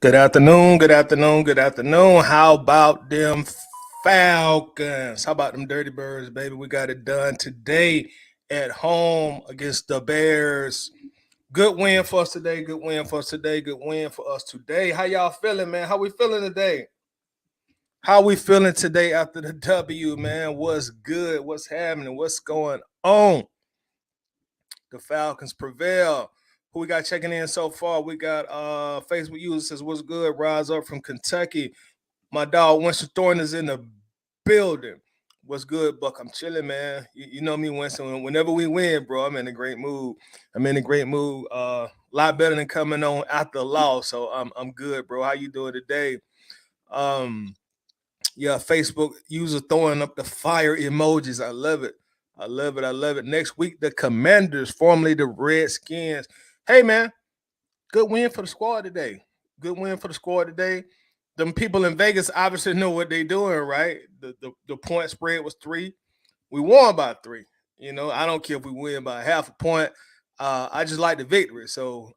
Good afternoon, good afternoon, good afternoon. How about them Falcons? How about them Dirty Birds, baby? We got it done today at home against the Bears. Good win for us today. Good win for us today. Good win for us today. How y'all feeling, man? How we feeling today? How we feeling today after the W, man? What's good? What's happening? What's going on? The Falcons prevail. Who we got checking in so far? We got Facebook user says, what's good? Rise up from Kentucky. My dog Winston Thornton is in the building. What's good, Buck? I'm chilling, man. You know me, Winston. Whenever we win, bro, I'm in a great mood. I'm in a great mood. A lot better than coming on after a loss. So I'm good, bro. How you doing today? Um, yeah, Facebook user throwing up the fire emojis. I love it. I love it. I love it. Next week, the Commanders, formerly the Redskins. Hey, man, good win for the squad today. Good win for the squad today. Them people in Vegas obviously know what they're doing, right? The point spread was 3. We won by 3. You know, I don't care if we win by half a point. I just like the victory. So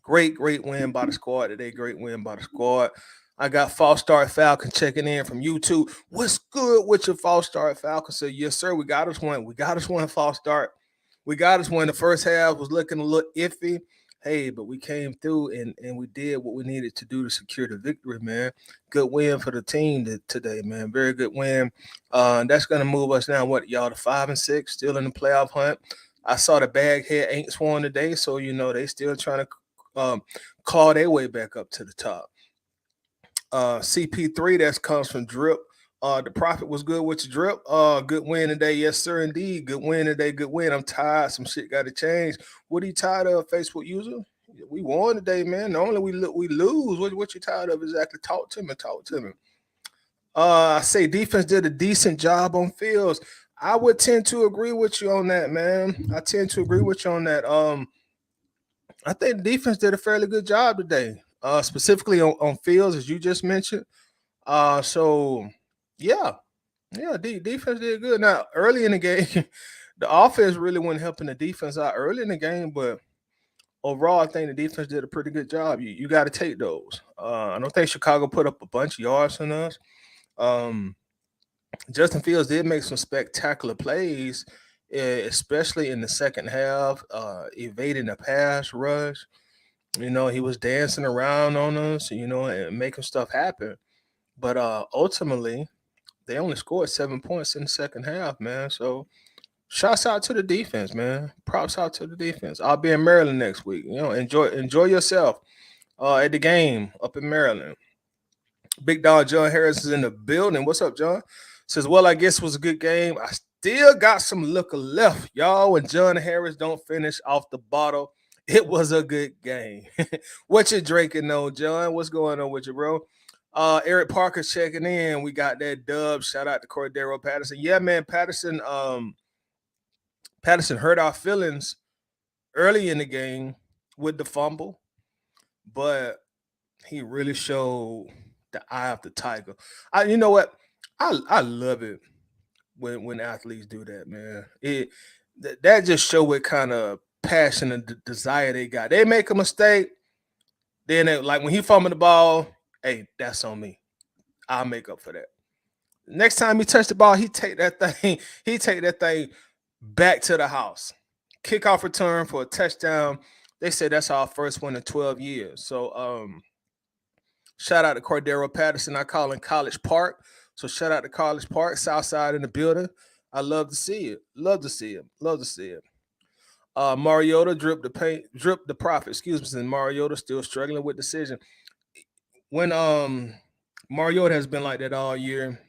great win by the squad today. Great win by the squad. I got False Start Falcon checking in from YouTube. What's good with your False Start Falcon? So yes, sir. We got us one. We got us one false start. We got us one. The first half was looking a little iffy. Hey, but we came through and we did what we needed to do to secure the victory, man. Good win for the team today, man. Very good win. That's gonna move us now. What y'all to 5-6, still in the playoff hunt. I saw the Baghead ain't sworn today, so you know they still trying to claw their way back up to the top. CP3 that comes from Drip. The profit was good with your drip. Good win today, yes sir, indeed. Good win today, good win. I'm tired. Some shit got to change. What are you tired of, Facebook user? We won today, man. Normally we lose. What you tired of exactly? Talk to me. Talk to me. I say defense did a decent job on Fields. I would tend to agree with you on that, man. I tend to agree with you on that. I think the defense did a fairly good job today. Specifically on Fields, as you just mentioned. So yeah, defense did good. Now early in the game, the offense really wasn't helping the defense out early in the game, but overall, I think the defense did a pretty good job. You got to take those. I don't think Chicago put up a bunch of yards on us. Um, Justin Fields did make some spectacular plays, especially in the second half, evading the pass rush. You know, he was dancing around on us, you know, and making stuff happen. But ultimately, they only scored 7 points in the second half, man. So shouts out to the defense, man. Props out to the defense. I'll be in Maryland next week. You know, enjoy yourself at the game up in Maryland. Big dog John Harris is in the building. What's up, John? Says, well, I guess it was a good game. I still got some liquor left, y'all. When John Harris don't finish off the bottle, it was a good game. What you drinking though, John? What's going on with you, bro? Eric Parker checking in. We got that dub. Shout out to Cordero Patterson. Yeah, man, Patterson hurt our feelings early in the game with the fumble, but he really showed the eye of the tiger. You know what? I love it when athletes do that, man. That just show what kind of passion and desire they got. They make a mistake, then like when he fumbled the ball, hey, that's on me. I'll make up for that. Next time he touched the ball, he take that thing. He take that thing back to the house. Kickoff return for a touchdown. They said that's our first one in 12 years. So shout out to Cordero Patterson. I call him College Park. So shout out to College Park, Southside in the building. I love to see it. Love to see it. Love to see it. Mariota drip the profit. Excuse me, and Mariota still struggling with decision. When Mariota has been like that all year.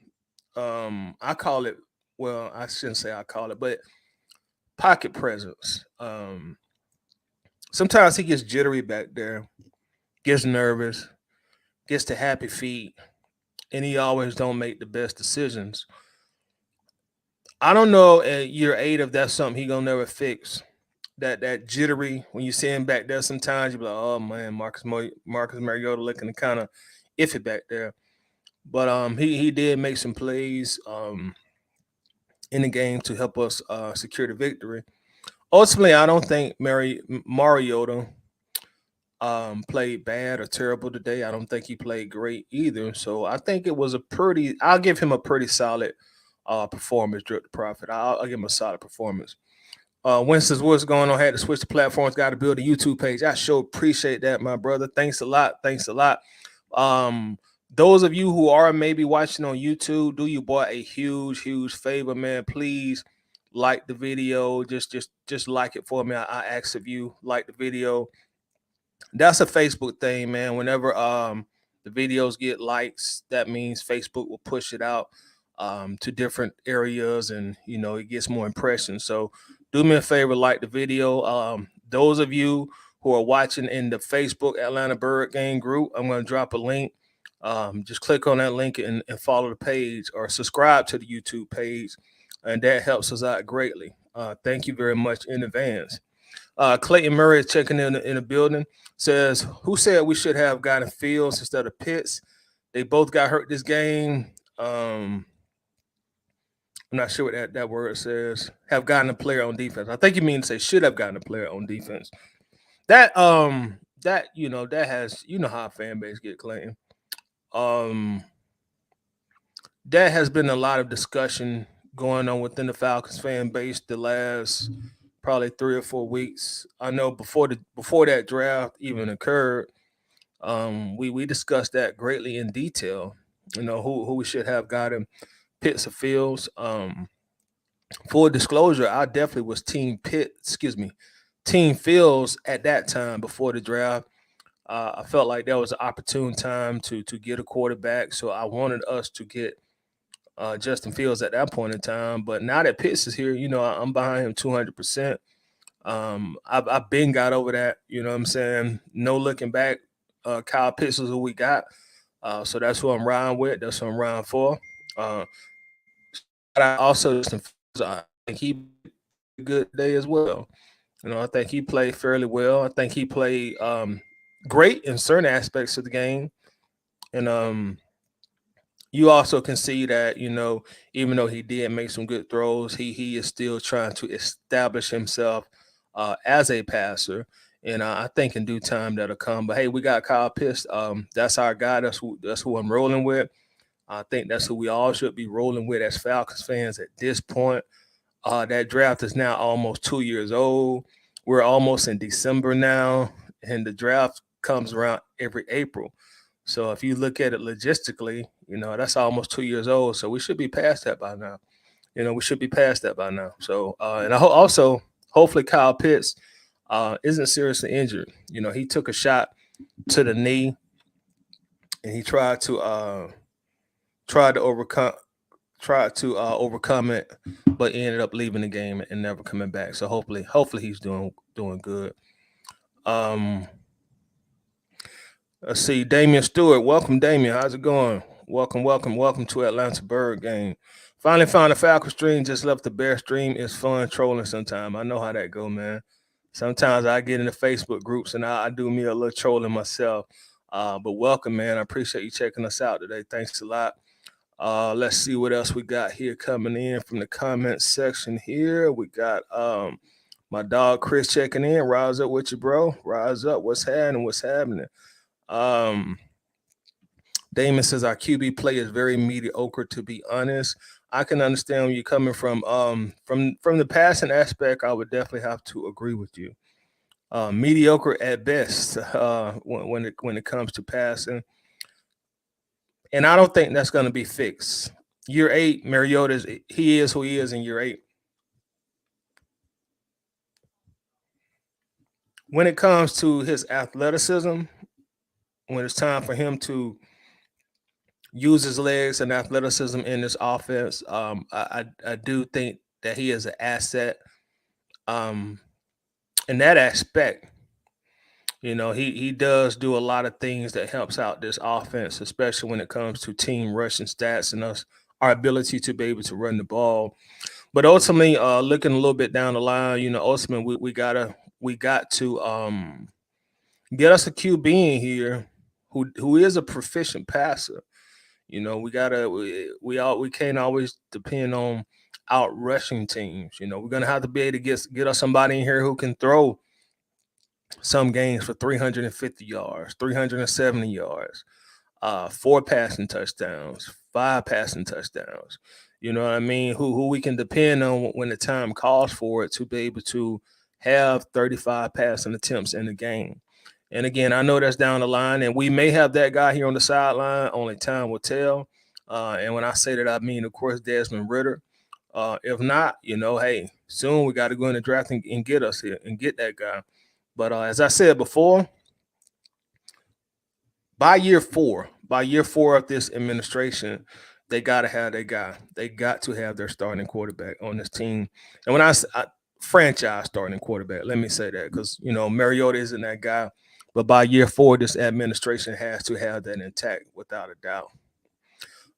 I call it. Well, I shouldn't say I call it, but pocket presence. Sometimes he gets jittery back there, gets nervous, gets the happy feet, and he always don't make the best decisions. I don't know at year 8 if that's something he gonna never fix. That jittery when you see him back there, sometimes you be like, oh man, Marcus Mariota looking kind of iffy back there. But he did make some plays in the game to help us secure the victory. Ultimately, I don't think Mariota played bad or terrible today. I don't think he played great either. So I think it was a pretty. I'll give him a pretty solid performance. Drip the Prophet. I'll give him a solid performance. Winston's what's going on? Had to switch the platforms. Got to build a YouTube page. I sure appreciate that, my brother. Thanks a lot. Thanks a lot. Um, those of you who are maybe watching on YouTube, do you boy a huge favor, man? Please like the video. Just like it for me. I ask of you, like the video. That's a Facebook thing, man. Whenever the videos get likes, that means Facebook will push it out to different areas, and it gets more impressions. So do me a favor, like the video. Those of you who are watching in the Facebook Atlanta Bird Game group, I'm going to drop a link. Just click on that link and follow the page or subscribe to the YouTube page, and that helps us out greatly. Thank you very much in advance. Clayton Murray is checking in the building. Says, who said we should have gotten Fields instead of Pitts? They both got hurt this game. I'm not sure what that word says. Have gotten a player on defense. I think you mean to say should have gotten a player on defense. That that has how a fan base get, Clayton. That has been a lot of discussion going on within the Falcons fan base the last probably 3 or 4 weeks. I know before that draft even occurred, we discussed that greatly in detail. Who we should have gotten, Pitts or Fields. Full disclosure, I definitely was Team Fields at that time before the draft. I felt like that was an opportune time to get a quarterback, so I wanted us to get Justin Fields at that point in time. But now that Pitts is here, I'm behind him 200%. I've been got over that. You know what I'm saying? No looking back. Kyle Pitts is who we got. So that's who I'm riding with. That's who I'm riding for. But I also Justin Fields, I think he played a good day as well. I think he played fairly well. I think he played great in certain aspects of the game. And you also can see that, even though he did make some good throws, he is still trying to establish himself as a passer. And I think in due time that'll come. But hey, we got Kyle Pitts. That's our guy. That's who I'm rolling with. I think that's who we all should be rolling with as Falcons fans at this point. That draft is now almost 2 years old. We're almost in December now, and the draft comes around every April. So if you look at it logistically, that's almost 2 years old. So we should be past that by now. We should be past that by now. So, and also, hopefully Kyle Pitts isn't seriously injured. He took a shot to the knee, and he tried to overcome it, but ended up leaving the game and never coming back. So hopefully he's doing good. Let's see, Damian Stewart. Welcome, Damian. How's it going? Welcome to Atlanta Bird Game. Finally found a Falcon stream. Just left the Bear stream. It's fun trolling sometime. I know how that go, man. Sometimes I get in the Facebook groups and I do me a little trolling myself. But welcome, man. I appreciate you checking us out today. Thanks a lot. Let's see what else we got here coming in from the comment section here. We got my dog Chris checking in. Rise up with you, bro. Rise up. What's happening? Damon says our QB play is very mediocre, to be honest. I can understand where you're coming from the passing aspect. I would definitely have to agree with you. Mediocre at best when it comes to passing. And I don't think that's going to be fixed. Year 8, Mariota he is who he is in year 8. When it comes to his athleticism, when it's time for him to use his legs and athleticism in this offense, I do think that he is an asset in that aspect. He does do a lot of things that helps out this offense, especially when it comes to team rushing stats and our ability to be able to run the ball. But ultimately, looking a little bit down the line, ultimately we got to get us a QB in here who is a proficient passer. We can't always depend on out rushing teams. We're gonna have to be able to get us somebody in here who can throw some games for 350 yards, 370 yards, 4 passing touchdowns, 5 passing touchdowns. You know what I mean? Who we can depend on when the time calls for it to be able to have 35 passing attempts in the game. And again, I know that's down the line, and we may have that guy here on the sideline. Only time will tell. And when I say that, I mean, of course, Desmond Ritter. If not, hey, soon we got to go in the draft and get us here and get that guy. But as I said before, by year four of this administration, they got to have their guy. They got to have their starting quarterback on this team. And when I franchise starting quarterback, let me say that because Mariota isn't that guy. But by year four, this administration has to have that intact without a doubt.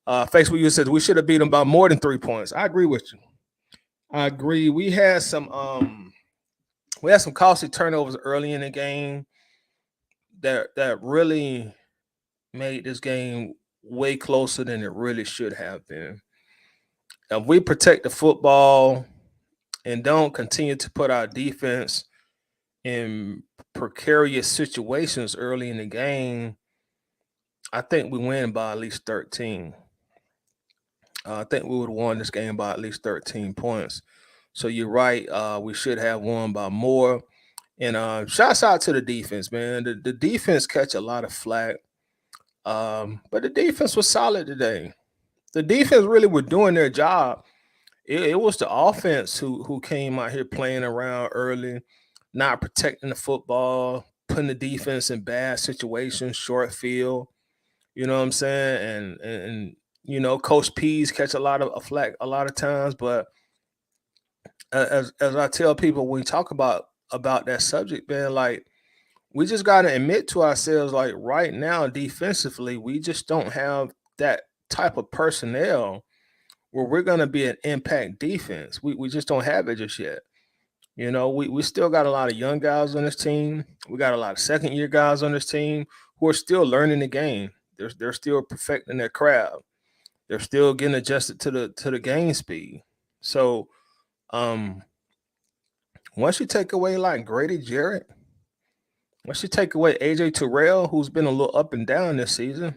Facebook you said we should have beat them by more than 3 points. I agree with you. I agree. We had some costly turnovers early in the game that really made this game way closer than it really should have been. If we protect the football and don't continue to put our defense in precarious situations early in the game, I think we win by at least 13. I think we would have won this game by at least 13 points. So you're right. We should have won by more. And shouts out to the defense, man. The defense catch a lot of flack. But the defense was solid today. The defense really were doing their job. It was the offense who came out here playing around early, not protecting the football, putting the defense in bad situations, short field. You know what I'm saying? And Coach P's catch a lot of flack a lot of times. But as I tell people when we talk about that subject, man, like we just gotta admit to ourselves, like right now, defensively, we just don't have that type of personnel where we're gonna be an impact defense. We just don't have it just yet. We still got a lot of young guys on this team. We got a lot of second year guys on this team who are still learning the game. They're still perfecting their craft. They're still getting adjusted to the game speed. So once you take away like Grady Jarrett, once you take away AJ Terrell, who's been a little up and down this season,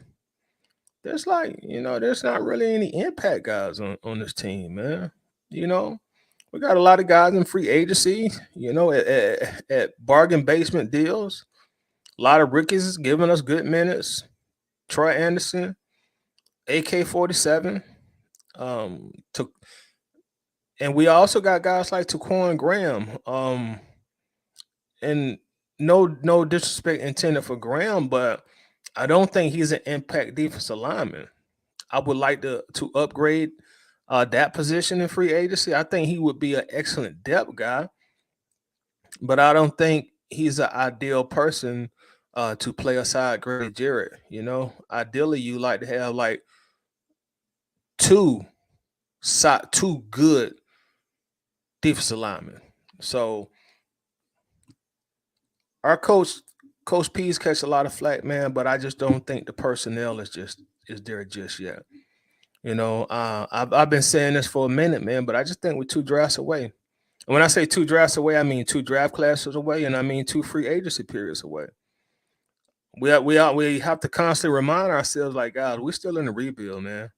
there's there's not really any impact guys on this team, man. We got a lot of guys in free agency, at bargain basement deals. A lot of rookies giving us good minutes. Troy Anderson, AK-47. And we also got guys like Taquan Graham. And no disrespect intended for Graham, but I don't think he's an impact defensive lineman. I would like to upgrade that position in free agency. I think he would be an excellent depth guy, but I don't think he's an ideal person to play aside Grady Jarrett. Ideally, you like to have like two good defensive linemen. So our Coach P's catch a lot of flack, man, but I just don't think the personnel is there just yet. I've been saying this for a minute, man, but I just think we're 2 drafts away. And when I say 2 drafts away, I mean 2 draft classes away, and I mean 2 free agency periods away. We have to constantly remind ourselves, like, guys, we're still in the rebuild, man.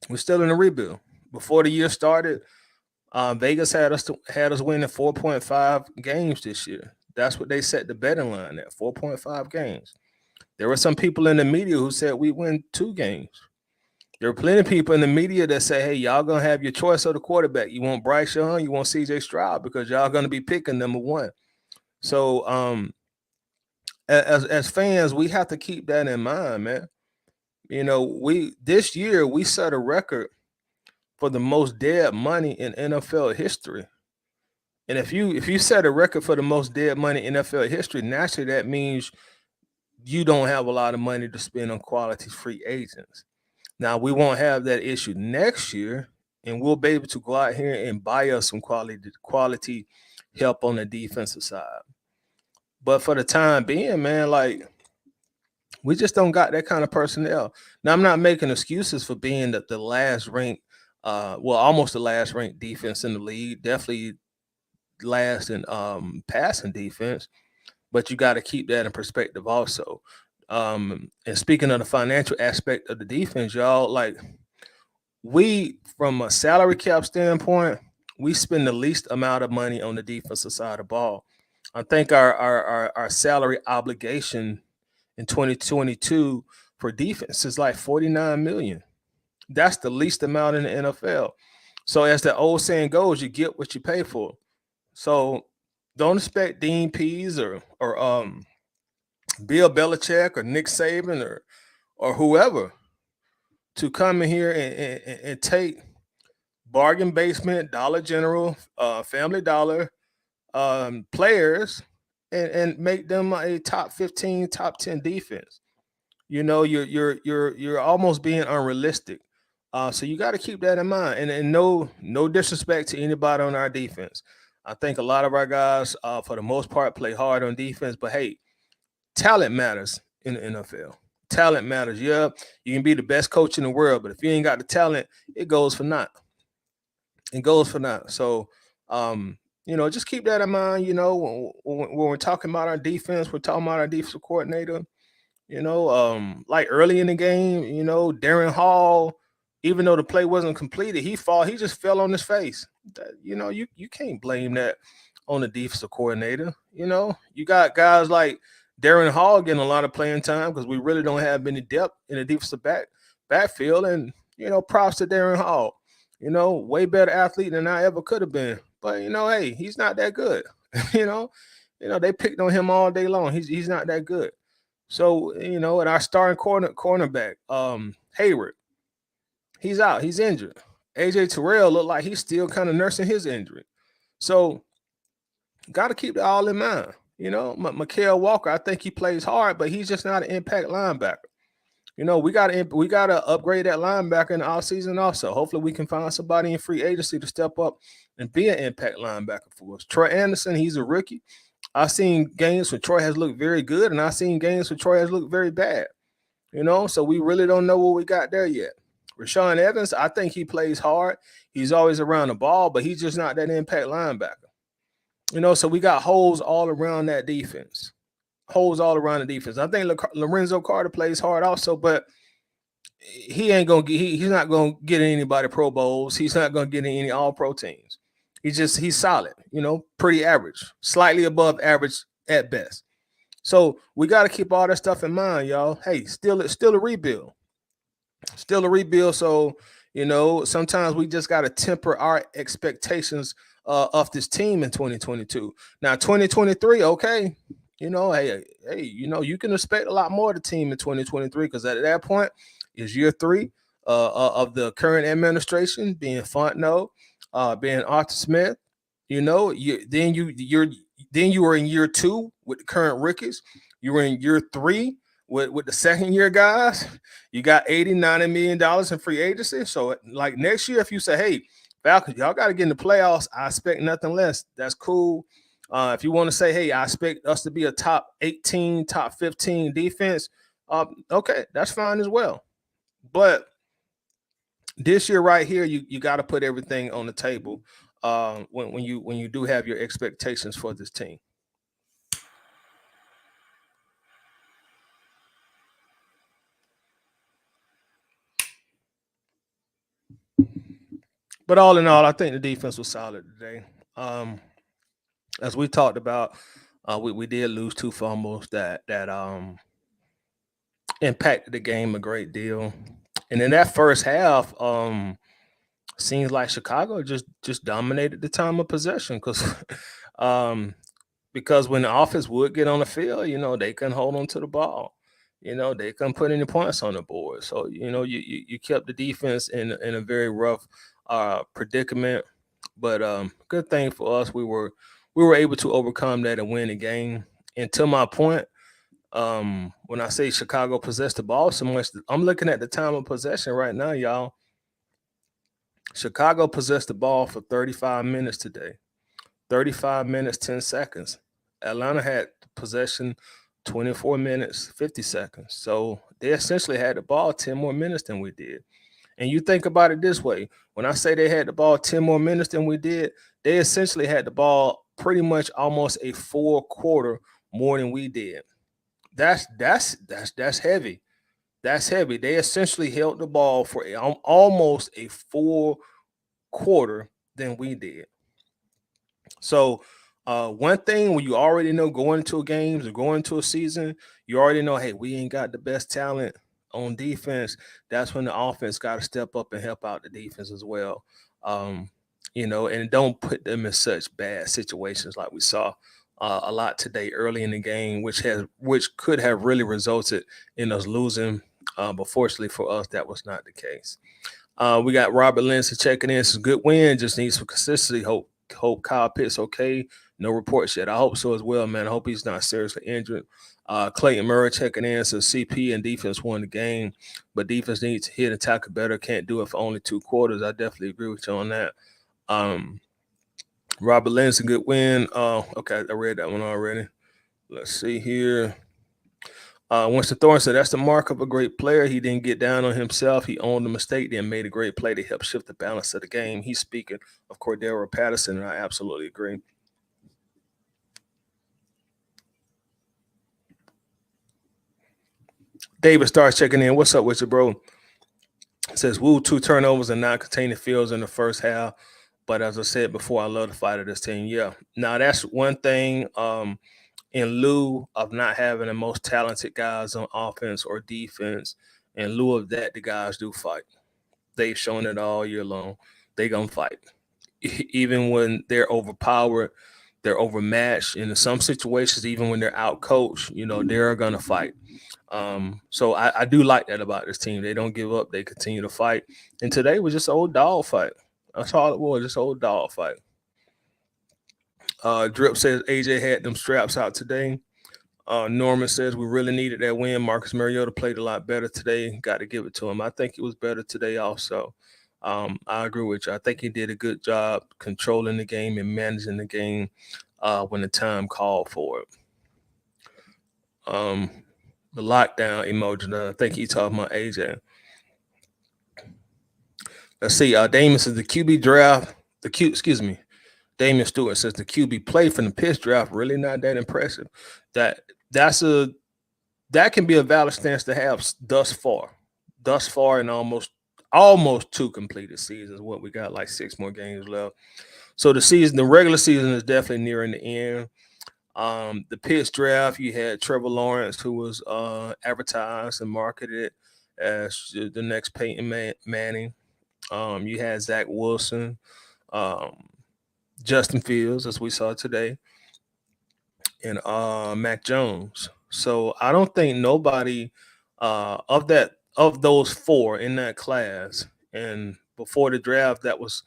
We're still in the rebuild. Before the year started, Vegas had us winning 4.5 games this year. That's what they set the betting line at, 4.5 games. There were some people in the media who said we win 2 games. There are plenty of people in the media that say, hey, y'all going to have your choice of the quarterback. You want Bryce Young, you want CJ Stroud, because y'all going to be picking number 1. So as fans, we have to keep that in mind, man. This year we set a record for the most dead money in NFL history. And if you set a record for the most dead money in NFL history, naturally that means you don't have a lot of money to spend on quality free agents. Now, we won't have that issue next year, and we'll be able to go out here and buy us some quality help on the defensive side. But for the time being, man, like we just don't got that kind of personnel. Now, I'm not making excuses for being the last ranked, almost the last ranked defense in the league. Definitely last in passing defense. but you got to keep that in perspective also. And speaking of the financial aspect of the defense, y'all, like we, from a salary cap standpoint, we spend the least amount of money on the defensive side of the ball. I think our salary obligation in 2022 for defense is like 49 million. That's the least amount in the NFL. So as the old saying goes, you get what you pay for. So don't expect Dean Pease or Bill Belichick or Nick Saban or whoever to come in here and take bargain basement, Dollar General, Family Dollar players and make them a top 15, top 10 defense. You know, you're almost being unrealistic. So you got to keep that in mind. And no disrespect to anybody on our defense. I think a lot of our guys, for the most part, play hard on defense. But hey, talent matters in the NFL. Talent matters. Yeah, you can be the best coach in the world, but if you ain't got the talent, it goes for naught. It goes for naught. So, just keep that in mind. When we're talking about our defense, we're talking about our defensive coordinator. Like early in the game, Darren Hall, even though the play wasn't completed, he just fell on his face. You can't blame that on the defensive coordinator. You got guys like Darren Hall getting a lot of playing time because we really don't have any depth in the defensive backfield. And, props to Darren Hall. Way better athlete than I ever could have been. But, hey, he's not that good. They picked on him all day long. He's not that good. So, and our starting cornerback, Hayward, he's out. He's injured. AJ Terrell looked like he's still kind of nursing his injury. So, got to keep it all in mind. Mikael Walker, I think he plays hard, but he's just not an impact linebacker. We gotta upgrade that linebacker in the offseason also. Hopefully we can find somebody in free agency to step up and be an impact linebacker for us. Troy Anderson, he's a rookie. I've seen games where Troy has looked very good, and I've seen games where Troy has looked very bad. So we really don't know what we got there yet. Rashawn Evans, I think he plays hard. He's always around the ball, but he's just not that impact linebacker. So we got holes all around that defense. Holes all around the defense. I think Lorenzo Carter plays hard also, but he's not gonna get anybody Pro Bowls. He's not gonna get any All Pro teams. He's solid, pretty average, slightly above average at best. So we got to keep all that stuff in mind, y'all. Hey, still a rebuild. Still a rebuild. So, sometimes we just got to temper our expectations of this team in 2022. Now, 2023, okay. You can expect a lot more of the team in 2023 because at that point is year 3 of the current administration, being Fontenot, being Arthur Smith. Then you were in year 2 with the current rookies. You were in year 3 with the second year guys. You got $80-90 million in free agency. So like next year, if you say, hey, Falcons, y'all got to get in the playoffs, I expect nothing less. That's cool. If you want to say, hey, I expect us to be a top 18, top 15 defense, okay, that's fine as well. But this year right here, you got to put everything on the table when you do have your expectations for this team. But all in all, I think the defense was solid today. As we talked about, we did lose 2 fumbles that impacted the game a great deal. And in that first half, seems like Chicago just dominated the time of possession because when the offense would get on the field, they couldn't hold on to the ball. They couldn't put any points on the board. So, you kept the defense in a very rough predicament. But good thing for us, we were able to overcome that and win the game. And to my point, when I say Chicago possessed the ball so much, I'm looking at the time of possession right now, y'all. Chicago possessed the ball for 35 minutes today. 35 minutes, 10 seconds. Atlanta had possession 24 minutes, 50 seconds. So they essentially had the ball 10 more minutes than we did. And you think about it this way. When I say they had the ball 10 more minutes than we did, they essentially had the ball pretty much almost a full quarter more than we did. That's heavy. That's heavy. They essentially held the ball for almost a full quarter than we did. So, one thing when you already know going into a games or going into a season, you already know, hey, we ain't got the best talent on defense. That's when the offense got to step up and help out the defense as well. Um, and don't put them in such bad situations like we saw a lot today early in the game, which could have really resulted in us losing. But fortunately for us, that was not the case. We got Robert Lindsay checking in. It's a good win. Just needs some consistency. Hope Kyle Pitts okay. No reports yet. I hope so as well, man. I hope he's not seriously injured. Clayton Murray checking in. So CP and defense won the game, but defense needs to hit and tackle better. Can't do it for only 2 quarters. I definitely agree with you on that. Robert Lindsay, good win. Okay, I read that one already. Let's see here. Winston Thorne said that's the mark of a great player. He didn't get down on himself. He owned the mistake, then made a great play to help shift the balance of the game. He's speaking of Cordero Patterson, and I absolutely agree. David starts checking in. What's up with you, bro? It says, woo, 2 turnovers and 9 containing fields in the first half. But as I said before, I love the fight of this team. Yeah. Now, that's one thing. In lieu of not having the most talented guys on offense or defense, in lieu of that, the guys do fight. They've shown it all year long. They gonna fight, even when they're overpowered, they're overmatched. And in some situations, even when they're out coached, they're gonna fight. So I do like that about this team. They don't give up. They continue to fight. And today was just an old dog fight. That's all it was, just an old dog fight. Drip says AJ had them straps out today. Norman says we really needed that win. Marcus Mariota played a lot better today. Got to give it to him. I think he was better today also. I agree with you. I think he did a good job controlling the game and managing the game when the time called for it. The lockdown emoji, I think he's talking about AJ. Let's see. Damon says the QB draft, Damian Stewart says the QB play from the Pitts draft really not that impressive. That can be a valid stance to have thus far in almost 2 completed seasons. What we got, like 6 more games left. So the regular season is definitely nearing the end. The Pitts draft, you had Trevor Lawrence, who was advertised and marketed as the next Peyton Manning. You had Zach Wilson, Justin Fields, as we saw today, and Mac Jones. So I don't think nobody of those 4 in that class and before the draft that was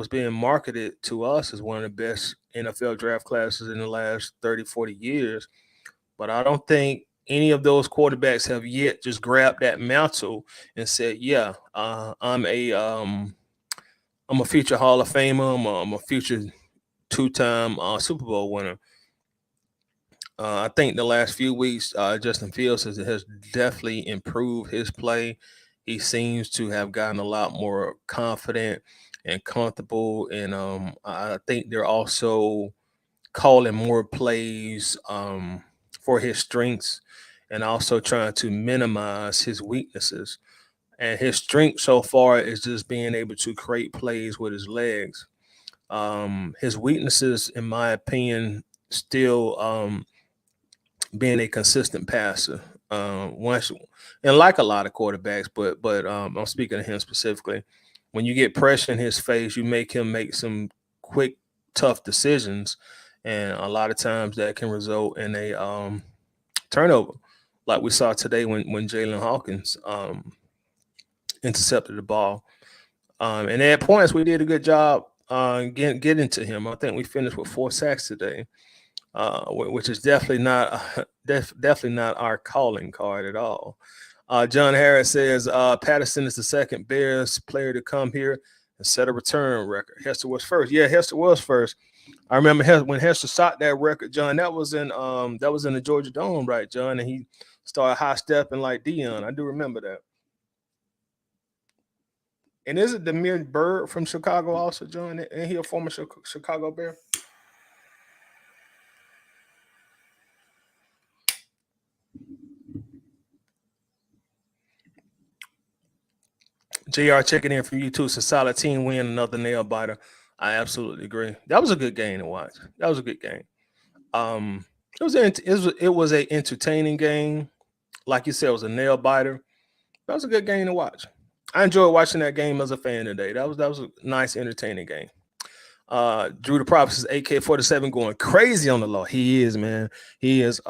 being marketed to us as one of the best NFL draft classes in the last 30, 40 years. But I don't think any of those quarterbacks have yet just grabbed that mantle and said, yeah, I'm a future Hall of Famer. I'm a future 2-time Super Bowl winner. I think the last few weeks, Justin Fields has definitely improved his play. He seems to have gotten a lot more confident and comfortable, and I think they're also calling more plays for his strengths and also trying to minimize his weaknesses. And his strength so far is just being able to create plays with his legs. His weaknesses, in my opinion, still being a consistent passer. Once and like a lot of quarterbacks, but I'm speaking of him specifically. When you get pressure in his face, you make him make some quick, tough decisions, and a lot of times that can result in a turnover, like we saw today when Jalen Hawkins intercepted the ball. And at points we did a good job getting to him. I think we finished with 4 sacks today. Which is definitely not definitely not our calling card at all. John Harris says Patterson is the second Bears player to come here and set a return record. Hester was first. Yeah, Hester was first. I remember when Hester shot that record, John. That was in the Georgia Dome, right, John? And he started high stepping like Dion. I do remember that. And is it Demir Bird from Chicago also, John? Ain't he a former Chicago Bear? JR checking in from YouTube. It's a solid team win, another nail biter. I absolutely agree. That was a good game to watch. That was a good game. Um, it was a entertaining game. Like you said, it was a nail biter. That was a good game to watch. I enjoyed watching that game as a fan today. That was a nice, entertaining game. Drew the Props is AK-47 going crazy on the law. He is, man. He is.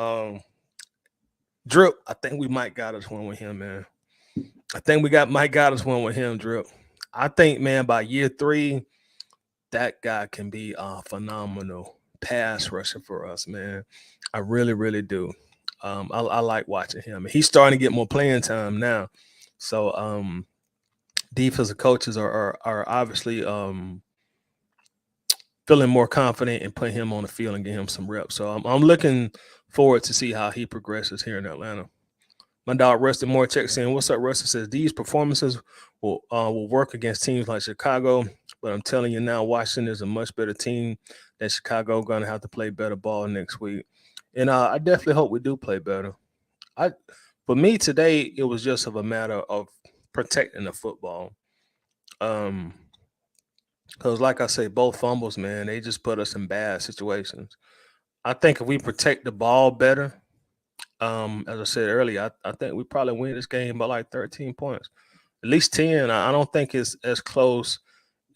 Drip. I think we might got us one with him, man. I think we might got us one with him, Drip. I think, man, by year 3, that guy can be a phenomenal pass rusher for us, man. I really, really do. I like watching him. He's starting to get more playing time now. So defensive coaches are obviously feeling more confident and put him on the field and get him some reps. So I'm looking forward to see how he progresses here in Atlanta. My dog Rustin Moore checks in. What's up, Rustin? Says these performances will work against teams like Chicago, but I'm telling you now, Washington is a much better team than Chicago. Going to have to play better ball next week, and I definitely hope we do play better. For me today, it was just of a matter of protecting the football. Because like I say, both fumbles, man, they just put us in bad situations. I think if we protect the ball better, as I said earlier, I think we probably win this game by like 13 points, at least 10. I don't think it's as close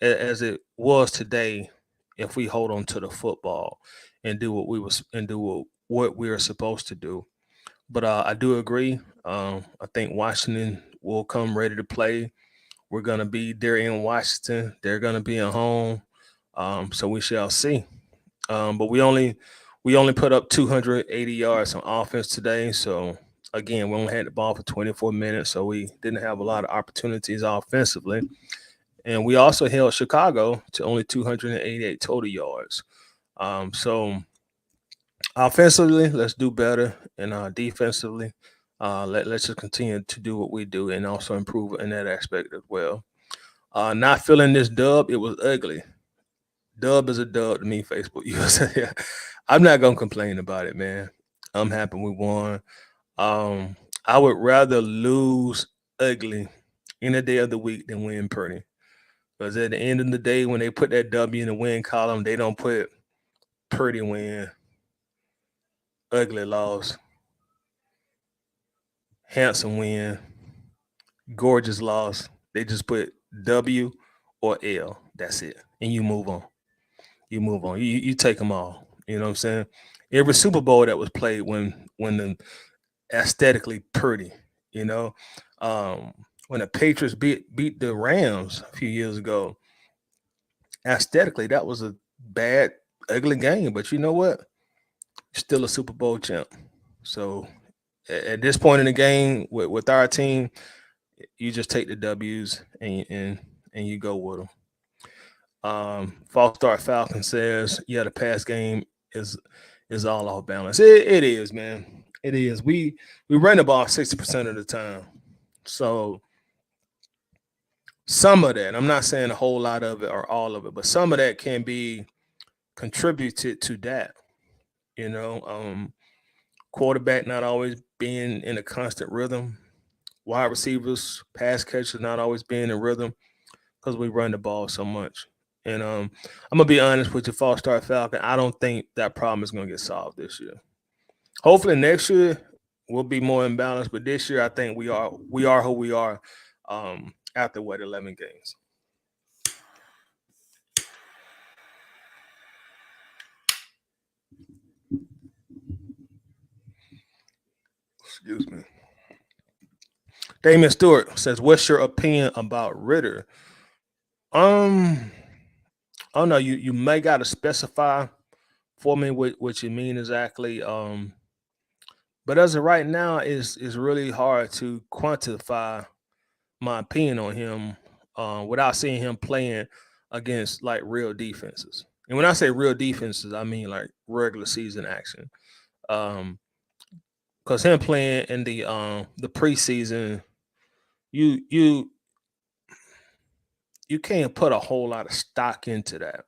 as it was today if we hold on to the football and do what we are supposed to do. But I do agree. I think Washington will come ready to play. We're gonna be there in Washington. They're gonna be at home. So we shall see. But we only put up 280 yards on offense today. So again, we only had the ball for 24 minutes, so we didn't have a lot of opportunities offensively. And we also held Chicago to only 288 total yards. So offensively, let's do better, and defensively, let's just continue to do what we do and also improve in that aspect as well. Not feeling this dub, it was ugly. Dub is a dub to me, Facebook USA. I'm not gonna complain about it, man. I'm happy we won. I would rather lose ugly any day of the week than win pretty. Because at the end of the day, when they put that W in the win column, they don't put pretty win, ugly loss, handsome win, gorgeous loss. They just put W or L. That's it. And you move on. You move on. You take them all. You know what I'm saying? Every Super Bowl that was played when the aesthetically pretty, you know. When the Patriots beat the Rams a few years ago, aesthetically that was a bad, ugly game. But you know what? Still a Super Bowl champ. So at this point in the game with our team, you just take the W's and you go with them. False Start Falcon says, yeah, the pass game is all off balance. It is, man. It is. We run the ball 60% of the time. So some of that, I'm not saying a whole lot of it or all of it, but some of that can be contributed to that. You know, quarterback not always being in a constant rhythm, wide receivers, pass catchers not always being in rhythm because we run the ball so much. And I'm gonna be honest with you, False Start Falcon. I don't think that problem is gonna get solved this year. Hopefully next year we'll be more imbalanced, but this year I think we are who we are after 11 games. Excuse me. Damon Stewart says, "What's your opinion about Ritter?" Um, I don't know. You may got to specify for me what you mean exactly. But as of right now, it's really hard to quantify my opinion on him without seeing him playing against like real defenses. And when I say real defenses, I mean like regular season action. Um, because him playing in the preseason, you you you can't put a whole lot of stock into that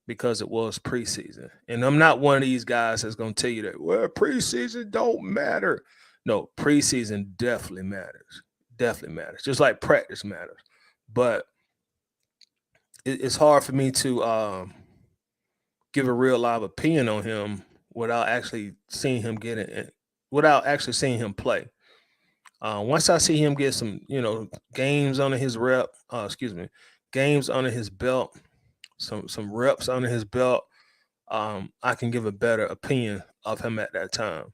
because it was preseason. And I'm not one of these guys that's gonna tell you that well preseason don't matter. No, preseason definitely matters. Definitely matters. Just like practice matters. but it's hard for me to give a real live opinion on him without actually seeing him get it, without actually seeing him play. Once I see him get some, games under his games under his belt, some reps under his belt, I can give a better opinion of him at that time.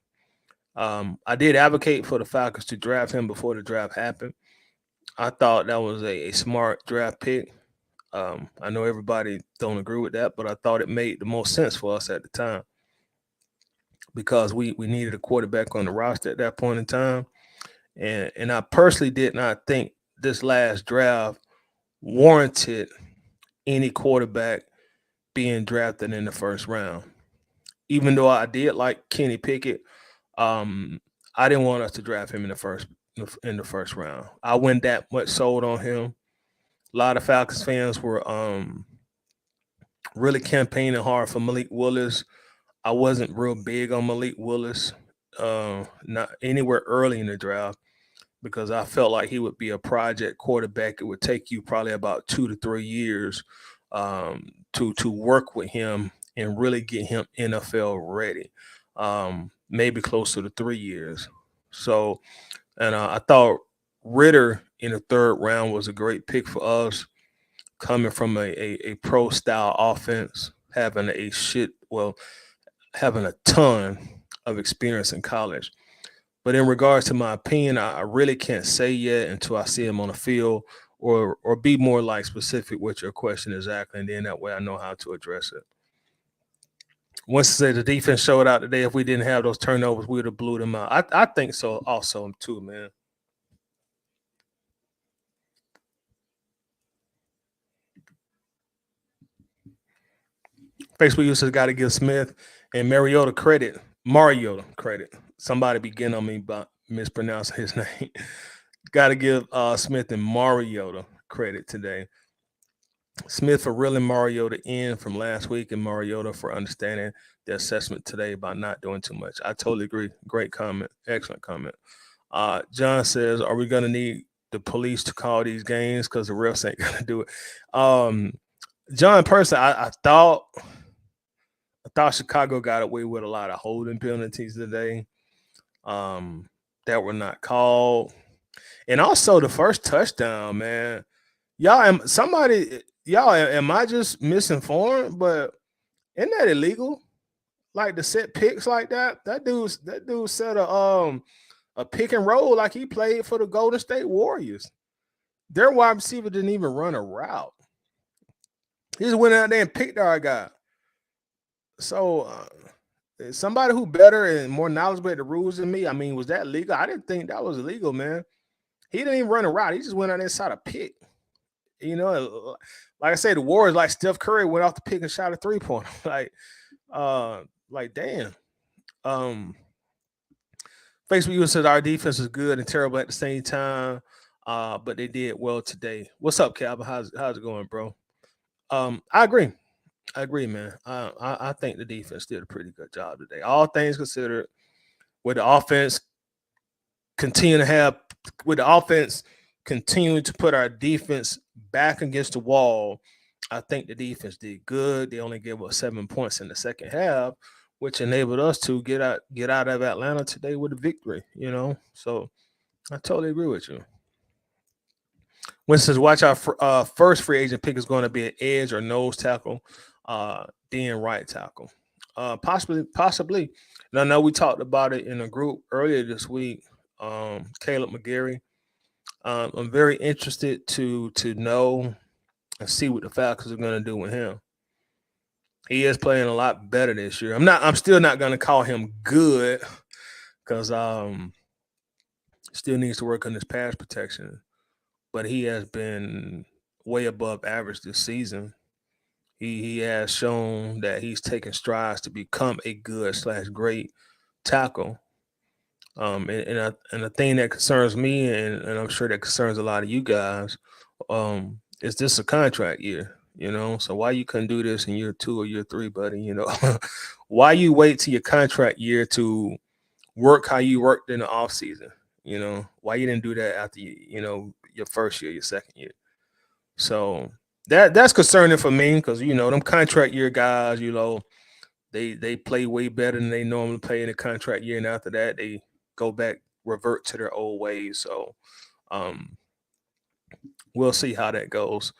I did advocate for the Falcons to draft him before the draft happened. I thought that was a smart draft pick. I know everybody don't agree with that, but I thought it made the most sense for us at the time because we needed a quarterback on the roster at that point in time. And I personally did not think this last draft warranted any quarterback being drafted in the first round. Even though I did like Kenny Pickett, um, I didn't want us to draft him in the first round. I wasn't that much sold on him. A lot of Falcons fans were really campaigning hard for Malik Willis. I wasn't real big on Malik Willis, not anywhere early in the draft because I felt like he would be a project quarterback. It would take you probably about 2 to 3 years to work with him and really get him NFL ready. Maybe closer to 3 years. So, and I thought Ritter in the third round was a great pick for us, coming from a pro style offense, having a ton of experience in college. But in regards to my opinion, I really can't say yet until I see him on the field or be more like specific with your question exactly, and then that way I know how to address it. Once I say the defense showed out today, if we didn't have those turnovers, we would have blew them out. I think so also too, man. Facebook users got to give Smith and Mariota credit. Somebody begin on me by mispronouncing his name. Got to give Smith and Mariota credit today. Smith for reeling Mariota in from last week, and Mariota for understanding the assessment today by not doing too much. I totally agree. Great comment. Excellent comment. John says, "Are we gonna need the police to call these games because the refs ain't gonna do it?" John, personally, I thought Chicago got away with a lot of holding penalties today that were not called, and also the first touchdown, man. Am I just misinformed? But isn't that illegal? Like to set picks like that? That dude set a pick and roll like he played for the Golden State Warriors. Their wide receiver didn't even run a route. He just went out there and picked our guy. So somebody who better and more knowledgeable at the rules than me. I mean, was that legal? I didn't think that was illegal, man. He didn't even run a route. He just went out there and shot a pick. Like I said, the Warriors, like Steph Curry, went off the pick and shot a 3-pointer. Like damn. Um, Facebook user says our defense is good and terrible at the same time. But they did well today. What's up, Calvin? How's it going, bro? I agree. I agree, man. I think the defense did a pretty good job today. All things considered, with the offense continue to have, with the offense continuing to put our defense back against the wall, I think the defense did good. They only gave us 7 points in the second half, which enabled us to get out of Atlanta today with a victory. So I totally agree with you. Winston says, watch our first free agent pick is going to be an edge or nose tackle, then right tackle. Possibly. And I know we talked about it in a group earlier this week. Caleb McGarry. I'm very interested to know and see what the Falcons are going to do with him. He is playing a lot better this year. I'm still not going to call him good because still needs to work on his pass protection. But he has been way above average this season. He has shown that he's taken strides to become a good/great tackle. And the thing that concerns me, and I'm sure that concerns a lot of you guys, is this a contract year? So why you couldn't do this in year 2 or year 3, buddy? Why you wait till your contract year to work how you worked in the off season? Why you didn't do that after your first year, your second year? So that's concerning for me because them contract year guys, they play way better than they normally play in a contract year, and after that they go back revert to their old ways. So um, we'll see how that goes.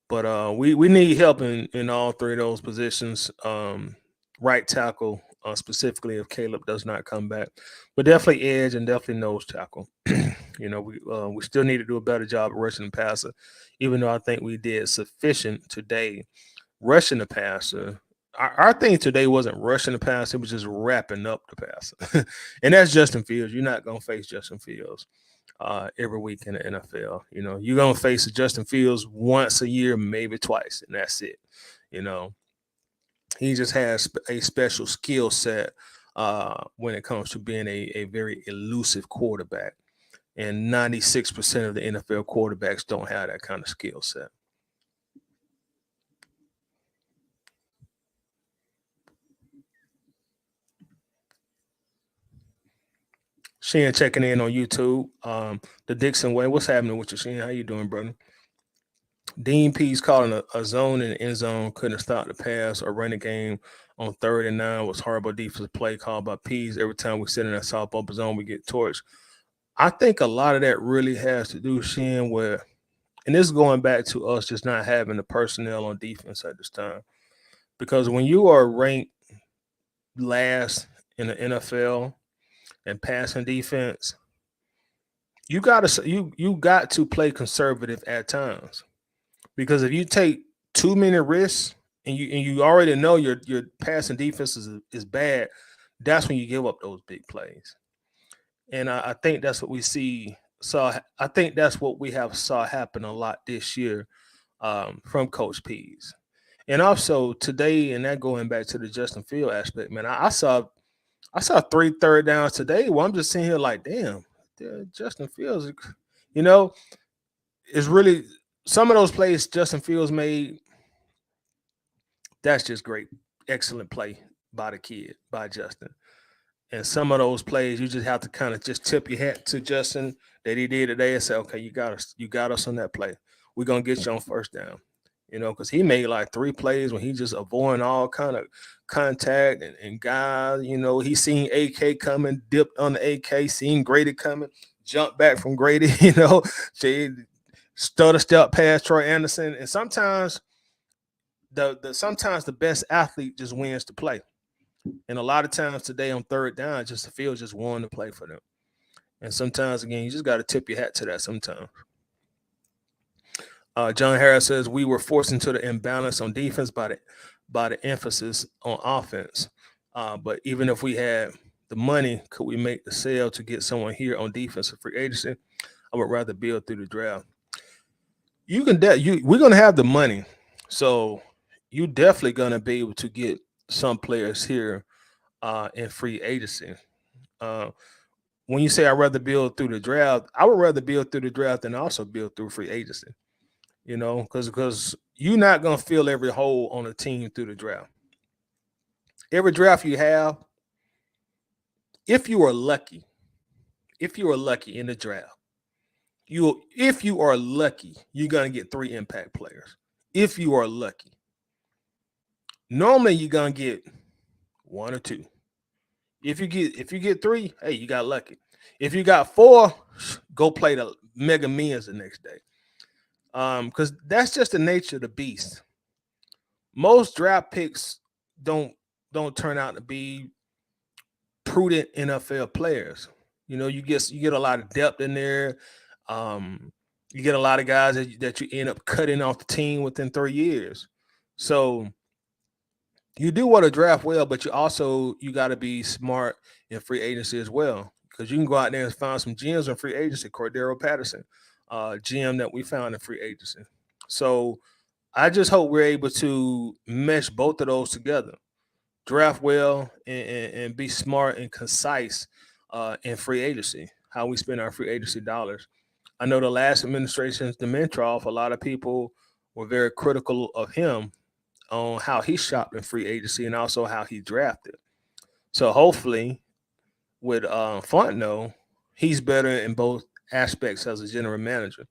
But we need help in all three of those positions. Right tackle, specifically if Caleb does not come back, but definitely edge and definitely nose tackle. We still need to do a better job of rushing the passer, even though I think we did sufficient today rushing the passer. Our thing today wasn't rushing the passer; it was just wrapping up the passer, and that's Justin Fields. You're not gonna face Justin Fields every week in the NFL. You're gonna face Justin Fields once a year, maybe twice, and that's it. You know, he just has a special skill set when it comes to being a very elusive quarterback. And 96% of the NFL quarterbacks don't have that kind of skill set. Shane checking in on YouTube. The Dixon Way. What's happening with you, Shane? How you doing, brother? Dean Pease calling a zone in the end zone couldn't stop the pass or run the game on 3rd and 9 was horrible defensive play called by Pease. Every time we sit in that soft open zone, we get torched. I think a lot of that really has to do, Shin, with, and this is going back to us just not having the personnel on defense at this time. Because when you are ranked last in the NFL and passing defense, you got to play conservative at times. Because if you take too many risks and you already know your passing defense is bad, that's when you give up those big plays. And I think that's what we see. So I think that's what we have saw happen a lot this year from Coach Pease. And also today, and that going back to the Justin Field aspect, man, I saw 3 3rd downs today. Well, I'm just sitting here like, damn, Justin Fields, you know, is really some of those plays Justin Fields made. That's just great, excellent play by the kid, by Justin. And some of those plays, you just have to kind of just tip your hat to Justin that he did today and say, okay, you got us on that play. We're gonna get you on 1st down. Because he made like 3 plays when he just avoiding all kind of contact and guys. He seen AK coming, dipped on the AK, seen Grady coming, jumped back from Grady. She stutter step past Troy Anderson, and sometimes the best athlete just wins the play. And a lot of times today on 3rd down, just the field just won to play for them. And sometimes again, you just got to tip your hat to that. Sometimes. John Harris says we were forced into the imbalance on defense by the emphasis on offense. But even if we had the money, could we make the sale to get someone here on defense or free agency? I would rather build through the draft. We're gonna have the money, so you definitely gonna be able to get some players here in free agency. Uh, when you say I'd rather build through the draft, I would rather build through the draft than also build through free agency. Because you're not gonna fill every hole on a team through the draft. Every draft you have, if you are lucky, if you are lucky in the draft, if you are lucky, you're gonna get 3 impact players. If you are lucky, normally you're gonna get 1 or 2. If you get 3, hey, you got lucky. If you got 4, go play the Mega Millions the next day. Because that's just the nature of the beast. Most draft picks don't don't turn out to be prudent NFL players. You get a lot of depth in there. Um, you get a lot of guys that you end up cutting off the team within 3 years. So you do want to draft well, but you got to be smart in free agency as well, because you can go out there and find some gems in free agency. Cordero Patterson, GM that we found in free agency. So I just hope we're able to mesh both of those together, draft well and be smart and concise in free agency. How we spend our free agency dollars. I know the last administration's Dimitrov, a lot of people were very critical of him on how he shopped in free agency and also how he drafted. So hopefully, with Fontenot, he's better in both aspects as a general manager.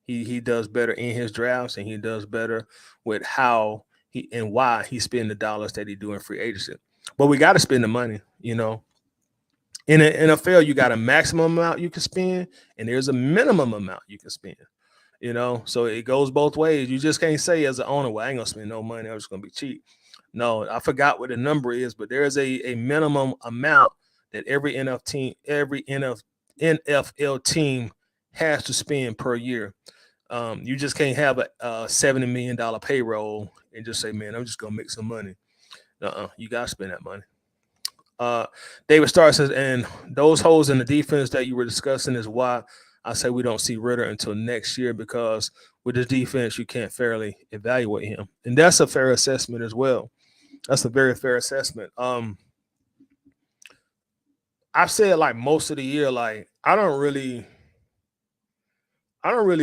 He does better in his drafts, and he does better with how he and why he spend the dollars that he do in free agency. But we got to spend the money, In the NFL, you got a maximum amount you can spend, and there's a minimum amount you can spend. So it goes both ways. You just can't say as an owner, well, I ain't gonna spend no money, I'm just gonna be cheap. No, I forgot what the number is, but there's a minimum amount that every NFL team has to spend per year. You just can't have a $70 million payroll and just say, man, I'm just gonna make some money. You gotta spend that money. Uh, David Starr says, and those holes in the defense that you were discussing is why I say we don't see Ritter until next year, because with his defense, you can't fairly evaluate him. And that's a fair assessment as well. That's a very fair assessment. I've said like most of the year, like I don't really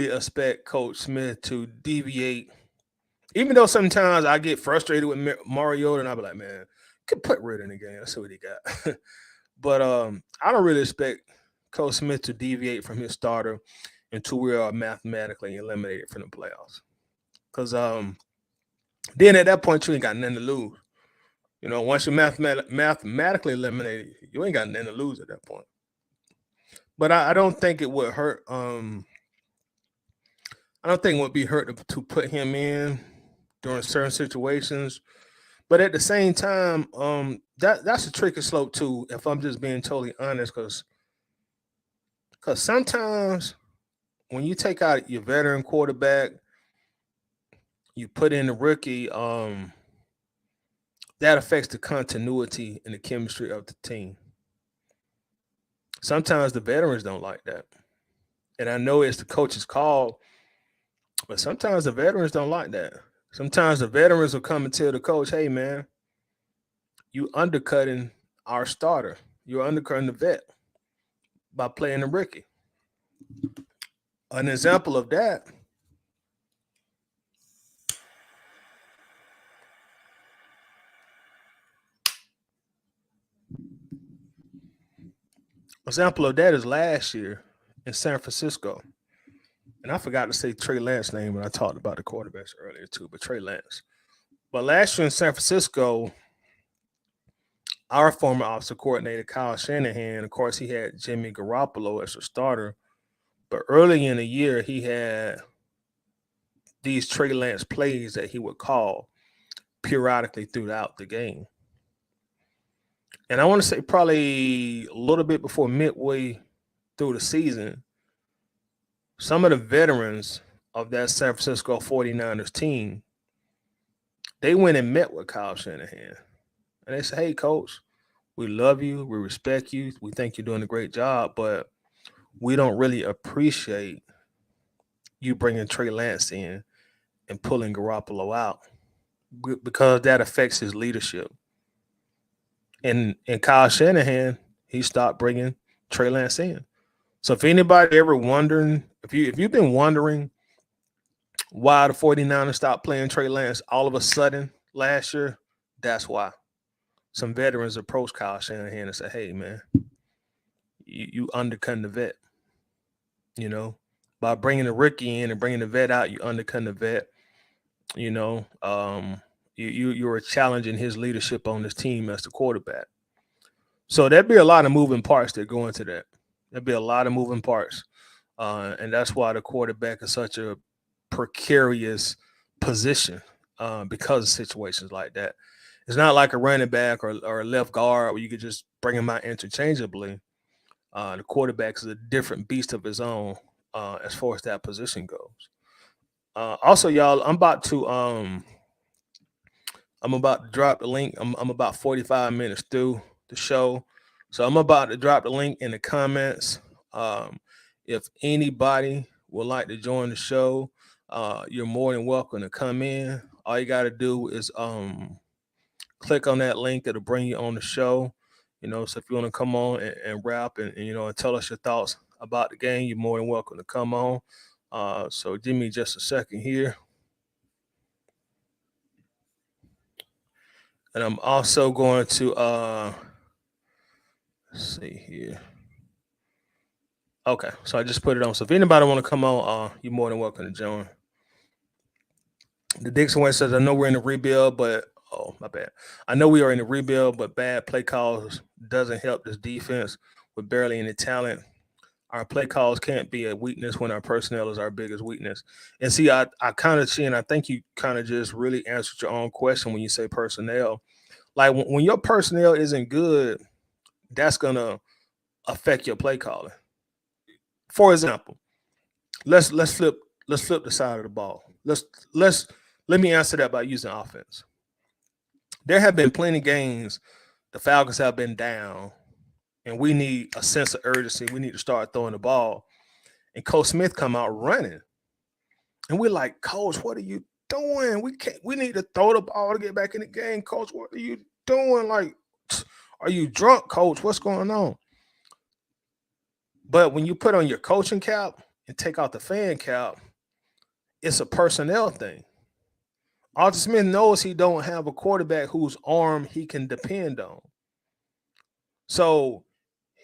expect Coach Smith to deviate, even though sometimes I get frustrated with Mariota and I'll be like, man, could put Ritter in the game. Let's see what he got. But I don't really expect Coach Smith to deviate from his starter until we are mathematically eliminated from the playoffs. Because then at that point, you ain't got nothing to lose. Once you're mathematically eliminated, you ain't got nothing to lose at that point. But I don't think it would hurt. I don't think it would be hurt to put him in during certain situations. But at the same time, that's a tricky slope too. If I'm just being totally honest, because sometimes when you take out your veteran quarterback, you put in the rookie, that affects the continuity and the chemistry of the team. Sometimes the veterans don't like that. And I know it's the coach's call, but sometimes the veterans don't like that. Sometimes the veterans will come and tell the coach, hey, man, you undercutting our starter. You're undercutting the vet by playing the rookie. An example of that, is last year in San Francisco. And I forgot to say Trey Lance's name when I talked about the quarterbacks earlier too, but Trey Lance. But last year in San Francisco, our former offensive coordinator, Kyle Shanahan, of course, he had Jimmy Garoppolo as a starter. But early in the year, he had these Trey Lance plays that he would call periodically throughout the game. And I want to say probably a little bit before midway through the season, some of the veterans of that San Francisco 49ers team, they went and met with Kyle Shanahan. And they said, hey, coach, we love you. We respect you. We think you're doing a great job, but we don't really appreciate you bringing Trey Lance in and pulling Garoppolo out because that affects his leadership. And Kyle Shanahan, he stopped bringing Trey Lance in. So if anybody ever wondering, if you've been wondering why the 49ers stopped playing Trey Lance all of a sudden last year, that's why. Some veterans approached Kyle Shanahan and said, hey, man, you undercutting the vet. By bringing the rookie in and bringing the vet out, you undercutting the vet. You're challenging his leadership on this team as the quarterback. So there'd be a lot of moving parts that go into that. There'd be a lot of moving parts. And that's why the quarterback is such a precarious position because of situations like that. It's not like a running back or a left guard where you could just bring him out interchangeably. The quarterback is a different beast of his own as far as that position goes. Also, y'all, I'm about to drop the link. I'm about 45 minutes through the show. So I'm about to drop the link in the comments. If anybody would like to join the show, you're more than welcome to come in. All you got to do is click on that link. It'll bring you on the show. So if you want to come on and rap and tell us your thoughts about the game, you're more than welcome to come on. So give me just a second here. And I'm also going to let's see here. Okay, so I just put it on. So if anybody want to come on, you're more than welcome to join. The Dixon one says, "I know we're in a rebuild, but oh my bad. I know we are in a rebuild, but bad play calls doesn't help this defense with barely any talent. Our play calls can't be a weakness when our personnel is our biggest weakness." And see, I kind of see, and I think you kind of just really answered your own question when you say personnel. Like when your personnel isn't good, that's gonna affect your play calling. For example, let's flip the side of the ball. Let's let me answer that by using offense. There have been plenty of games the Falcons have been down, and we need a sense of urgency. We need to start throwing the ball, and Coach Smith come out running, and we're like, Coach, what are you doing? We can't. We need to throw the ball to get back in the game, Coach. What are you doing? Like, are you drunk, Coach? What's going on? But when you put on your coaching cap and take out the fan cap, it's a personnel thing. Arthur Smith knows he don't have a quarterback whose arm he can depend on. So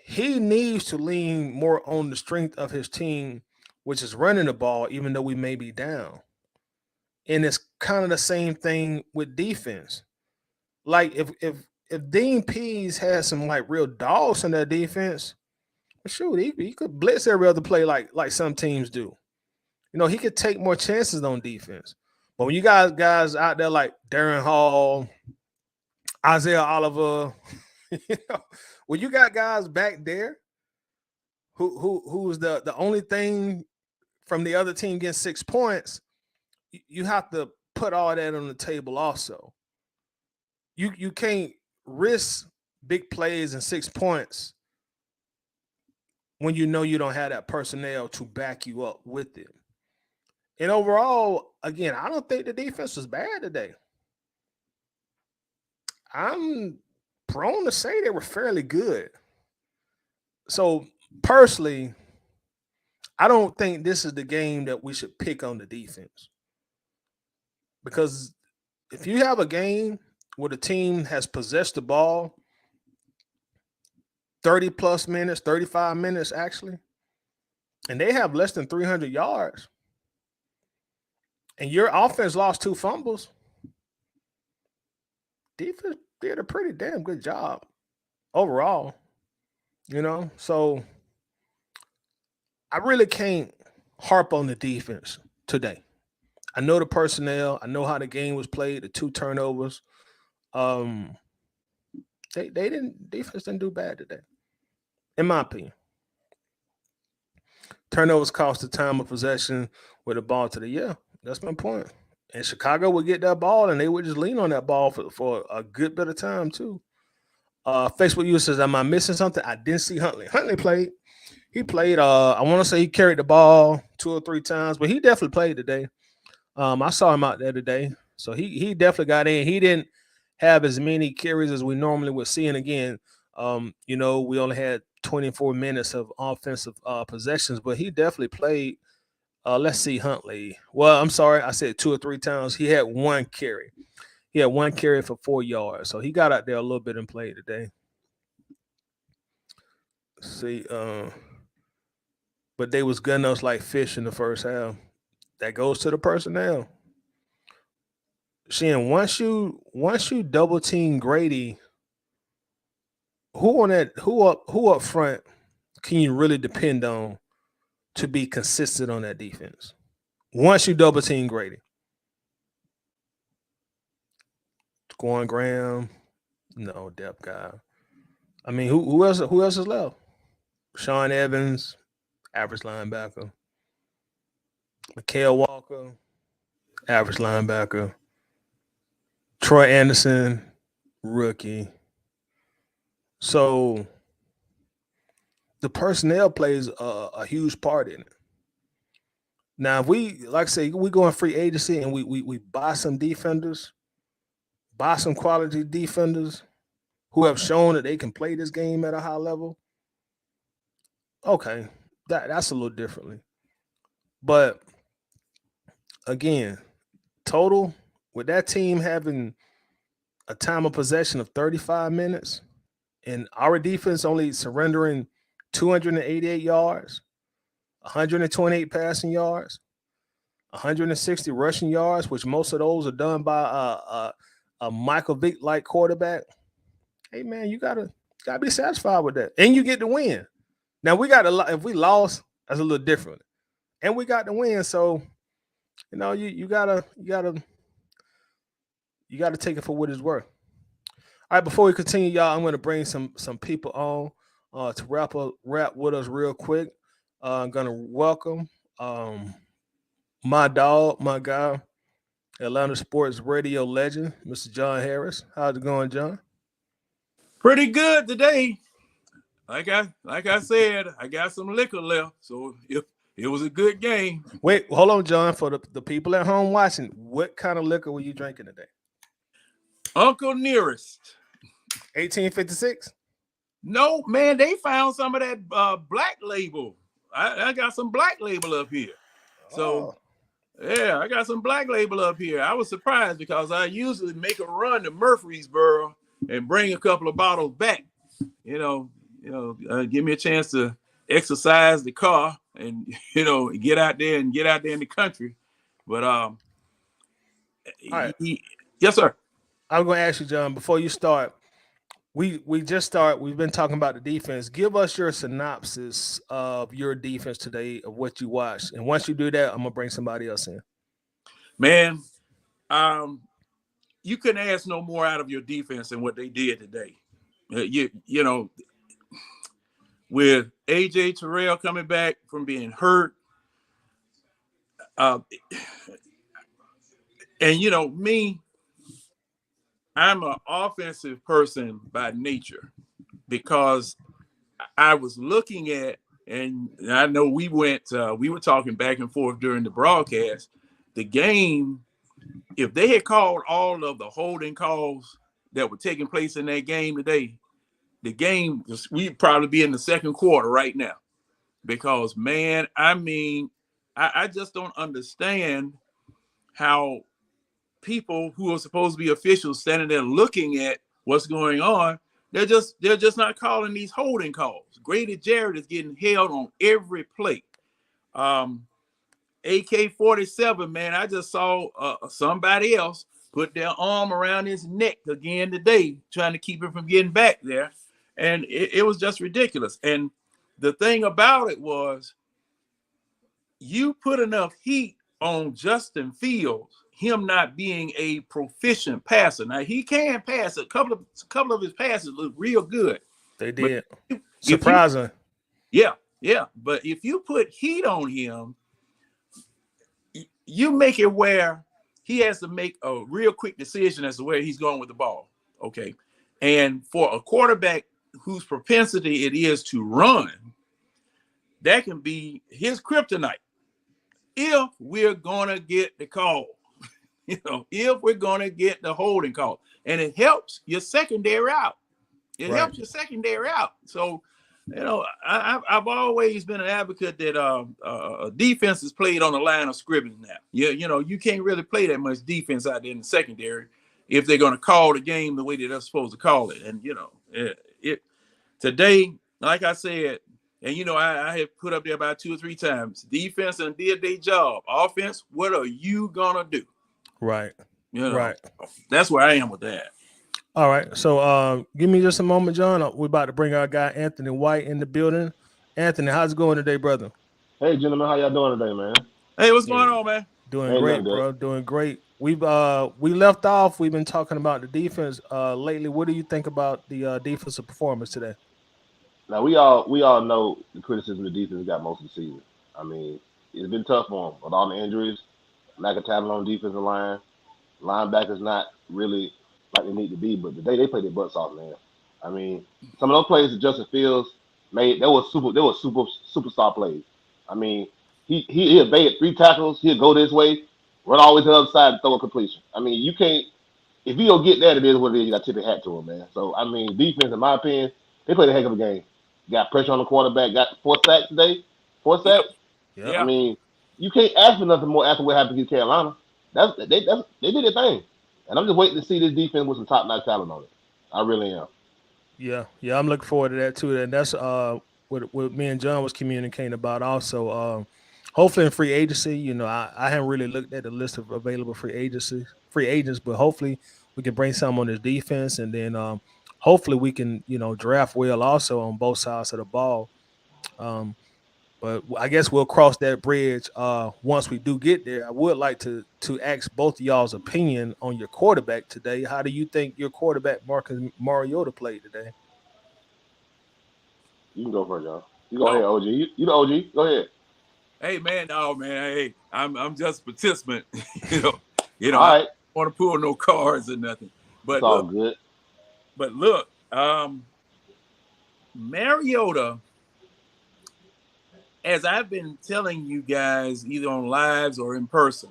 he needs to lean more on the strength of his team, which is running the ball, even though we may be down. And it's kind of the same thing with defense. Like if Dean Pease has some like real dogs in that defense, shoot, he could blitz every other play like some teams do. You know, he could take more chances on defense. But when you guys out there like Darren Hall, Isaiah Oliver, you know, when you got guys back there who's the only thing from the other team getting 6 points, you have to put all that on the table also. You can't risk big plays and 6 points when you know you don't have that personnel to back you up with it. And overall, again, I don't think the defense was bad today. I'm prone to say they were fairly good. So personally, I don't think this is the game that we should pick on the defense. Because if you have a game where the team has possessed the ball 30 plus minutes, 35 minutes actually, and they have less than 300 yards, and your offense lost 2 fumbles, defense did a pretty damn good job overall, you know? So I really can't harp on the defense today. I know the personnel, I know how the game was played, the 2 turnovers. They didn't defense didn't do bad today, in my opinion. Turnovers cost the time of possession with the ball to the that's my point. And Chicago would get that ball and they would just lean on that ball for a good bit of time too. Facebook user says, "Am I missing something?" I didn't see Huntley. Huntley played. He played. I want to say he carried the ball 2 or 3 times, but he definitely played today. I saw him out there today, so he definitely got in. He didn't have as many carries as we normally would see. And again, you know, we only had 24 minutes of offensive possessions, but he definitely played. Let's see, Huntley. Well, I'm sorry, I said 2 or 3 times. He had 1 carry. He had 1 carry for 4 yards, so he got out there a little bit and played today. See, but they was gunning us like fish in the first half. That goes to the personnel. Seeing once you double team Grady, who up front can you really depend on to be consistent on that defense? Once you double team Grady, Scoring Graham, no depth guy. I mean, who else is left? Sean Evans, average linebacker. Mikael Walker, average linebacker. Troy Anderson, rookie. So the personnel plays a huge part in it. Now, if we, like I say, we go in free agency and we buy some defenders, buy some quality defenders who have shown that they can play this game at a high level, okay, that's a little differently. But again, total with that team having a time of possession of 35 minutes and our defense only surrendering 288 yards, 128 passing yards, 160 rushing yards, which most of those are done by a Michael Vick like quarterback. Hey man, you gotta be satisfied with that, and you get the win. Now we got a lot. If we lost, that's a little different, and we got the win. So you gotta take it for what it's worth. All right, before we continue, y'all, I'm gonna bring some people on to wrap with us real quick. I'm gonna welcome my dog, my guy, Atlanta sports radio legend, Mr. John Harris. How's it going, John? Pretty good today. Like I said, I got some liquor left, so it was a good game. Wait, hold on, John. For the people at home watching, what kind of liquor were you drinking today? Uncle Nearest. 1856. No, man, they found some of that black label. I got some black label up here. So, yeah, I got some black label up here. I was surprised because I usually make a run to Murfreesboro and bring a couple of bottles back. Give me a chance to exercise the car and get out there in the country. But right. Yes, sir. I'm going to ask you, John, before you start. We've been talking about the defense. Give us your synopsis of your defense today, of what you watched, and once you do that, I'm gonna bring somebody else in. Man, you couldn't ask no more out of your defense than what they did today. With AJ Terrell coming back from being hurt, and me, I'm an offensive person by nature because I was looking at, and I know we were talking back and forth during the broadcast, the game, if they had called all of the holding calls that were taking place in that game today, we'd probably be in the second quarter right now. Because, man, I just don't understand how people who are supposed to be officials standing there looking at what's going on, they're just not calling these holding calls. Grady Jarrett is getting held on every play. AK-47, man, I just saw somebody else put their arm around his neck again today, trying to keep him from getting back there. And it was just ridiculous. And the thing about it was, you put enough heat on Justin Fields, him not being a proficient passer. Now he can pass. A couple of his passes look real good. They did. Surprising. Yeah. But if you put heat on him, you make it where he has to make a real quick decision as to where he's going with the ball. Okay. And for a quarterback whose propensity it is to run, that can be his kryptonite. If we're going to get the call, if we're going to get the holding call, and it helps your secondary out. It helps your secondary out. So, I've always been an advocate that defense is played on the line of scrimmage now. You can't really play that much defense out there in the secondary if they're going to call the game the way that they're supposed to call it. And, today, like I said, and, I have put up there about 2 or 3 times, defense and did their job. Offense, what are you going to do? Right. Right. That's where I am with that. All right. So give me just a moment, John. We're about to bring our guy Anthony White in the building. Anthony, how's it going today, brother? Hey, gentlemen, how y'all doing today, man? Hey, what's going on, man? Doing great, bro. Doing great. We left off. We've been talking about the defense lately. What do you think about the defensive performance today? Now we all know the criticism the defense got most of the season. I mean, it's been tough for them with all the injuries, lack of talent on the defensive line, linebackers not really like they need to be. But today they played their butts off, man. I mean, some of those plays that Justin Fields made, they were superstar plays. I mean, he evaded 3 tackles. He'll go this way, run all the way to the other side and throw a completion. I mean, you can't. If you don't get that, it is what it is. You got to tip your hat to him, man. So I mean, defense, in my opinion, they played a heck of a game. Got pressure on the quarterback. Got 4 sacks today. 4 sacks. Yeah. I mean, you can't ask for nothing more after what happened against Carolina. They did their thing, and I'm just waiting to see this defense with some top-notch talent on it. I really am. Yeah, I'm looking forward to that too. And that's what me and John was communicating about also. Hopefully in free agency, I haven't really looked at the list of available free agents, but hopefully we can bring some on this defense, and then hopefully we can draft well also on both sides of the ball. Um, but I guess we'll cross that bridge once we do get there. I would like to ask both of y'all's opinion on your quarterback today. How do you think your quarterback Marcus Mariota played today? You can go first, y'all. You go ahead, Oh, OG. You the OG. Go ahead. hey man, no man, hey, I'm just a participant. you know, All I don't right. want to pull no cards or nothing. It's But all look, good. but look, Mariota, as I've been telling you guys, either on lives or in person.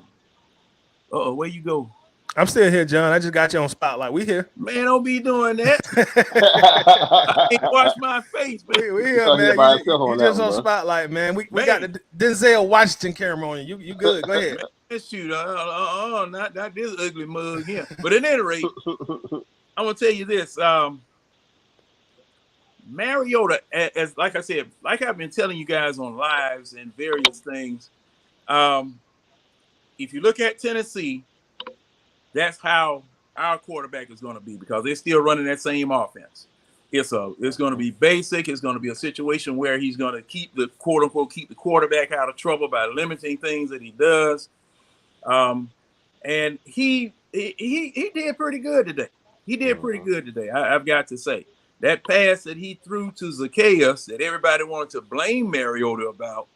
Oh, where you go? I'm still here, John. I just got you on spotlight. We here. Man, don't be doing that. I ain't wash my face, man. we He here, thought he was man. by himself You on that just one, on bro. spotlight, man. We got Man, the Denzel Washington camera on you. You good? Go ahead. man, shoot, not this ugly mug here. But at any rate, I'm gonna tell you this. Mariota, as like I said, like I've been telling you guys on lives and various things. Um, if you look at Tennessee, that's how our quarterback is going to be because they're still running that same offense. It's going to be basic. It's going to be a situation where he's going to keep the quote unquote keep the quarterback out of trouble by limiting things that he does. And he did pretty good today. He did pretty good today. I've got to say that pass that he threw to Zacchaeus that everybody wanted to blame Mariota about,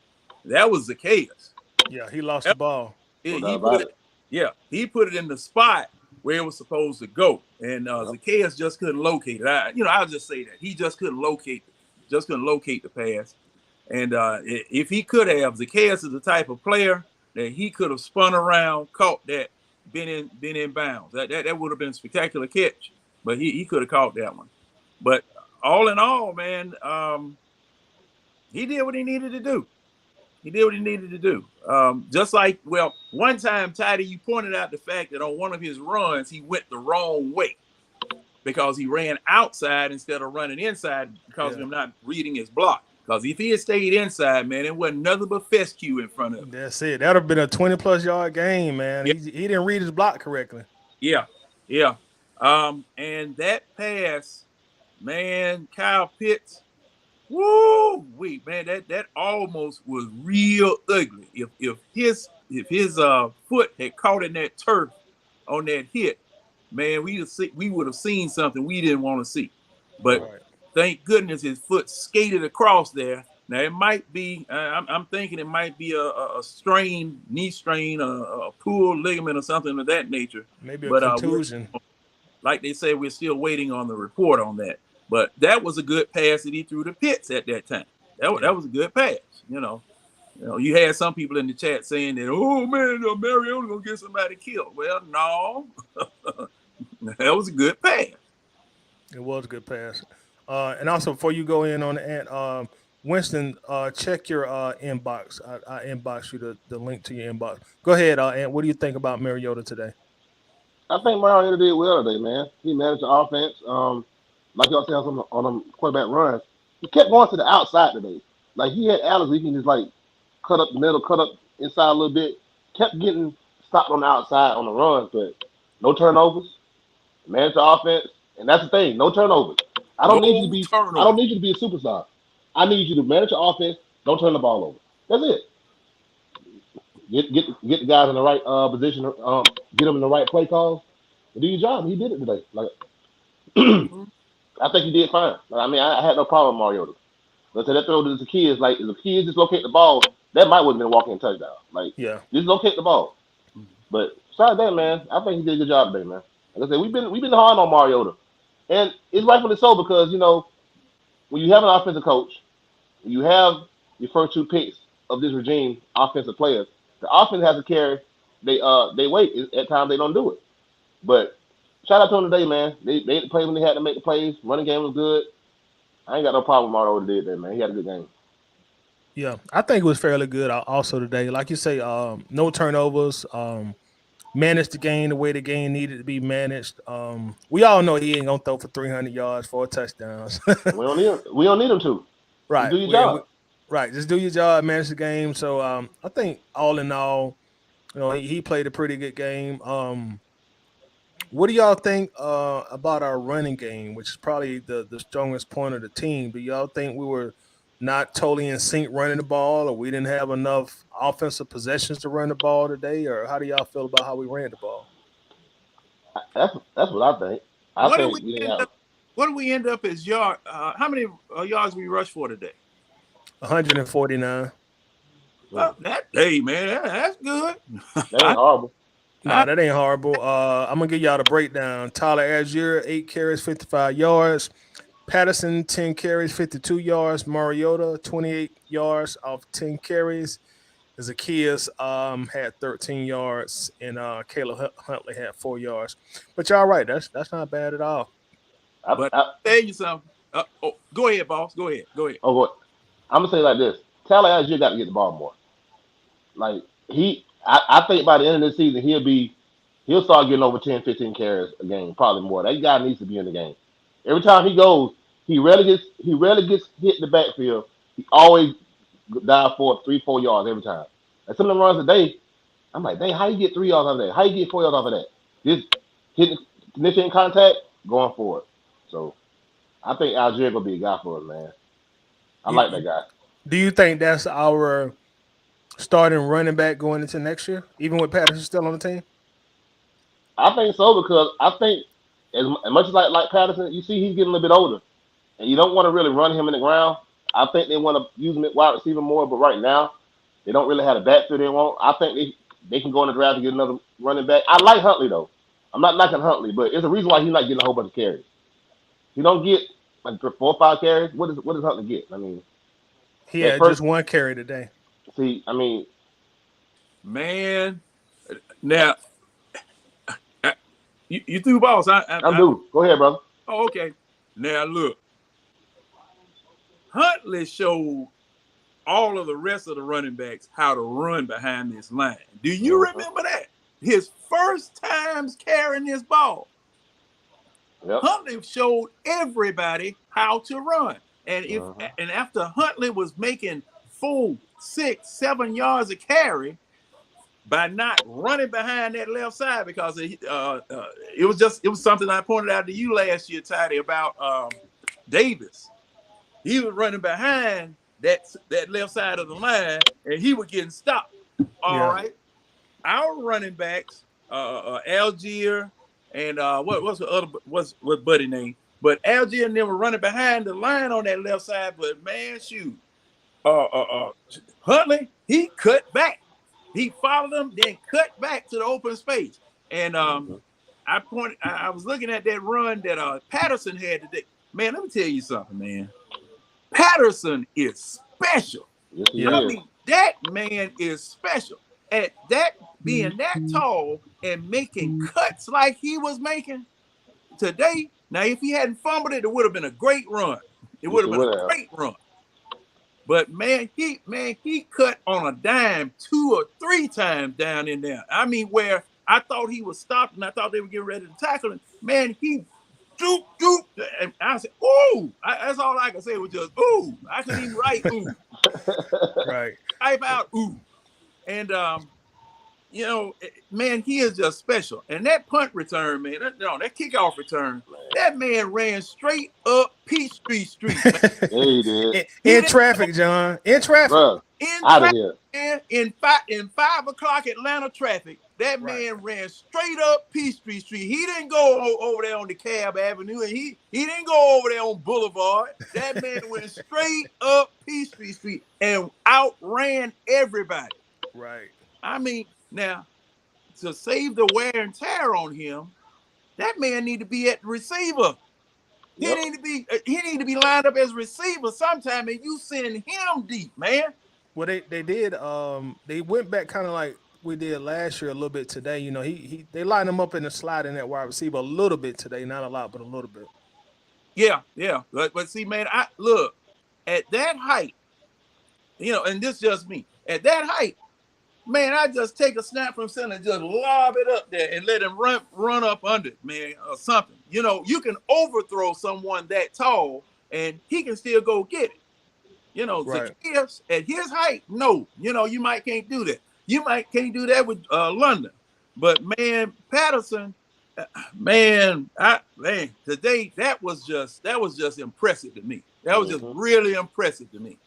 that was Zacchaeus. Yeah, he lost the ball. No He doubt put about it, it. yeah, he put it in the spot where it was supposed to go, and Yep. Zacchaeus just couldn't locate it. I'll just say that he just couldn't locate the pass. And if he could have, Zacchaeus is the type of player that he could have spun around, caught that, been in bounds. That would have been a spectacular catch, but he could have caught that one. But all in all, man, he did what he needed to do. He did what he needed to do. Just like, well, one time, Tidy, you pointed out the fact that on one of his runs, he went the wrong way because he ran outside instead of running inside because of him not reading his block. Because if he had stayed inside, man, it wasn't nothing but fescue in front of him. That's it. That'd have been a 20+ yard game, man. Yeah, He didn't read his block correctly. yeah. And that pass, man, Kyle Pitts, woo, wait, man, that almost was real ugly. If his foot had caught in that turf on that hit, man, we would have seen something we didn't want to see. But thank goodness his foot skated across there. Now it might be, I'm thinking it might be a strain, knee strain, a pulled ligament or something of that nature. Maybe a But contusion. like they say, we're still waiting on the report on that. But that was a good pass that he threw to Pitts at that time. That was a good pass. You had some people in the chat saying that, oh man, Mariota gonna get somebody killed. Well, no, that was a good pass. It was a good pass. And also, before you go in on the Ant, Winston, check your inbox. I inbox you the link to your inbox. Go ahead, Ant. What do you think about Mariota today? I think Mariota did well today, man. He managed the offense. Like y'all said on them quarterback runs, he kept going to the outside today. Like he had Alex, he can just like cut up the middle, cut up inside a little bit. Kept getting stopped on the outside on the runs, but no turnovers. Manage the offense, and that's the thing. No turnovers. I don't need you to No be. I don't turnover. need you to be a superstar. I need you to manage the offense. Don't turn the ball over. That's it. Get the guys in the right position. Get them in the right play calls. And do your job. He did it today. Like Mm-hmm. I think he did fine. Like, I mean, I had no problem with Mariota. But to that throw to the kids, like if the kids dislocate the ball, that might would have been a walking touchdown. Like Yeah. dislocate the ball. But besides that, man, I think he did a good job today, man. Like I said, we've been hard on Mariota, and it's rightfully so because when you have an offensive coach, when you have your first two picks of this regime, offensive players, the offense has to carry. They wait at times they don't do it. But shout out to them today, man. They made the plays when they had to make the plays. Running game was good. I ain't got no problem with Mariota did that, man. He had a good game. Yeah, I think it was fairly good also today. Like you say, no turnovers. Managed the game the way the game needed to be managed. We all know he ain't gonna throw for 300 yards, 4 touchdowns. We don't need him to. Just Right. do your job. Right. Just do your job, manage the game. So I think all in all, he played a pretty good game. What do y'all think about our running game, which is probably the strongest point of the team? Do y'all think we were not totally in sync running the ball, or we didn't have enough offensive possessions to run the ball today, or how do y'all feel about how we ran the ball? That's what I think. I What did think we we didn't end have. up? What did we end up as yard? How many yards we rushed for today? 149. Well, that hey man, that's good. That ain't horrible. Nah, I, that ain't horrible. I'm gonna give y'all the breakdown. Tyler Algier, 8 carries, 55 yards. Patterson, 10 carries, 52 yards. Mariota, 28 yards off 10 carries. Zacchaeus had 13 yards, and Caleb Huntley had 4 yards. But y'all right, that's not bad at all. but I, tell you something. Go ahead, boss. Go ahead. Go ahead. oh, what? I'm gonna say it like this: Tyler Algier got to get the ball more. Like I think by the end of the season he'll start getting over 10, 15 carries a game, probably more. That guy needs to be in the game. Every time he goes, he rarely gets hit in the backfield. He always dive for 3, 4 yards every time. And some of them runs a day, I'm like, dang, how you get 3 yards off of that? How you get 4 yards off of that? Just hitting initiating contact, going for it. So I think Algier gonna be a guy for us, man. I You, like that you, guy. do you think that's our starting running back going into next year, even with Patterson still on the team? I think so because I think as much as like Patterson, you see he's getting a little bit older, and you don't want to really run him in the ground. I think they want to use him at wide receiver more, but right now they don't really have a backfield they want. I think they can go in the draft to get another running back. I like Huntley though. I'm not knocking Huntley, but there's a reason why he's not getting a whole bunch of carries. He don't get like 4 or 5 carries. What does Huntley get? I mean, He at had just first, one carry today. see, I mean, Man, now you threw balls. I'm due. Go ahead, brother. Oh, okay. Now look, Huntley showed all of the rest of the running backs how to run behind this line. Do you Uh-huh. remember that? His first times carrying this ball, Yep. Huntley showed everybody how to run. And Uh-huh. after Huntley was making 4, 6, 7 yards a carry by not running behind that left side, because it was something I pointed out to you last year, Toddy, about Davis. He was running behind that left side of the line, and he was getting stopped. All Yeah. right, our running backs, Algier and what's the other what's buddy name? But Algier and them were running behind the line on that left side. But man, shoot, Huntley, he cut back. He followed them, then cut back to the open space. And Uh-huh. I was looking at that run that Patterson had today. Man, let me tell you something, man. Patterson is special. Yes, he Yeah. I is. mean, that man is special. At that being that tall and making cuts like he was making today. Now, if he hadn't fumbled it, it would have been a great run. It Yes, would have he been would a have. great run. But he cut on a dime 2 or 3 times down in there. I mean, where I thought he was stopped and I thought they were getting ready to tackle him. Man, he doop. And I said, ooh. That's all I could say was just ooh. I couldn't even write ooh. Right. Type out ooh. And man, he is just special. And that punt return, man, that kickoff return, that man ran straight up Peachtree Street, man. Yeah, he did. He In didn't traffic, John. In traffic. Bruh, in out of traffic, here. man, in 5 o'clock Atlanta traffic. That Right. man ran straight up Peachtree Street. He didn't go over there on DeKalb Avenue, and he didn't go over there on Boulevard. That man went straight up Peachtree Street and outran everybody. Right. I mean, now to save the wear and tear on him, that man need to be at the receiver. Yep. He need to be lined up as receiver sometime, and you send him deep, man. Well, they did. They went back kind of like we did last year a little bit today. He they lined him up in the slot in that wide receiver a little bit today, not a lot, but a little bit. Yeah. But see, man, I look at that height, and this just me. At that height, man, I just take a snap from center and just lob it up there and let him run up under it, man, or something. You can overthrow someone that tall and he can still go get it. Right. Zacchaeus at his height, no, you might can't do that. You might can't do that with London. But man, Patterson, man, today that was just impressive to me. That was just Mm-hmm. really impressive to me.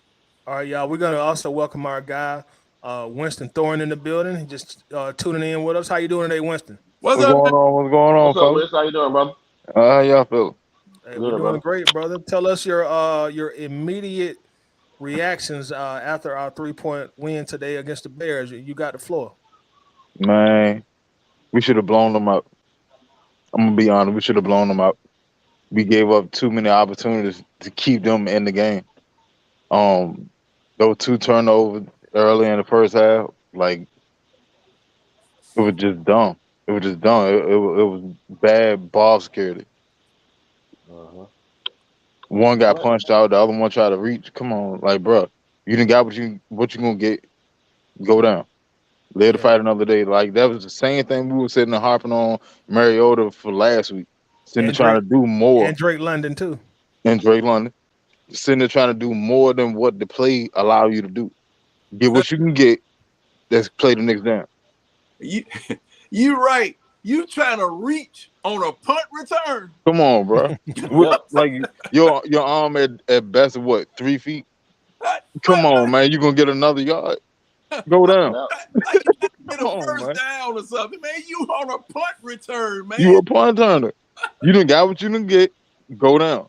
All right, y'all. We're gonna also welcome our guy, Winston Thorne, in the building. He just tuning in with us. How you doing today, Winston? What's What's up, going man? on? What's going on, What's up, fellas? Wes? How you doing, brother? How y'all feel? Hey, we're Good, doing brother. great, brother. Tell us your immediate reactions after our 3-point win today against the Bears. You got the floor. Man, we should have blown them up. I'm gonna be honest. We should have blown them up. We gave up too many opportunities to keep them in the game. Um, those two turnovers early in the first half, like it was just dumb. It was just dumb. It was bad ball security. Uh-huh. One got What? punched out. The other one tried to reach. Come on, like, bro, you didn't got what you gonna get. Go down. Live to Yeah, fight another day. Like that was the same thing we were sitting and harping on Mariota for last week. Sitting there and trying Drake to do more and Drake London too. in Drake London. Sitting there trying to do more than what the play allow you to do. Get what you can get. Let's play the next down. You you right. You trying to reach on a punt return? Come on, bro. What Yep. like your arm at best of what 3 feet? Like, Come on, man. You gonna get another yard? Go down. Yep. like you got to get Come a on, first man. down or something, man. You on a punt return, You man. a punt turner. You didn't got what you didn't get. Go down.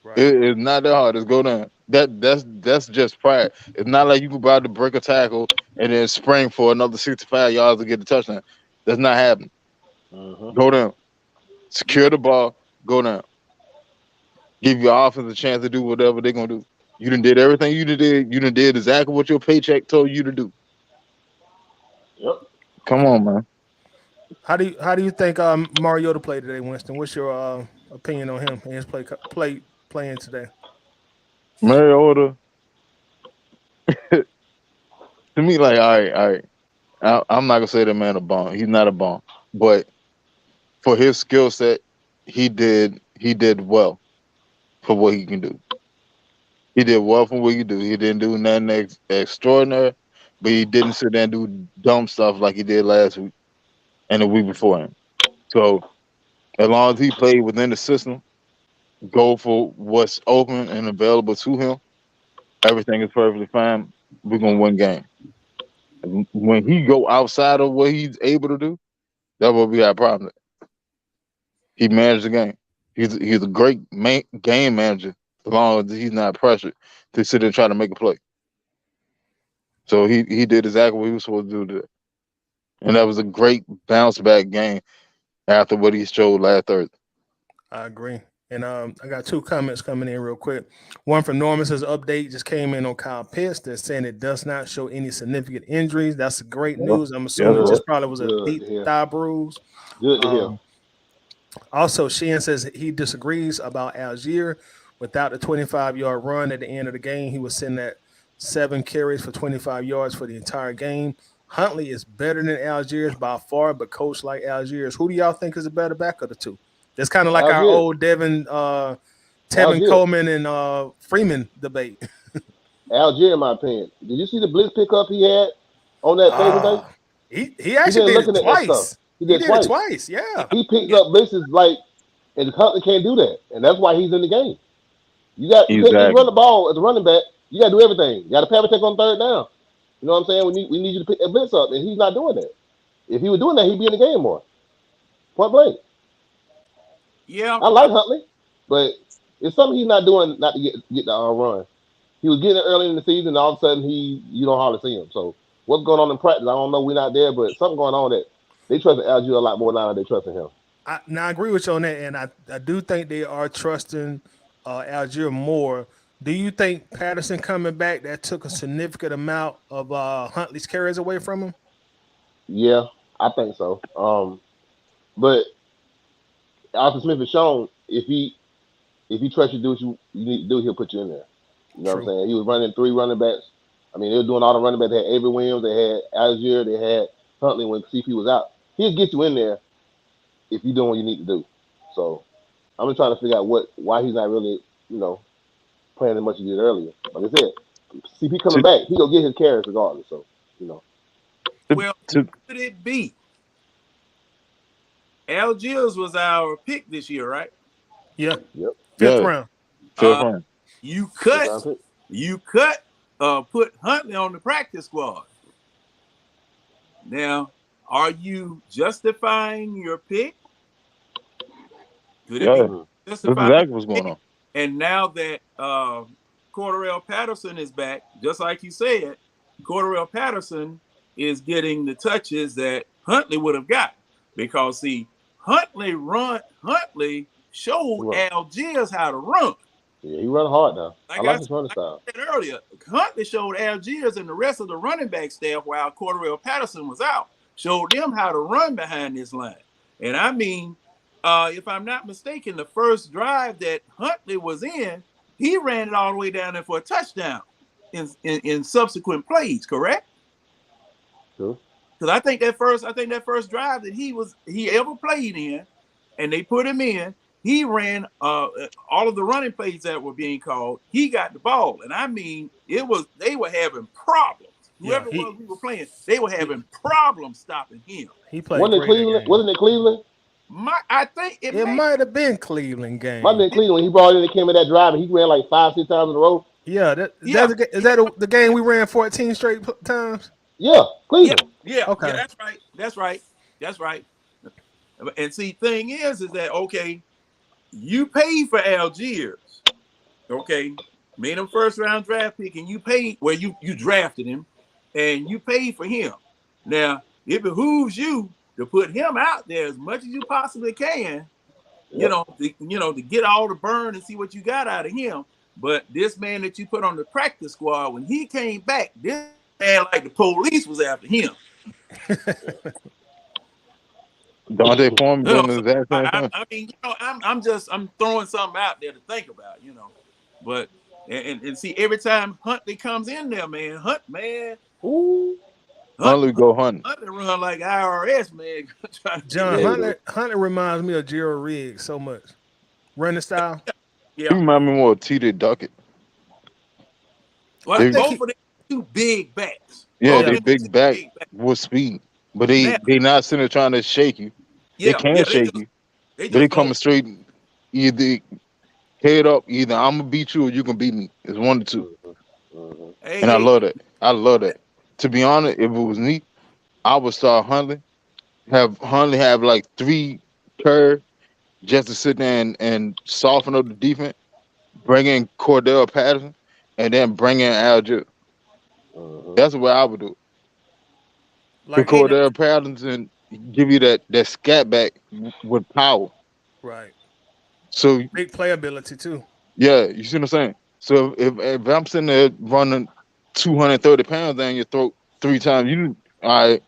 Right. It's not that hard. Just go down. That's just pride. It's not like you can about to break a tackle and then spring for another 65 yards to get the touchdown. That's not happening. Mm-hmm. Go down. You Secure the ball. Go down. Give your offense a chance to do whatever they're gonna do. You done did everything you done did. You done did exactly what your paycheck told you to do. Yep. Come on, man. How do you think Mariota played today, Winston? What's your opinion on him and his playing today? Mariota, to me, like, all right. I'm not gonna say the man a bomb. He's not a bomb, but for his skill set, he did well for what he can do. He did well for what he do. He didn't do nothing extraordinary, but he didn't sit there and do dumb stuff like he did last week and the week before him. So as long as he played within the system, go for what's open and available to him, everything is perfectly fine. We're gonna win game. When he go outside of what he's able to do, that's what we got a problem with. He managed the game. He's a great game manager as long as he's not pressured to sit there and try to make a play. So he did exactly what he was supposed to do today. And that was a great bounce back game after what he showed last Thursday. I agree. And I got two comments coming in real quick. One from Norman says update just came in on Kyle Pitts. They're saying it does not show any significant injuries. That's great Yeah, news. I'm yes, assuming it sir. Good. just probably was a Good deep to hear. thigh bruise. Good to hear. Um, Also, Sheehan says he disagrees about Algier. Without the 25-yard run at the end of the game, he was sitting at 7 carries for 25 yards for the entire game. Huntley is better than Algiers by far, but coach like Algiers. Who do y'all think is a better back of the two? That's kind of like our Algier. old Tevin Algier. Coleman and Freeman debate. Algier, in my opinion. Did you see the blitz pickup he had on that Thursday night? Ah, he He actually been did it looking at that stuff. twice. He He did did it twice. twice. Yeah. He picks Yeah, up blitzes like, and Huntley can't do that, and that's why he's in the game. You can't just run Exactly. the ball as a running back. You got to do everything. You got to pass check on third down. You know what I'm saying? We need you to pick that blitz up, and he's not doing that. If he was doing that, he'd be in the game more. Point blank. yeah. I like Huntley, but it's something he's not doing not to get the run. He was getting it early in the season, and all of a sudden you don't hardly see him. So what's going on in practice? I don't know. We're not there, but something going on that they trust Algier a lot more now than they trust him. Now I agree with you on that, and I do think they are trusting Algier more. Do you think Patterson coming back that took a significant amount of Huntley's carries away from him? Yeah, I think so. But Arthur Smith has shown if he trusts you to do what you need to do, he'll put you in there. You know what I'm True. saying? He was running three running backs. I mean, they were doing all the running backs. They had Avery Williams, they had Algier, they had Huntley when CP was out. He'll get you in there if you're doing what you need to do. So I'm just trying to figure out why he's not really, you know, playing as much as he did earlier. Like I said, CP coming To, back, he gonna get his carries regardless. So you know, Well, to, could it be? Algiers was our pick this year, right? Yeah, yep, fifth yeah, round. fair Uh, point. you fifth cut, round pick. you cut, put Huntley on the practice squad. Now, are you justifying your pick? Could it be Yeah, Mm-hmm. that's justifying exactly what's your going pick? on. And now that Cordarrelle Patterson is back, just like you said, Cordarrelle Patterson is getting the touches that Huntley would have gotten. Because see, Huntley He showed run, Algiers how to run. yeah, he run hard now. I Like like I his running style. said earlier, Huntley showed Algiers and the rest of the running back staff while Cordarrelle Patterson was out, showed them how to run behind this line. And I mean, if I'm not mistaken, the first drive that Huntley was in, he ran it all the way down there for a touchdown in subsequent plays, correct? True. Because I think that first drive that he ever played in, and they put him in, he ran all of the running plays that were being called. He got the ball, and I mean, they were having problems. Yeah, Whoever it was we were playing, they were having problems stopping him. he played Wasn't it great that Cleveland? game. Wasn't it Cleveland? I think it It may. might have been Cleveland Might have game. been Cleveland when he brought in and came in that drive and he ran like 5, 6 times in a row. Yeah, Yeah, is that the game we ran 14 straight times? Yeah, yeah, Cleveland. yeah. Okay. That's right. That's right. That's right. And see, thing is that okay, you paid for Algiers, okay, made him first round draft pick, and you paid you drafted him, and you paid for him. Now it behooves you to put him out there as much as you possibly can, Yep. to get all the burn and see what you got out of him. But this man that you put on the practice squad, when he came back, this man like the police was after him. Dante Foreman You know, doing the so exact same thing. I mean, I'm throwing something out there to think about, But and see, every time Huntley comes in there, man, Ooh. Huntley go hunting. Huntley run like IRS, man. Trying to get John Yeah, that. he do. Hunter reminds me of Gerald Riggs so much. Running style. He Yeah. remind me more of T.J. Duckett. Well, I They, think both of them two big backs. yeah, Both yeah, of they them two big back big backs. with speed, but Now, they not sitting there trying to shake you. They yeah, can they shake just you, they but they just don't. coming straight either head up. Either I'm gonna beat you or you can beat me. It's one to two, Mm-hmm. Hey, and I hey, love that. I love that. To be honest, if it was me, I would start Huntley. Have Huntley have like 3 curves just to sit there and soften up the defense. Bring in Cordell Patterson, and then bring in Algier. Mm-hmm. That's the way I would do it. like Because ain't it Cordell Patterson give you that scat back with power. right? So Big playability too. yeah, you see what I'm saying. So if I'm sitting there running 230 pounds down your throat 3 times, I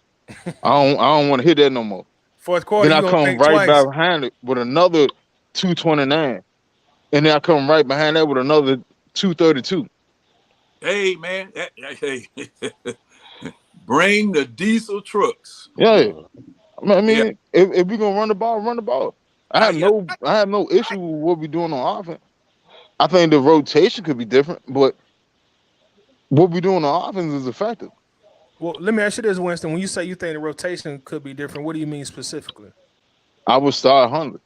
don't want to hit that no more. Fourth quarter, Then you I gonna come think right twice. behind it with another 229, and then I come right behind that with another 232. hey, man. Hey, bring the diesel trucks. Yeah, Mm-hmm. I Yeah, mean, if we're gonna run the ball, run the ball. I have yeah. no I have no issue with what we're doing on offense. I think the rotation could be different, but what we doing on offense is effective. Well, let me ask you this, Winston. When you say you think the rotation could be different, what do you mean specifically? I would start Huntley.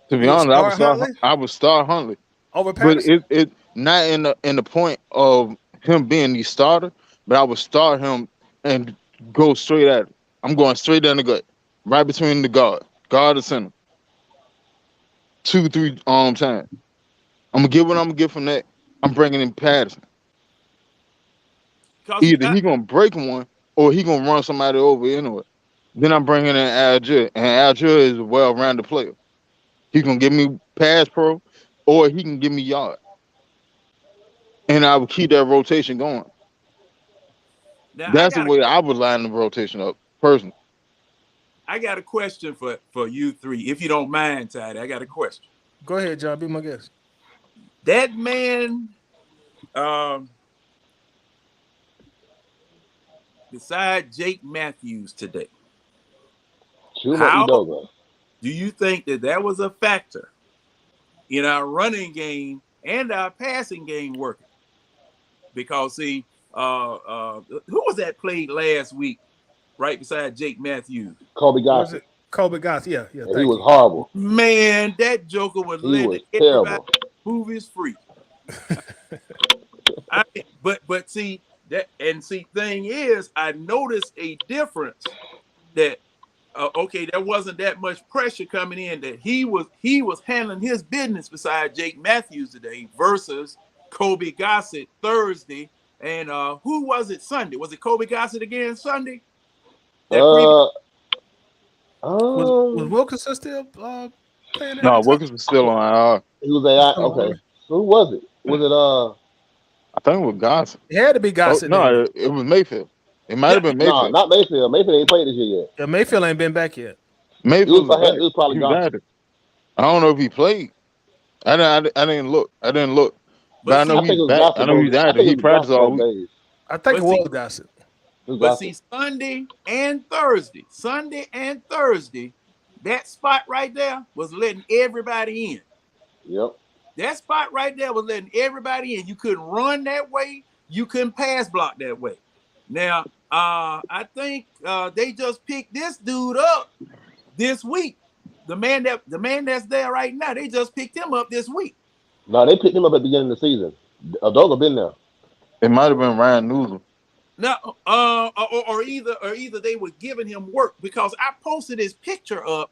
To be You would honest, start Huntley I would start Huntley, over but Patterson? it not in the point of him being the starter, but I would start him and go straight at him. I'm going straight down the gut, right between the guard and center, 2, 3 times. I'm gonna get what I'm gonna get from that. I'm bringing in Patterson. Cause Either he gonna break one or he gonna run somebody over anyway. Then I'm bringing in Algier, and Algier is a well-rounded player. He can give me pass pro, or he can give me yard, and I would keep that rotation going. now That's the way I would line the rotation up, personally. I got a question for you three, if you don't mind, Taddy. I got a question. Go ahead, John. Be my guest. That man, beside Jake Matthews today, Chuma how Edoga. do you think that was a factor in our running game and our passing game working. Because see, who was that played last week right beside Jake Matthews? Kobe Was Gossett, it Kobe Goss? Yeah, and he thank was you. horrible. Man, that Joker was He letting was everybody terrible. move his free. But see that, and see, thing is, I noticed a difference that okay, there wasn't that much pressure coming in, that he was handling his business beside Jake Matthews today versus Kobe Gossett Thursday, and who was it Sunday? Was it Kobe Gossett again Sunday? That previous Uh, Was um, Wilkinson still playing at No, the time? Wilkins was still on IR. he was He's AI. still on. Okay, so who was it? Was it I think it was Johnson. It had to be Oh Gossett then. no, it was Mayfield. It might yeah, have been No, Mayfield. not Mayfield. Mayfield ain't played this year yet. Yeah, Mayfield ain't been back yet. Mayfield was It back. was probably He was Gossett. active. I don't know if he played. I didn't look. I didn't look. But but I know I see, think he's it was back. I Gossett know both. he's I active. think He it was practiced Gossett all both week. days. I think it but see, was Gossett. It was but Gossett. see, Sunday and Thursday, that spot right there was letting everybody in. Yep. That spot right there was letting everybody in. You couldn't run that way. You couldn't pass block that way. Now, I think they just picked this dude up this week. The man that's there right now, they just picked him up this week. No, they picked him up at the beginning of the season. Adoga been there. It might have been Ryan Newsom. Now, or either they were giving him work, because I posted his picture up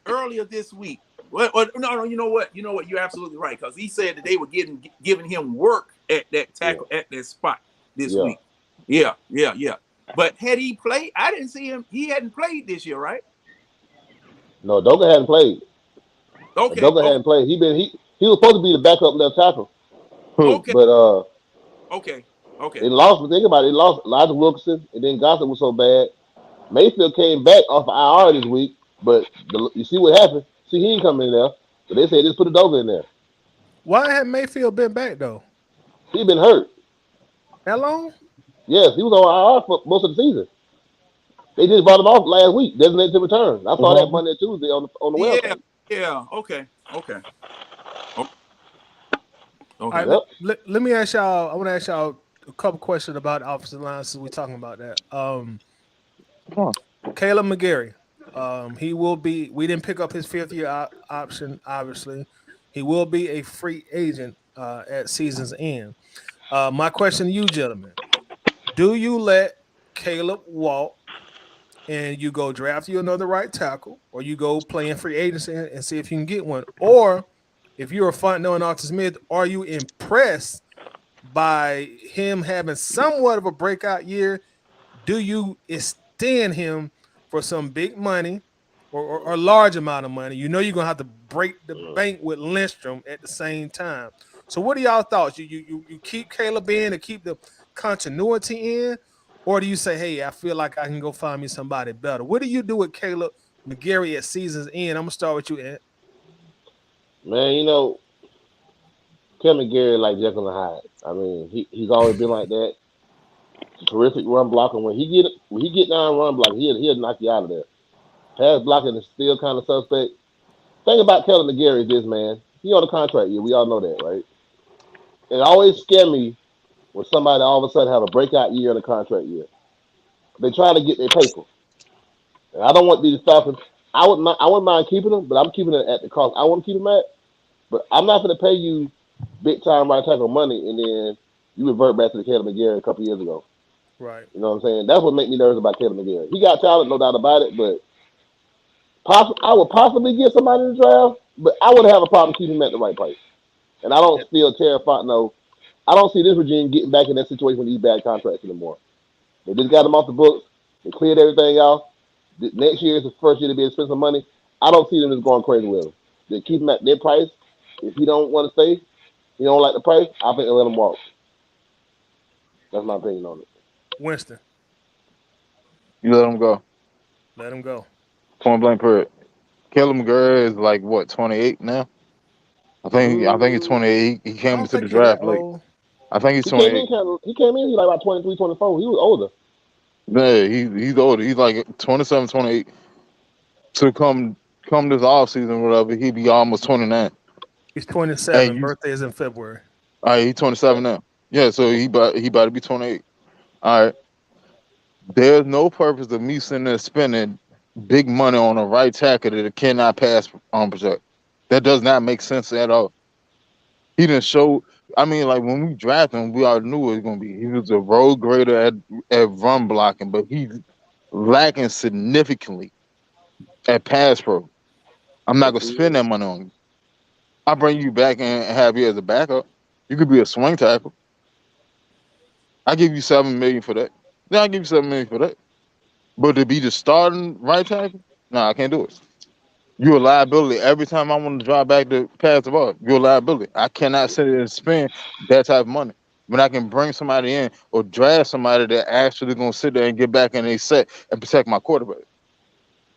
earlier this week. No, you know what? You're absolutely right, because he said that they were giving him work at that Yeah. tackle at that spot this Yeah. week. Yeah. But had he played? I didn't see him. He hadn't played this year, right? No, Adoga hadn't played. Okay, Adoga hadn't played. He was supposed to be the backup left tackle, Who? okay, but okay, they okay. lost. Think about it. They lost Elijah Wilkinson, and then Gossett was so bad. Mayfield came back off of IR this week, but you see what happened. See, he ain't coming in there. But they said just put Adoga in there. Why had Mayfield been back though? He been hurt. That long? Yes, he was on IR for most of the season. They just brought him off last week, designated to return. I saw that Mhm. Monday and Tuesday on the Yeah, website. yeah. Okay, o- All right, okay. Yep. let me ask y'all. I want to ask y'all a couple questions about the offensive line since we're talking about that. Come on. Caleb McGarry. He will be. We didn't pick up his fifth year option. Obviously, he will be a free agent at season's end. My question to you, gentlemen: do you let Caleb walk and you go draft you another right tackle, or you go play in free agency and see if you can get one, or if you're a front knowing Arthur Smith, are you impressed by him having somewhat of a breakout year? Do you extend him for some big money or a large amount of money? You know you're gonna have to break the bank with Lindstrom at the same time. So what are y'all thoughts? You keep Caleb in to keep the continuity in, or do you say, hey, I feel like I can go find me somebody better? What do you do with Caleb McGarry at season's end? I'm gonna start with you, Ed. Man, Kevin Gary like Jekyll and Hyde. I mean, he's always been like that. Terrific run blocker. When he get down run blocking, he'll knock you out of there. Pass blocking is still kind of suspect. Thing about Kevin McGarry is this, man. He on a contract year. We all know that, right? It always scare me when somebody all of a sudden have a breakout year and a contract year. They try to get their paper. And I don't want these Falcons. I wouldn't mind keeping them, but I'm keeping it at the cost I want to keep them at. But I'm not going to pay you big time right tackle money and then you revert back to the Caleb McGarry a couple years ago. Right. You know what I'm saying? That's what makes me nervous about Caleb McGarry. He got talent, no doubt about it, but I would possibly get somebody in the draft, but I would have a problem keeping him at the right price. And I don't feel terrified. No, I don't see this regime getting back in that situation with these bad contracts anymore. They just got him off the books. They cleared everything out. Next year is the first year to be able to spend some money. I don't see them just going crazy with him. They keep him at their price. If he don't want to stay, he don't like the price, I think they'll let him walk. That's my opinion on it. Winston, You let him go. let him go. Point blank period. Caleb McGurry is like what, 28 now? I think he's Mm, 28. He I came don't into the think he that draft late. old. I think he's he came in 28. kind of. He came in. He like about 23, 24. He was older. Yeah, he's older. He's like 27, 28. To come this off season, whatever, he'd be almost 29. He's and 27. you, Birthday is in February. all right, he's 27 now. Yeah, so he about to be 28. All right, there's no purpose of me sitting there spending big money on a right tackle that cannot pass on protect. That does not make sense at all. He didn't show. I mean, like when we drafted him, we already knew what he was gonna be. He was a road grader at run blocking, but he's lacking significantly at pass pro. I'm not Yes, gonna he spend is. that money on you. I'll bring you back and have you as a backup. You could be a swing tackle. I give you 7 million for that. Yeah, I give you 7 million for that. But to be the starting right tackle, nah, I can't do it. You're a liability. Every time I want to drive back to pass the ball, you're a liability. I cannot sit there and spend that type of money. When I can bring somebody in or draft somebody that actually gonna sit there and get back in a set and protect my quarterback.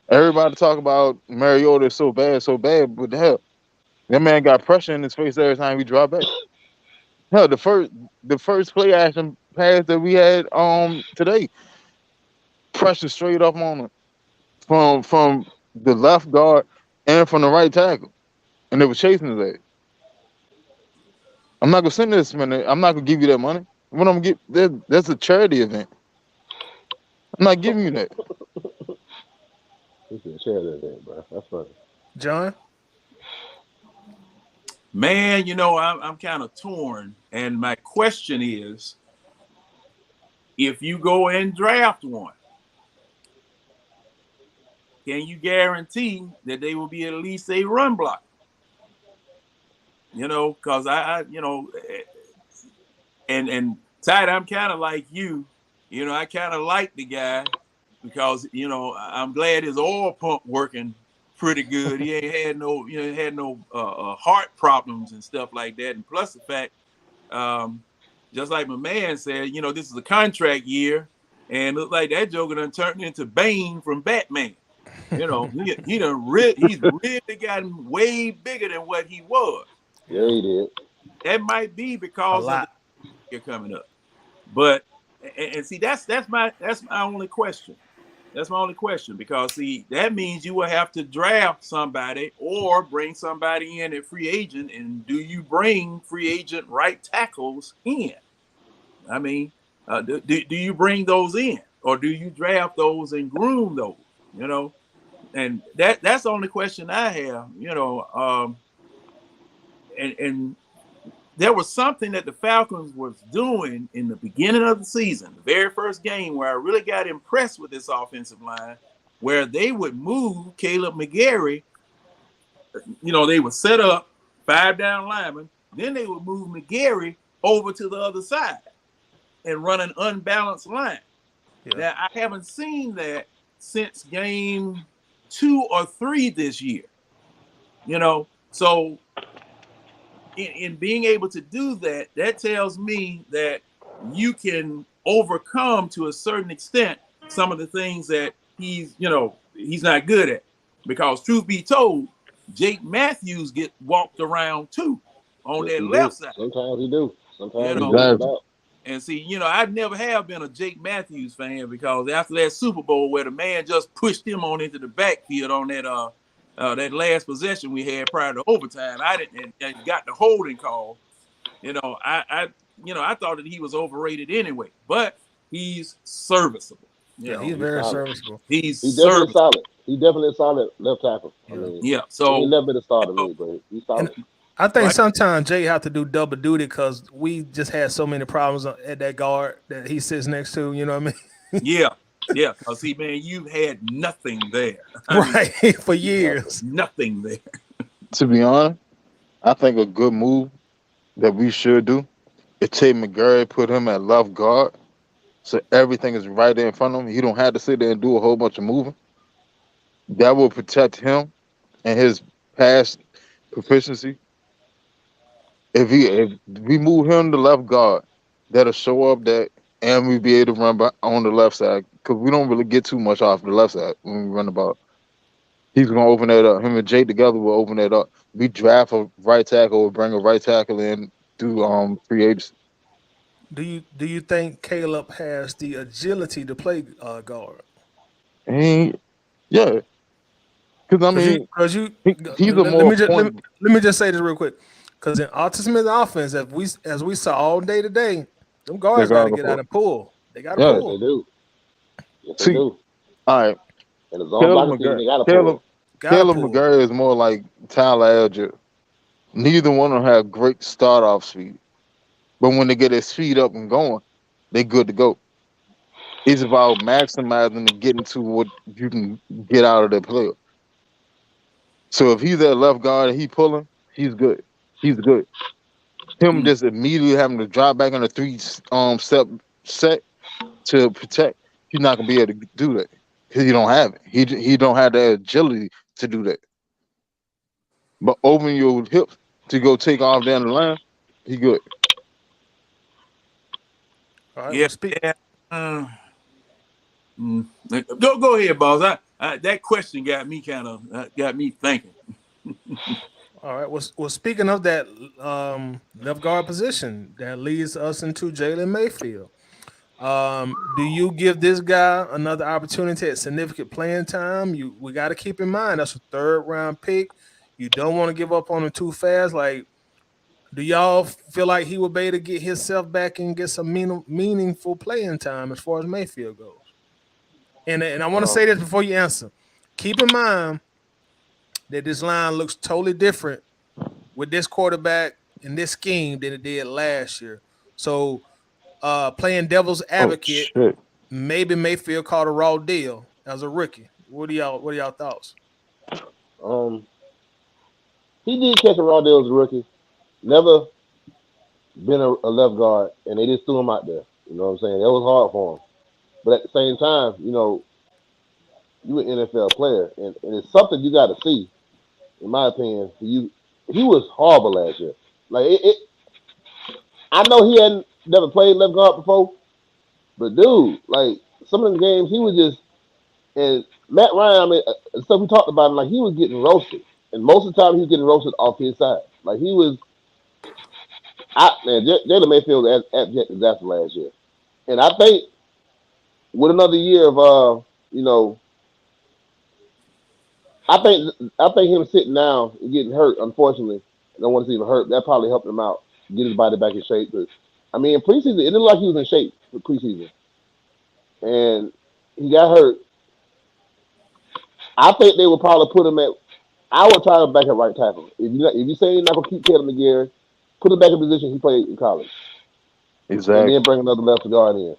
Everybody talk about Mariota is so bad, but the hell, that man got pressure in his face every time he dropped back. Hell, the first play action pass that we had today, pressure straight up on him from the left guard and from the right tackle, and they were chasing his ass. I'm not gonna send this man. I'm not gonna give you that money. What I'm gonna get? That's a charity event. I'm not giving you that. He said, share that thing, bro. That's funny. John, Man, I'm kind of torn, and my question is, if you go and draft one, can you guarantee that they will be at least a run block? Because and Tide, I'm kind of like you. I kind of like the guy because I'm glad his oil pump working pretty good. He ain't had no heart problems and stuff like that. And plus the fact, just like my man said, this is a contract year, and look like that Joker done turned into Bane from Batman. He's really gotten way bigger than what he was. Yeah, he did. That might be a because of the lot. year coming up. But and see, that's my only question. That's my only question, because see, that means you will have to draft somebody or bring somebody in at free agent. And do you bring free agent right tackles in? I mean, do you bring those in, or do you draft those and groom those? And that's the only question I have. And there was something that the Falcons was doing in the beginning of the season, the very first game, where I really got impressed with this offensive line, where they would move Caleb McGarry. They would set up 5 down linemen, then they would move McGarry over to the other side and run an unbalanced line. Yeah. Now, I haven't seen that since game 2 or 3 this year. So in being able to do that, that tells me that you can overcome to a certain extent some of the things that he's not good at. Because truth be told, Jake Matthews get walked around too on Yes, that he do. left side. Sometimes he do. Sometimes You he know, do. Exactly. Without. and see, I never have been a Jake Matthews fan, because after that Super Bowl where the man just pushed him on into the backfield on that last possession we had prior to overtime, I didn't and got the holding call. I thought that he was overrated anyway, but he's serviceable. Yeah, he's He's very solid. serviceable. He's He definitely serviceable. solid. He definitely a solid left tackle. I Yeah. mean, Yeah. he ain't So, never been a star to you me, but he's And solid. I think like, sometimes Jay have to do double duty because we just had so many problems at that guard that he sits next to. You know what I mean? yeah, yeah. Because see, man, you've had nothing there. I mean, Right. For Nothing. years. nothing there. To be honest, I think a good move that we should do is take McGarry, put him at left guard, so everything is right there in front of him. He don't have to sit there and do a whole bunch of moving. That will protect him and his past proficiency. If we move him to left guard, that'll show up that, and we be able to run on the left side, because we don't really get too much off the left side when we run the ball. He's gonna open that up. Him and Jake together will open that up. We draft a right tackle or bring a right tackle in through free agency. Do you think Caleb has the agility to play guard? And yeah, Because I mean, Because you he's a let more me just point. let me just say this real quick. Because in Arthur Smith's offense, as we saw all day today, them They're guards got to going get out for. and pull. They got to Yeah. Yes, they pull. do. Yes, they See, do. all right. And the zone Caleb blocking scheme, McGarry. they got to Caleb pull. Got to Caleb pull. McGarry is more like Tyler Algier. Neither one of them have great start off speed, but when they get their speed up and going, they good to go. It's about maximizing and getting to what you can get out of the player. So if he's at left guard and he pulling, he's good. He's good. Him Mm. just immediately having to drop back on a step set to protect, he's not gonna be able to do that because he don't have it. He don't have the agility to do that. But open your hips to go take off down the line, he good. All right. Yeah, Well, speak. yeah. Mm. Go ahead, boss. That question got me kind of got me thinking. All right. Well, speaking of that left guard position, that leads us into Jalen Mayfield. Do you give this guy another opportunity at significant playing time? We got to keep in mind that's a third round pick. You don't want to give up on him too fast. Like, do y'all feel like he will be able to get himself back and get some meaningful playing time as far as Mayfield goes? And I want to Um, say this before you answer. Keep in mind that this line looks totally different with this quarterback in this scheme than it did last year. So, playing devil's Oh advocate, shit! maybe Mayfield caught a raw deal as a rookie. What are y'all thoughts? um, he did catch a raw deal as a rookie. Never been a left guard, and they just threw him out there. You know what I'm saying? That was hard for him. But at the same time, you an NFL player, and it's something you got to see, in my opinion. He was horrible last year. Like I know he hadn't never played left guard before, but dude, like some of the games he was just and Matt Ryan. I mean, stuff we talked about him, like he was getting roasted, and most of the time he was getting roasted off his side. Like he was, man, Jalen Mayfield was abject disaster last year, and I think with another year of you know, I think him sitting down and getting hurt, unfortunately, I don't want to see him hurt. That probably helped him out, get his body back in shape. But I mean, in preseason, it looked like he was in shape for preseason, and he got hurt. I think they would probably put him at. I would try him back at right tackle. If you say you're not gonna keep Caleb McGarry, put him back in the position he played in college, and then Exactly. bring another left guard in.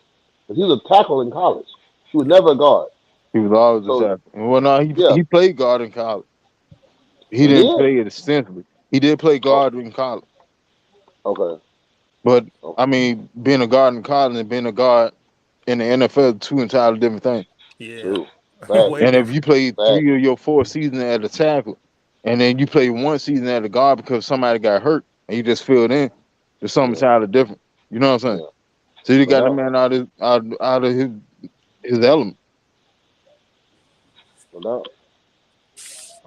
Because he was a tackle in college. He was never a guard. He was always a So tackle. Well, no, yeah, he played guard in college. He he didn't did. play it extensively. He did play Oh, guard in college, okay. but Oh, I mean, being a guard in college and being a guard in the NFL, are two entirely different things. Yeah, true. Fact. way And if you different. play Fact. 3 or 4 seasons at a tackle, and then you play 1 season at a guard because somebody got hurt and you just filled in, there's something Yeah. entirely different. You know what I'm saying? Yeah. So you No got the doubt. man out of his element. No doubt.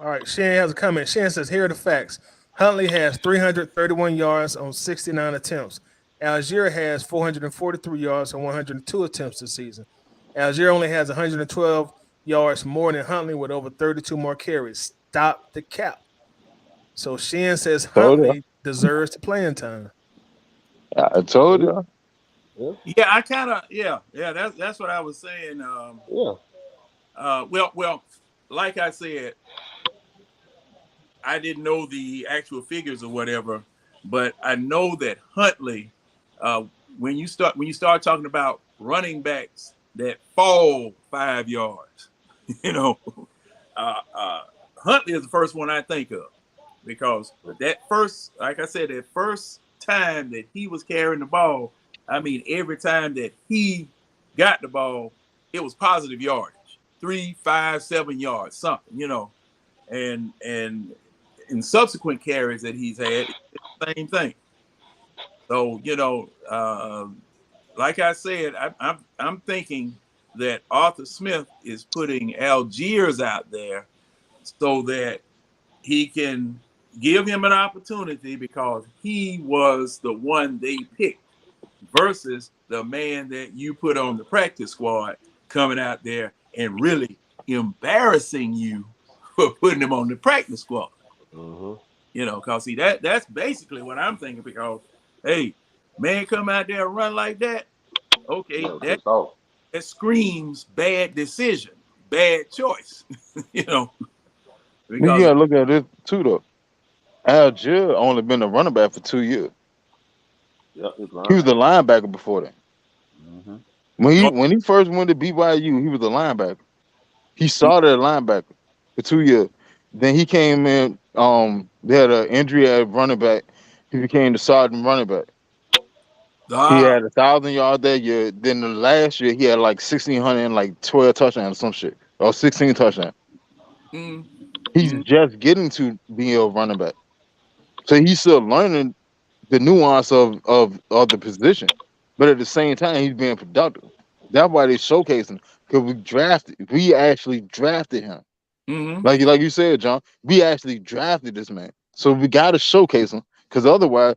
All right, Shan has a comment. Shan says, "Here are the facts. Huntley has 331 yards on 69 attempts. Algier has 443 yards on 102 attempts this season. Algier only has 112 yards more than Huntley with over 32 more carries. Stop the cap." So Shan says Told you. Huntley deserves the playing time. I told Yeah. you. Yeah. Yeah, I kind of yeah. That's what I was saying. Yeah. Well, like I said, I didn't know the actual figures or whatever, but I know that Huntley, uh, when you start talking about running backs that fall 5 yards, you know, uh, uh, Huntley is the first one I think of because that first, like I said, that first time that he was carrying the ball, I mean, every time that he got the ball, it was positive yardage, 3, 5, 7 yards, something, and in subsequent carries that he's had, it's the same thing. So like I said, I'm thinking that Arthur Smith is putting Algiers out there so that he can give him an opportunity because he was the one they picked versus the man that you put on the practice squad coming out there and really embarrassing you for putting him on the practice squad. Mm-hmm. You know, cause see that's basically what I'm thinking. Because hey, man, come out there and run like that. Yeah, Okay, was that pissed off. that screams bad decision, bad choice. You know, You because gotta look at this too though. Algier only been a running back for 2 years. Yep, it's He was a linebacker. linebacker before that. Mm-hmm. When he first went to BYU, he was a linebacker. He started a linebacker for 2 years. Then he came in. They had an injury at running back. He became the sergeant running back. He ah, had 1,000 yards that year. Then the last year he had like 1,600 and like 12 touchdowns or some shit, or 16 touchdowns. mm, He's mm, just getting to being a running back, so he's still learning the nuance of the position. But at the same time, he's being productive. That's why they showcase him because we actually drafted him. mm, Like you said, John, we actually drafted this man, so we got to showcase him. Because otherwise,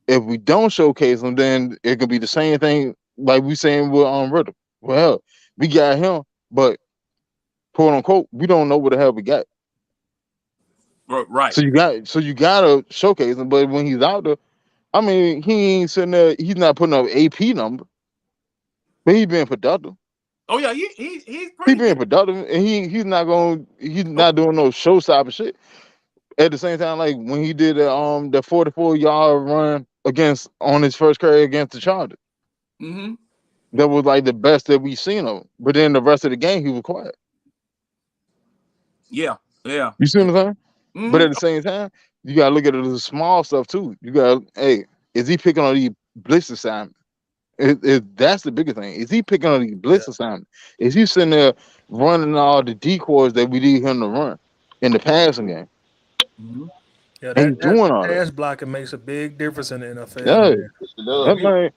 if we don't showcase him, then it could be the same thing like we saying with Riddle. Well, we got him, but quote unquote, we don't know what the hell we got. right. So you gotta showcase him. But when he's out there, I mean, he ain't sitting there. He's not putting up AP number, but he's being productive. Oh yeah, he's He pretty being good. productive, and he's Oh, not doing no showstopper shit. At the same time, like when he did the 44-yard run against on his first carry against the Chargers, mm-hmm. that was like the best that we seen of him. But then the rest of the game, he was quiet. Yeah, yeah. You see what I'm saying? But Mm-hmm. at the same time, you gotta look at the small stuff too. You got, hey, is he picking on these blitz assignments? That's the bigger thing. Is he picking on these Yeah. blitz assignments? Is he sitting there running all the decoys that we need him to run in the passing game? Mm-hmm. Yeah, And that he's that doing all that. pass blocking makes a big difference in the NFL, Yeah, man. Yes, it If does. that you man.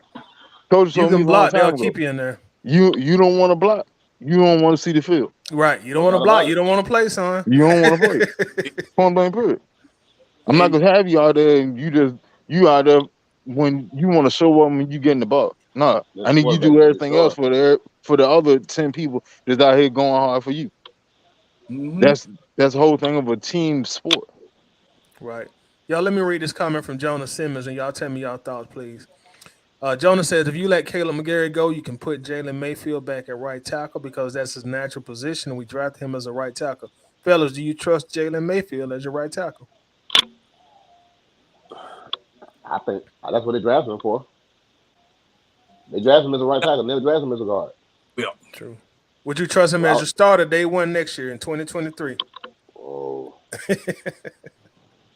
Coach You told me can a long block, they'll time ago. keep you in there. You don't want to block. You don't want to see the field. Right. You don't No want to doubt block. about You it. don't want to play, son. You don't want to play. Point blank period. I'm not and gonna have you out there and you out there when you want to show up when you getting the ball. No, Let I the need you to quarterback do get his everything else start. for the other 10 people that's out here going hard for you. mm-hmm. That's the whole thing of a team sport. Right. Y'all, let me read this comment from Jonah Simmons, and y'all tell me y'all thoughts, please. Jonah says, if you let Caleb McGarry go, you can put Jalen Mayfield back at right tackle because that's his natural position, and we drafted him as a right tackle. Fellas, do you trust Jalen Mayfield as your right tackle? I think that's what they drafted him for. They drafted him as a right tackle. Never drafted him as a guard. Yeah. True. Would you trust him as So your starter day one next year in 2023? oh,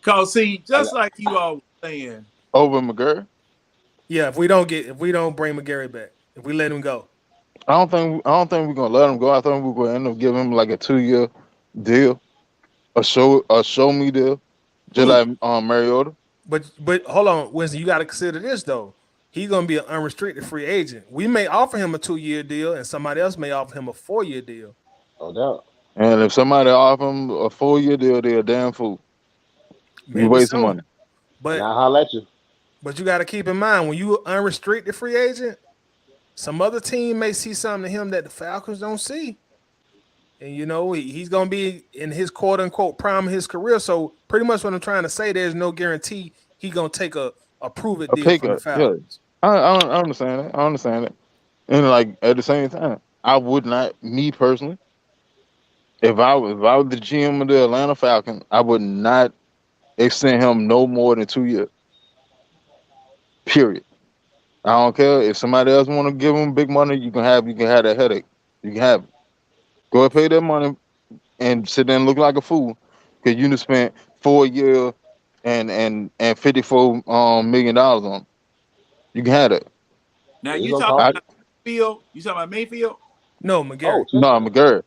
Cause see, I just got, like you all were saying, Over McGurk. Yeah, if we don't bring McGarry back, if we let him go. I don't think we're gonna let him go. I think we're gonna end up giving him like a 2-year deal, a show me deal, just who? like Mariota. But hold on, Winston, you got to consider this though. He's gonna be an unrestricted free agent. We may offer him a 2 year deal, and somebody else may offer him a 4 year deal. no doubt. And if somebody offer him a 4-year deal, they're a damn fool. You Maybe wasting so. money. And But I holler at you. you got to keep in mind when you unrestricted free agent, some other team may see something to him that the Falcons don't see. And he's gonna be in his quote unquote prime of his career. So pretty much what I'm trying to say, there's no guarantee he's gonna take a prove it A deal pay from the cut. Yeah, Falcons. I understand that. I understand that. And like at the same time, I would not, me personally, if I was the GM of the Atlanta Falcons, I would not extend him no more than 2 years. Period. I don't care if somebody else want to give him big money. You can have that headache. You can have it. Go and pay that money and sit there and look like a fool because you just spent 4 years and $54 million on him. You can have that. Now Yeah, he's you gonna talking cost I you. about Mayfield? You talking about Mayfield? No, Oh, McGarry. check no, it out. McGurk.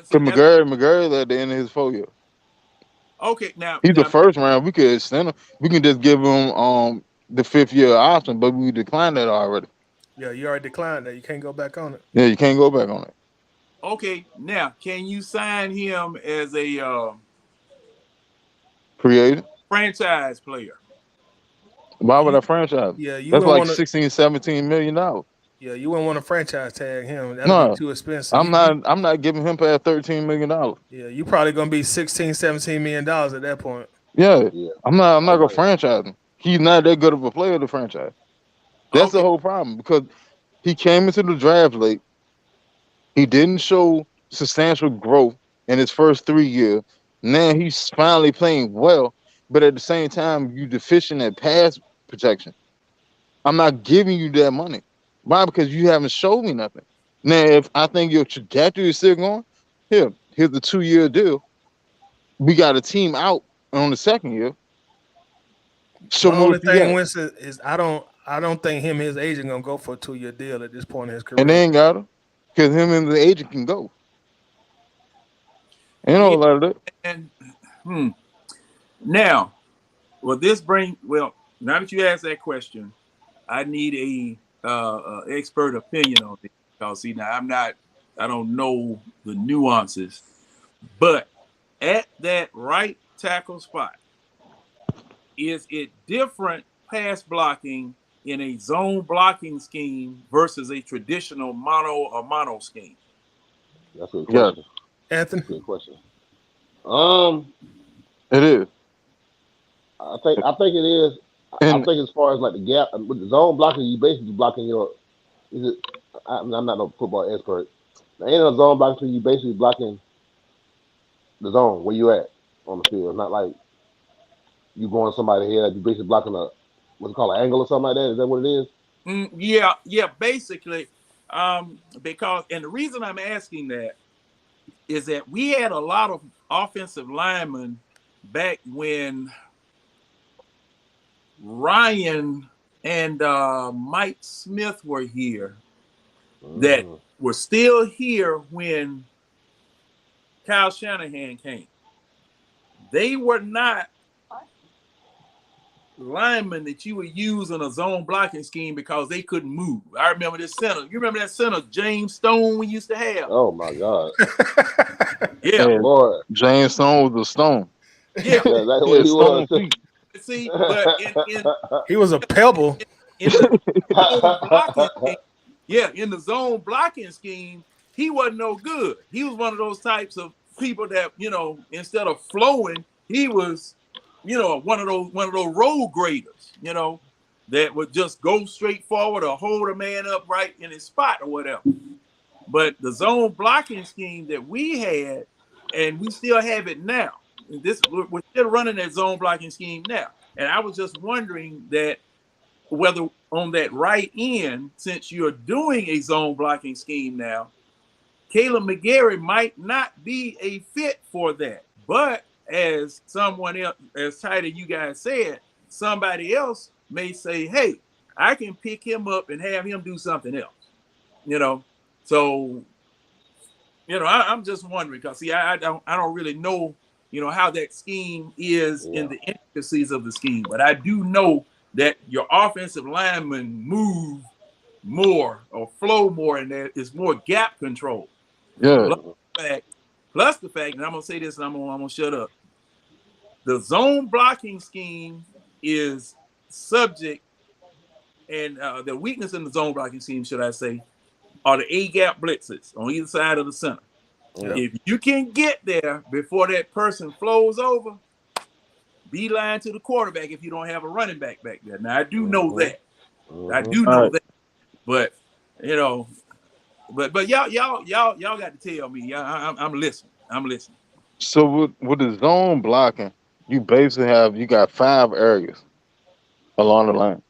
See Because that's McGurk at the end of his 4 years. okay. Now, He's the now, first round. We could extend him. We can just give him the 5th year option, but we declined that already. Yeah, you already declined that. You can't go back on it. Yeah, you can't go back on it. okay. Now, can you sign him as a Creative. franchise player? Why would You I franchise? yeah, you That's wouldn't like want to. 16, $17 million. Yeah, you wouldn't want to franchise tag him. That'll be No, too expensive. I'm not. I'm not giving him past $13 million. Yeah, you probably gonna be 16, $17 million at that point. Yeah, Yeah, I'm not. I'm I not gonna agree. franchise him. He's not that good of a player to franchise. That's the Okay. whole problem because he came into the draft late. He didn't show substantial growth in his first 3 years. Now he's finally playing well, but at the same time, you deficient at pass protection. I'm not giving you that money. Why? Because you haven't showed me nothing. Now, if I think your trajectory is still going, here's the 2 year deal. We got a team out on the second year. Show My me what only you thing, got. Winston, is I don't think him and his agent gonna go for a 2 year deal at this point in his And they career. ain't got him because him and the agent can go. Ain't no Yeah. lot of that. And hmm. Now, well, now that you asked that question, I need expert opinion on this because see now I don't know the nuances, but at that right tackle spot, is it different pass blocking in a zone blocking scheme versus a traditional mono scheme? That's a good Yeah, question. Anthony, That's a good question. Um, it is. I think it is. I And think as far as like the gap with the zone blocking, you basically blocking your. Is it? I'm not no football expert. Ain't no zone blocking. You basically blocking the zone where you at on the field. It's not like you going somebody here. You basically blocking a what's it called an angle or something like that. Is that what it is? Yeah, yeah, basically, because and the reason I'm asking that is that we had a lot of offensive linemen back when Ryan and Mike Smith were here that Mm-hmm. were still here when Kyle Shanahan came. They were not linemen that you would use in a zone blocking scheme because they couldn't move. I remember this center. You remember that center, James Stone, we used to have? Oh my God, Yeah, and Lord! James Stone was a stone. yeah. Yeah, that's He what had he was. stone feet. See, but he was a pebble. in the zone blocking scheme, yeah, in the zone blocking scheme, he wasn't no good. He was one of those types of people that instead of flowing, he was, one of those road graders, that would just go straight forward or hold a man up right in his spot or whatever. But the zone blocking scheme that we had, and we still have it now. We're still running that zone blocking scheme now. And I was just wondering that whether on that right end, since you're doing a zone blocking scheme now, Caleb McGarry might not be a fit for that. But as someone else, as tight as you guys said, somebody else may say, hey, I can pick him up and have him do something else. You know, so I'm just wondering because see, I don't really know, how that scheme is in Yeah, the intricacies of the scheme, but I do know that your offensive linemen move more or flow more, and there is more gap control. Yeah, Plus mhm. the fact, and I'm gonna say this, and I'm gonna shut up. The zone blocking scheme is subject, and the weakness in the zone blocking scheme, should I say, are the A gap blitzes on either side of the center. Yeah. Yeah. If you can get there before that person flows over, beeline to the quarterback if you don't have a running back back there. Now I do know Mhm. that. I Mhm. do all know right. that. But you know, but y'all got to tell me. I'm listening. I'm listening. So with the zone blocking, you basically you got 5 areas along the line.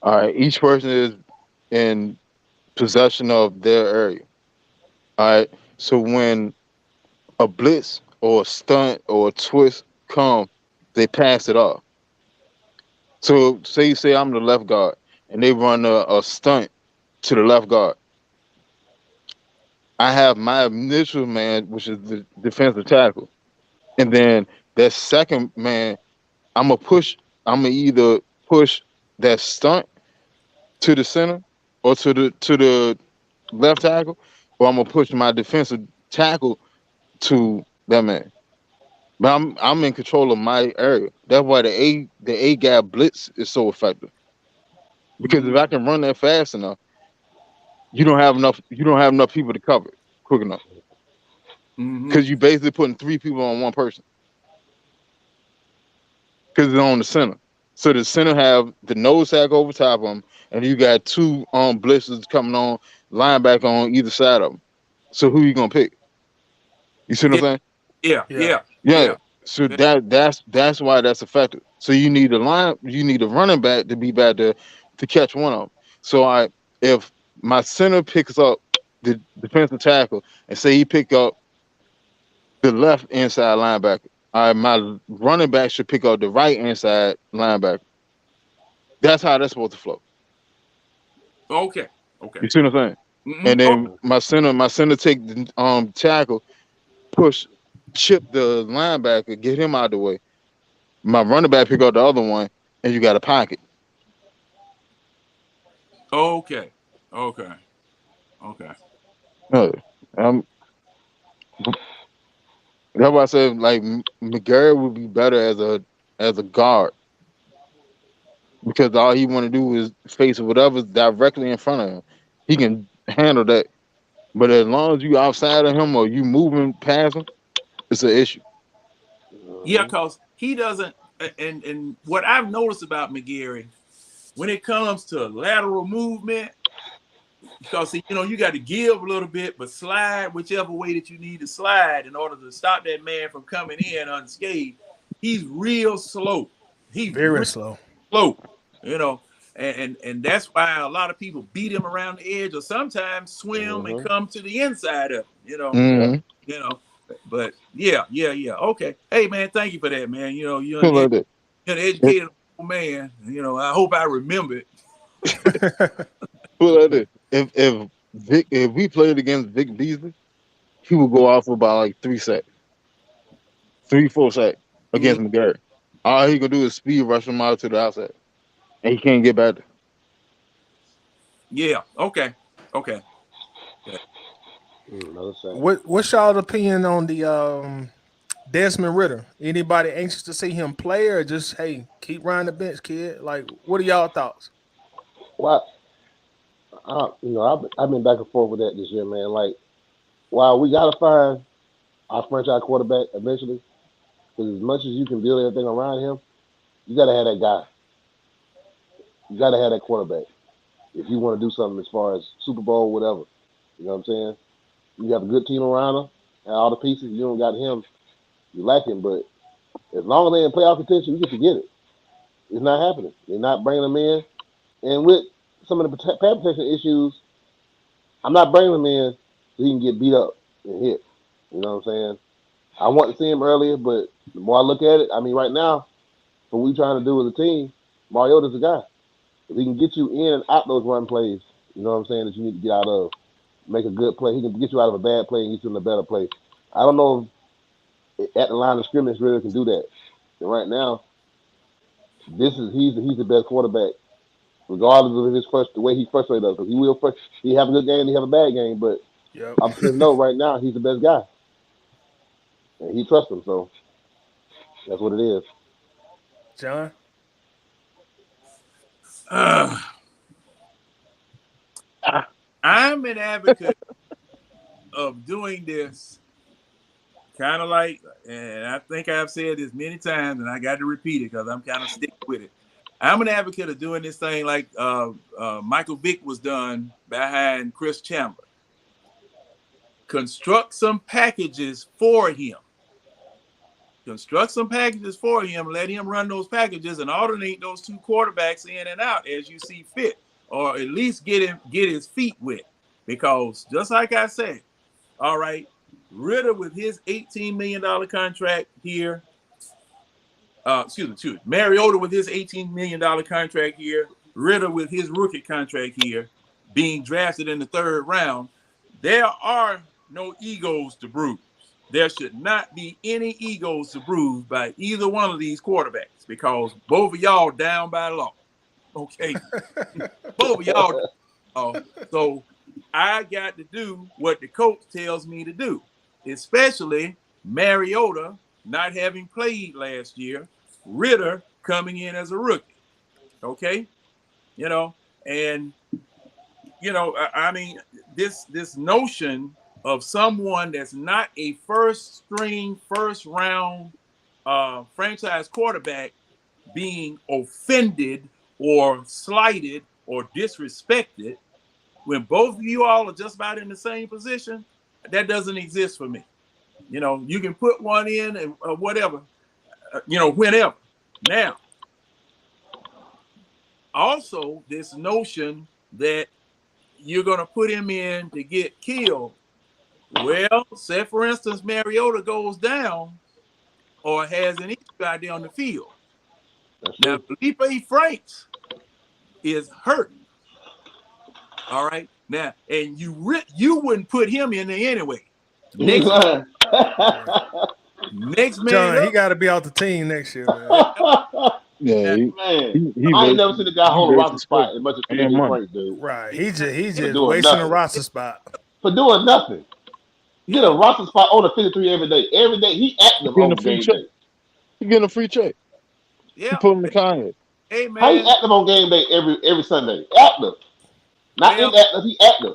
All right, each person is in possession of their area. All right, so when a blitz or a stunt or a twist come, they pass it off. So say I'm the left guard and they run a stunt to the left guard. I have my initial man, which is the defensive tackle, and then that second man, I'm gonna push. I'm gonna either push that stunt to the center or to the left tackle, or I'm gonna push my defensive tackle to that man. But I'm in control of my area. That's why the A gap blitz is so effective. Because if Mm, I can run that fast enough, you don't have enough. You don't have enough people to cover it quick enough because you basically putting 3 people on one person because it's on the center. So the center have the nose sack over top of them, and you got 2 blitzers coming on linebacker on either side of them. So who you gonna pick? You see what I'm saying? Yeah. Yeah. So that's why that's effective. So you need a running back to be back to catch one of them. So if my center picks up the defensive tackle and say he pick up the left inside linebacker, my running back should pick up the right inside linebacker. That's how that's supposed to flow. Okay. You see what I'm saying? And then my center take the tackle, push, chip the linebacker, get him out of the way. My running back pick up the other one, and you got a pocket. Okay. That's why I said like McGarry would be better as a guard because all he want to do is face whatever's directly in front of him. He can handle that, but as long as you outside of him or you moving past him, it's an issue. Yeah, because he doesn't. And what I've noticed about McGarry, when it comes to lateral movement, because you got to give a little bit, but slide whichever way that you need to slide in order to stop that man from coming in unscathed. He's real slow. He's Very slow. And that's why a lot of people beat him around the edge, or sometimes swim and come to the inside of him. But yeah. Okay. Hey man, thank you for that, man. You're an educated old man. I hope I remember it. If we played against Vic Beasley, he would go off for about like 3 sacks, 3-4 sacks against McGarry. All he gonna do is speed rush him out to the outside, and he can't get back there. Yeah. Okay. What's y'all's opinion on the Desmond Ritter? Anybody anxious to see him play, or just hey, keep running the bench, kid? Like, what are y'all thoughts? Well, I've been back and forth with that this year, man. Like, while we gotta find our franchise quarterback eventually, because as much as you can build everything around him, you gotta have that guy. You gotta have that quarterback if you want to do something as far as Super Bowl, whatever. You know what I'm saying? You have a good team around him and all the pieces. You don't got him, you lack him. But as long as they in playoff contention, you get to get it. It's not happening. They're not bringing them in. And with some of the pass protection issues, I'm not bringing him in so he can get beat up and hit. You know what I'm saying? I want to see him earlier, but the more I look at it, I mean, right now, what we trying to do as a team, Mariota's the guy. If he can get you in and out those run plays, you know what I'm saying, that you need to get out of, make a good play. He can get you out of a bad play and get you in a better play. I don't know if at the line of scrimmage really can do that. And right now, he's the best quarterback, regardless of the way he frustrates us. Because he have a good game, he have a bad game, but Yep. I'm saying no. Right now, he's the best guy, and he trusts him. So that's what it is. John? I'm an advocate of doing this kind of like, and I think I've said this many times, and I got to repeat it because I'm kind of sticking with it. I'm an advocate of doing this thing like Michael Vick was done behind Chris Chandler. Construct some packages for him. Let him run those packages and alternate those 2 quarterbacks in and out as you see fit, or at least get his feet wet. Because just like I said, all right, Ritter with his $18 million contract here, Mariota with his $18 million contract here, Ritter with his rookie contract here, being drafted in the 3rd round, there are no egos to bruise. There should not be any egos to bruise by either one of these quarterbacks because both of y'all down by law. Okay? Both of y'all. So I got to do what the coach tells me to do, especially Mariota not having played last year, Ritter coming in as a rookie. Okay? And I mean, this notion of someone that's not a first string, first round franchise quarterback being offended or slighted or disrespected when both of you all are just about in the same position, that doesn't exist for me. You can put one in and whatever, whenever. Now, also this notion that you're going to put him in to get killed. Well, say for instance, Mariota goes down or has an issue out there on the field. That's Now, true. Felipe Franks is hurt. All right. Now, and you wouldn't put him in there anyway. He's lying. Next man John, he up. got to be off the team next year, man. Yeah, Man, he I ain't never wasted- seen a guy he hold a wasted roster spot space as much as and Felipe money. Franks, dude. Right. He just doing wasting a nothing. roster spot. For doing nothing. Get a roster spot on the 53 every day. Every day he active Getting on a free game check. day. He getting a free check. He Yeah. pulling the Kanye. Hey How he man. active on game day every Sunday? Active. Not Well, inactive, he active.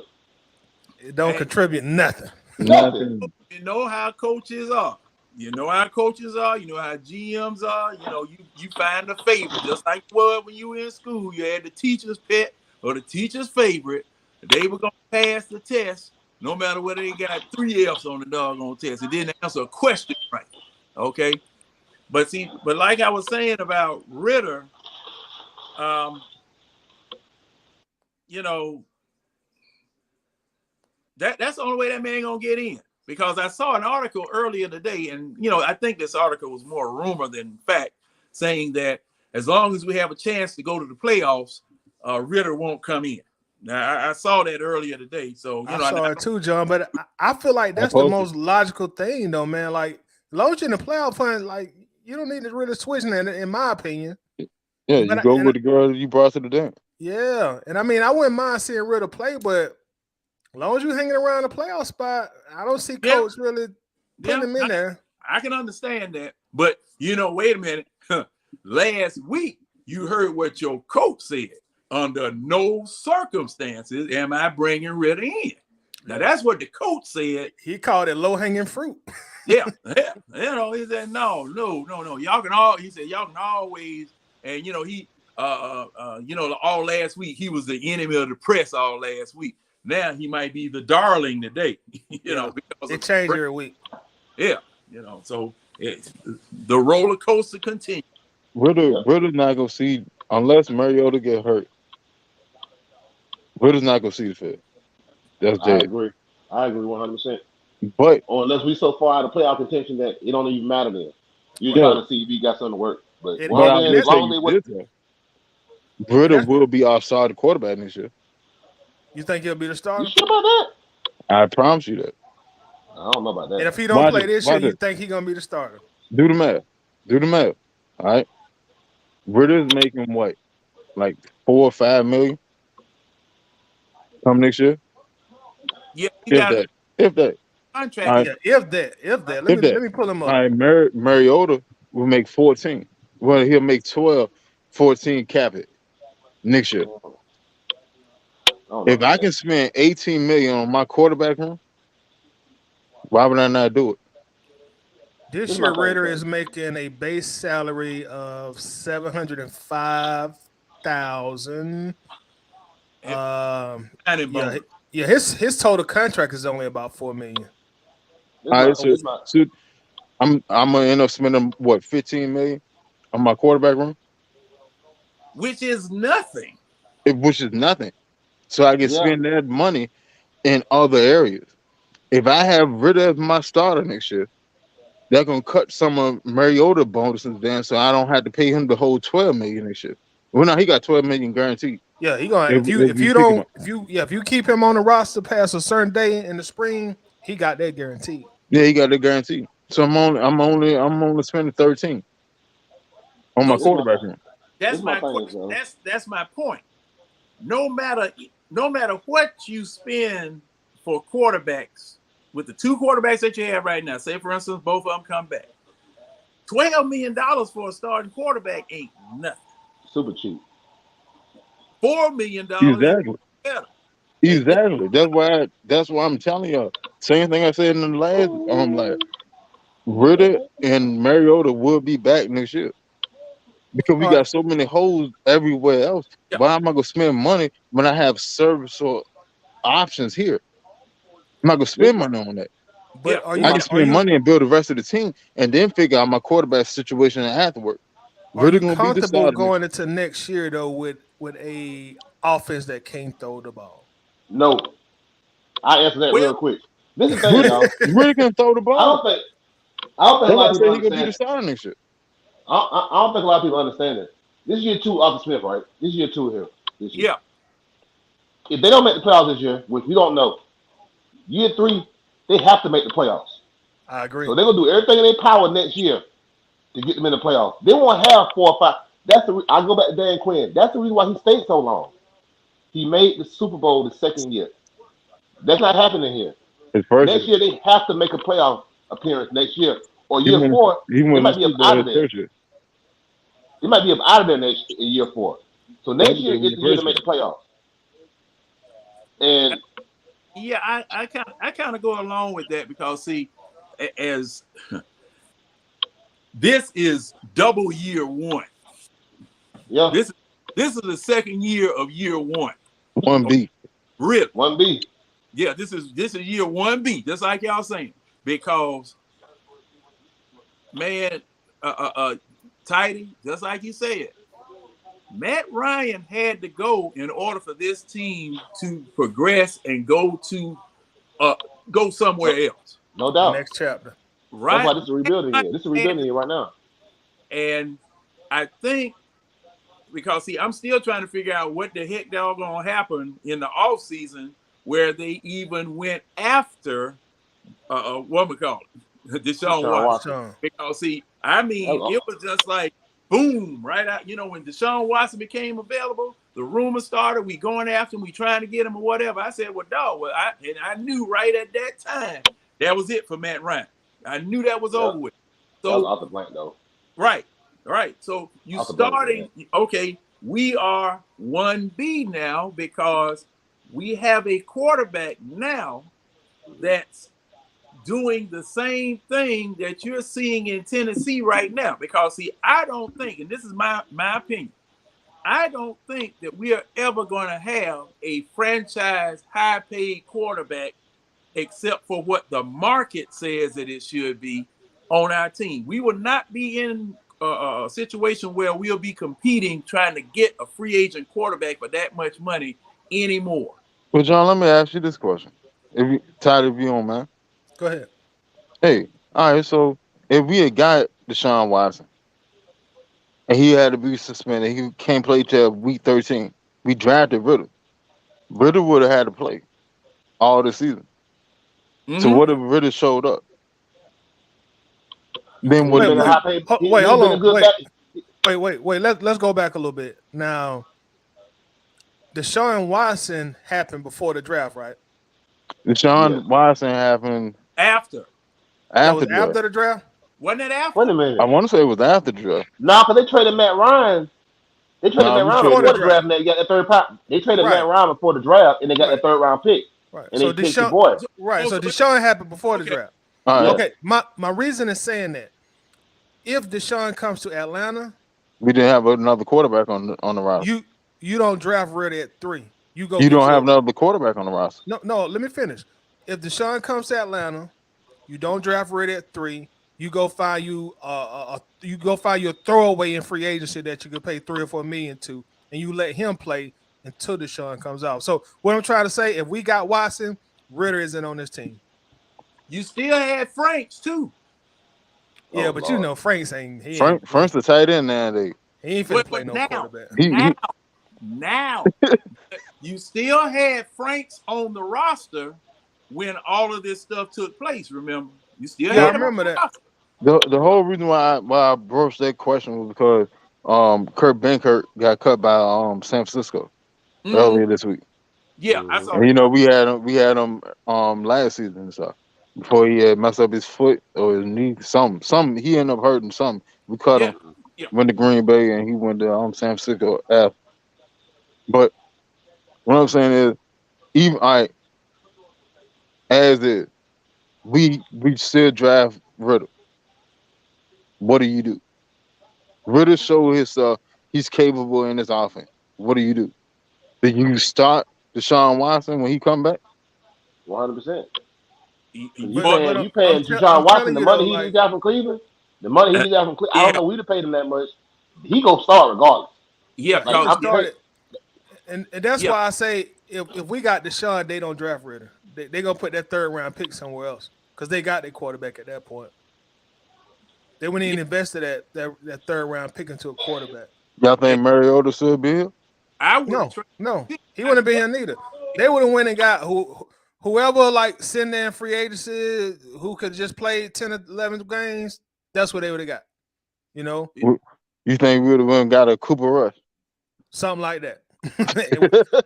It don't hey, contribute nothing. Nothing. Nothing. you know how coaches are. You know how coaches are. You know how GMs are. You find a favorite, just like you were when you were in school. You had the teacher's pet or the teacher's favorite. They were gonna pass the test, no matter whether they got 3 F's on the doggone test. It didn't answer a question right. Okay, but like I was saying about Ritter, you know, that's the only way that man gonna get in. Because I saw an article earlier today, and I think this article was more rumor than fact, saying that as long as we have a chance to go to the playoffs, Ritter won't come in. Now I saw that earlier today, so I saw it too, John. But I feel like that's the posted. most logical thing, though, man. Like, as long as you're in the playoff hunt, like, you don't need to really switch that, in my opinion. Yeah, But you go with the girl you brought to the dance. yeah, and I mean, I wouldn't mind seeing Ritter play, but as long as you're hanging around the playoff spot, I don't see coach really putting him in there. I can understand that, but wait a minute. Last week you heard what your coach said. Under no circumstances am I bringing Ritter in. Now that's what the coach said. He called it low hanging fruit. Yeah. He said no. Y'all can all. He said y'all can always. And he all last week he was the enemy of the press all last week. Now he might be the darling today. Because it changed every week. Yeah. So the roller coaster continues. Ritter's not gonna see unless Mariota get hurt. Ritter's not gonna see the field. That's I dead. agree 100%. But Or unless we so far out of playoff contention that it don't even matter then. You're Yeah. trying to see if he got something to work. But It- well, I then, will as long tell as they you wait, this, though. Ritter will be our starting quarterback next year. You think he'll be the you starter? sure about that? I promise you that. I don't know about And that. if he don't Watch play it, this year, watch you it. think he's gonna be the starter? Do the math. All right. Ritter's making what, like 4 or 5 million come next year? Yeah, he If got a that. contract. All right. Yeah, if that. Let me pull him All up. right, Mariota will make 14. Well, he'll make 12, 14 cap it next year. I don't know If about I can spend 18 million on my quarterback room, why would I not do it? This This is year, my thing, Ritter man. is making a base salary of $705,000. Signing bonus. His total contract is only about $4 million. This All my, right, this my, so I'm gonna end up spending what, 15 million on my quarterback room, Which is nothing. which is nothing. So I can yeah. spend that money in other areas. If I have Ritter as my starter next year, they're gonna cut some of Mariota bonuses down, so I don't have to pay him the whole 12 million next year. Well, no, he got 12 million guaranteed. Yeah, he gonna If you pick him up. if you keep him on the roster past a certain day in the spring, he got that guaranteed. Yeah, he got the guarantee. So I'm only spending 13 on my So This my, quarterback room. that's this my my thing, question. so. That's my point. No matter what you spend for quarterbacks, with the 2 quarterbacks that you have right now, say for instance both of them come back, $12 million for a starting quarterback ain't nothing. Super cheap. $4 million Exactly. is better. Exactly. That's why I'm telling y'all. Same thing I said in the last like Ritter and Mariota will be back next year because we All right, got so many holes everywhere else. Yeah, Why am I gonna spend money when I have service or options here? I'm not gonna This, spend money on that. yeah. but are this I you my can are spend you money and build the rest of the team and then figure out my quarterback situation afterward. are Ritter you gonna be the comfortable starter next going into next year though with a offense that can't throw the ball? no. I answer that Well, real quick. This is the year. thing, Ritter, y'all. Ritter can throw the I ball. don't think I don't think a That's lot why I of people say he gonna be understand the it. starter next year. I don't think a lot of people understand it. This is year two, Arthur Smith, right? This is year two here. This year. yeah, If they don't make the playoffs this year, which we don't know, year three, they have to make the playoffs. I agree. So they're gonna do everything in their power next year to get them in the playoffs. They won't have 4 or 5. I go back to Dan Quinn. That's the reason why he stayed so long. He made the Super Bowl the second year. That's not happening here. His first Next year. year they have to make a playoff appearance next year. Or He year won four, he they won the might be up Super Bowl out his of there. first year. They might be up out of there next in year four. So That's next what year they won is the the year to first make year. the playoffs. And yeah. I kind of go along with that because see, as this is double year one. yeah, This this is the second year of year one. One Okay, B. really? 1B. Yeah, this is year 1B, just like y'all saying. Because man, Tidy, just like you said, Matt Ryan had to go in order for this team to progress and uh go No, somewhere else. no The doubt. next chapter. That's Right? why this is a Matt rebuilding Ryan year. This is a had rebuilding to, year right now. and I think because see, I'm still trying to figure out what the heck they're gonna happen in the off season where they even went after what we call it, Deshaun Deshaun Watson. Watson. Sean. Because see, I mean, it was just like boom, right out. When Deshaun Watson became available, the rumors started. We going after him, we trying to get him or whatever. I said, well, dog, I knew right at that time that was it for Matt Ryan. I knew that was Yeah, over with. that was So off the blank though. right, right. So you Off the blank, starting man. okay. We are 1B now because we have a quarterback now that's doing the same thing that you're seeing in Tennessee right now. Because see, I don't think, and this is my opinion, I don't think that we are ever going to have a franchise high paid quarterback except for what the market says that it should be on our team. We will not be in a situation where we'll be competing trying to get a free agent quarterback for that much money anymore. Well, John, let me ask you this question. If you tired of you on, man. Go ahead. Hey, all right, so if we had got Deshaun Watson and he had to be suspended, he can't play till week 13. We drafted Riddle. Riddle would have had to play all the season. So Mm-hmm. what if Riddle showed up? Then He would what have do Wait, been a wait, you high paid. wait. He would Hold have been a on. good back. Wait. Let's go back a little bit. Now, Deshaun Watson happened before the draft, right? Yes. Deshaun Watson happened After. That after was the draft? after the draft. Wasn't it Wait after? a I minute. want to say it was after the draft. Nah, because they traded Matt Ryan. They traded No, Matt we Ryan Before traded. the before the draft, draft. and they got the third pick. They traded Matt Right. Ryan before the draft, and they got the Right. third round pick, Right. and So they picked your Deshaun. boy. So, Right. oh, So so let, Deshaun happened before the okay. draft. All right, Yes. Okay. My reason is saying that if Deshaun comes to Atlanta, we didn't have another quarterback on the roster. you you don't draft Reddy at 3. You go You get don't have your another quarterback on the roster. no. Let me finish. If Deshaun comes to Atlanta, you don't draft Reddy at 3. You go find you go find your throwaway in free agency that you could pay 3 or 4 million to, and you let him play until Deshaun comes out. So what I'm trying to say, if we got Watson, Ritter isn't on this team. You still had Franks too. Yeah, Oh but Lord. he ain't Frank's the tight end nowadays. he ain't finna But play but no now, quarterback. now, He now, you still had Franks on the roster when all of this stuff took place. Remember, you still Yeah, I had him on remember the that. roster. the whole reason why I broached that question was because Kurt Benkert got cut by San Francisco Mm-hmm. earlier this week. Yeah, I Mm-hmm. saw And that. we had him last season and stuff. Before he had messed up his foot or his knee, something he ended up hurting something. We cut Yeah, him, yeah. went to Green Bay, and he went to San Francisco. But what I'm saying is Even I as is, we still draft Riddle. What do you do? Riddle show his he's capable in his offense. What do you do? Do you start Deshaun Watson when he come back? 100%. Because you But paying I'm you paying I'm Deshaun Watson telling the you though, money he just like got from Cleveland. The money he Uh, just got from Cleveland. I don't yeah, know. We'd have paid him that much. He gonna start regardless. yeah, he Like would because I'm yeah, start paying. it, and that's yeah, why I say if we got Deshaun, they don't draft Ritter. They gonna put that third round pick somewhere else because they got their quarterback at that point. They wouldn't yeah. even invested that third round pick into a quarterback. Y'all And think Mariota should be here? I would have No, tried. no, he I wouldn't be here neither. They would have went and got whoever like send in free agency who could just play 10 or 11 games. That's what they would have got. You know, You think we would have went and got a Cooper Rush? something like that.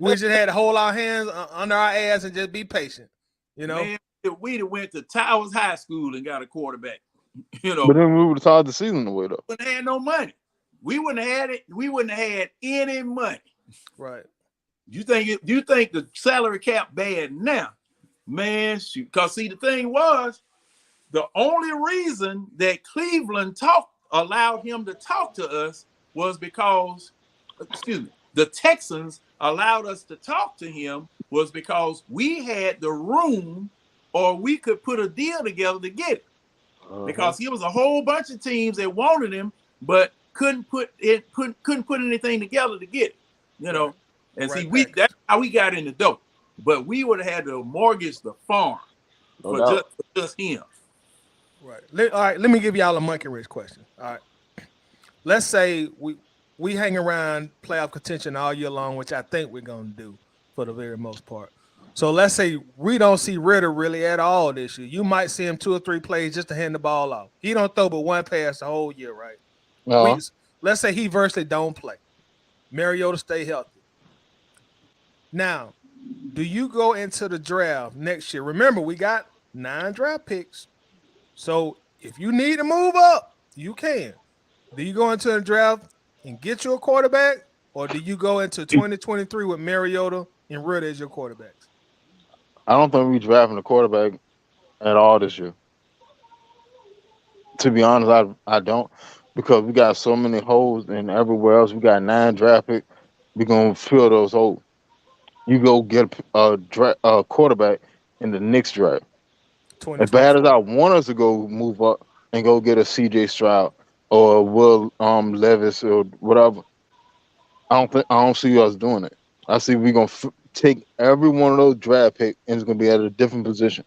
We just had to hold our hands under our ass and just be patient. You know, Man, if we'd have went to Towers High School and got a quarterback, you But know, then we would have started the season away though. wouldn't have had no money. We wouldn't have had it. We wouldn't have had any money. right? You think the salary cap bad now? Man, shoot. Because see, the thing was, the only reason that Cleveland allowed him to talk to us was because, excuse me, the Texans allowed us to talk to him was because we had the room or we could put a deal together to get it. Because he was a whole bunch of teams that wanted him, but couldn't put anything together to get it. You know, and Right see, package. that's how we got in the dope. But we would have had to mortgage the farm No for doubt. just him. Right. All right. Let me give y'all a monkey wrench question. All right. Let's say we hang around playoff contention all year long, which I think we're gonna do for the very most part. So let's say we don't see Ritter really at all this year. You might see him 2 or 3 plays just to hand the ball off. He don't throw but one pass the whole year, right? No. Let's say he virtually don't play. Mariota stay healthy. Now, do you go into the draft next year? Remember, we got 9 draft picks. So if you need to move up, you can. Do you go into the draft and get you a quarterback, or do you go into 2023 with Mariota and Ritter as your quarterbacks? I don't think we drafting a quarterback at all this year. To be honest, I don't because we got so many holes and everywhere else we got 9 draft picks. We gonna fill those holes. You go get a quarterback in the next draft. As bad as 2024. I want us to go move up and go get a CJ Stroud or Will Levis or whatever, I don't see us doing it. I see we gonna take every one of those draft picks and it's gonna be at a different position,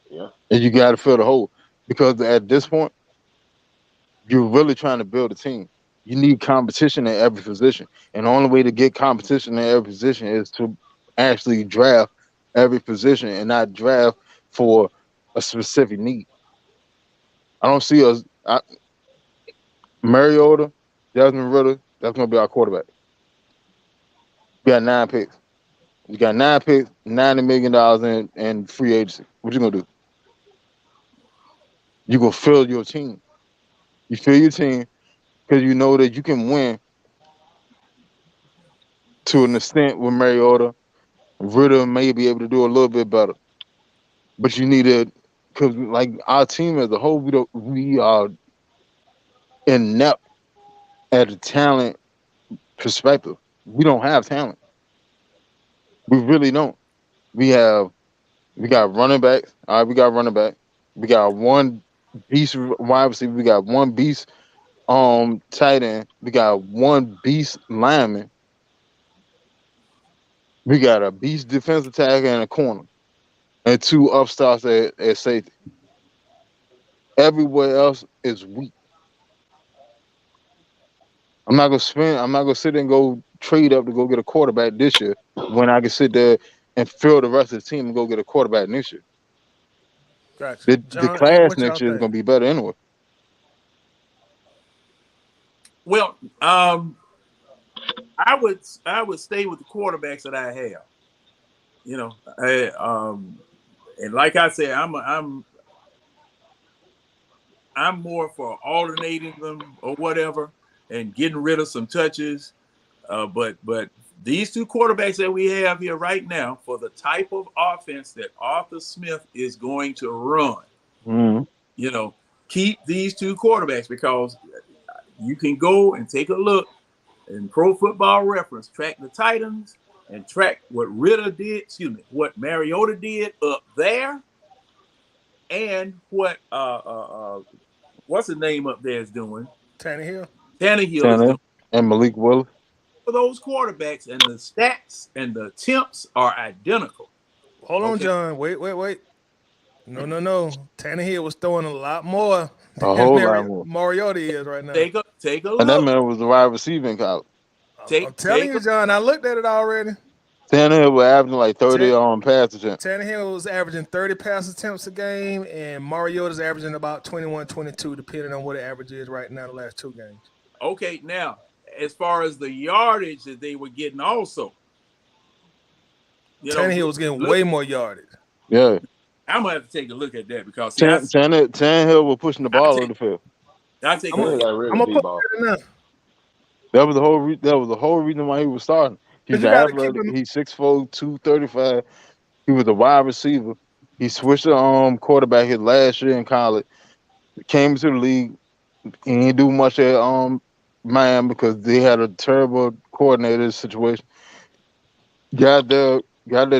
Yeah. and you got to fill the hole because at this point you're really trying to build a team. You need competition at every position, and the only way to get competition at every position is to actually draft every position and not draft for a specific need. I don't see us. Mariota, Desmond Ritter, that's gonna be our quarterback. We got 9 picks. You got 9 picks, $90 million in free agency. What you gonna do? You gonna fill your team. You fill your team because you know that you can win to an extent with Mariota. Ritter may be able to do a little bit better, but you need to because like our team as a whole, we are inept at a talent perspective. We don't have talent. We really don't. We have we got running backs. All right, we got running back. We got one beast wide receiver. We got one beast tight end. We got one beast lineman. We got a beast defensive tackle and a corner. And 2 upstarts at safety. Everywhere else is weak. I'm not gonna sit there and go trade up to go get a quarterback this year when I can sit there and fill the rest of the team and go get a quarterback next year. Gotcha. The John, class what y'all next year is think? gonna be better anyway. Well, I would stay with the quarterbacks that I have. You know, and like I said, I'm more for alternating them or whatever and getting rid of some touches. But these two quarterbacks that we have here right now, for the type of offense that Arthur Smith is going to run, you know, keep these two quarterbacks, because you can go and take a look in Pro Football Reference, track the Titans and track what what Mariota did up there, and what what's the name up there is doing. Tannehill Tannehill is doing. And Malik Willis. For those quarterbacks, and the stats and the attempts are identical. Hold on, John. Wait. No. Tannehill was throwing a lot more A whole lot more. Mariota is right now. Take a look. And that man was the wide receiver in college. I'm telling you, John, I looked at it already. Tannehill was averaging like 30 on pass attempts. Tannehill was averaging 30 pass attempts a game, and Mariota's averaging about 21, 22, depending on what the average is right now the last two games. Okay, now, as far as the yardage that they were getting also. Tannehill was getting way more yardage. Yeah. I'm going to have to take a look at that, because Tannehill was pushing the ball on the field. I'm going to put it now. That was the whole reason why he was starting. He's athletic. He's 6'4", 235. He was a wide receiver. He switched to quarterback his last year in college. Came to the league. He didn't do much at Miami because they had a terrible coordinator situation. Got there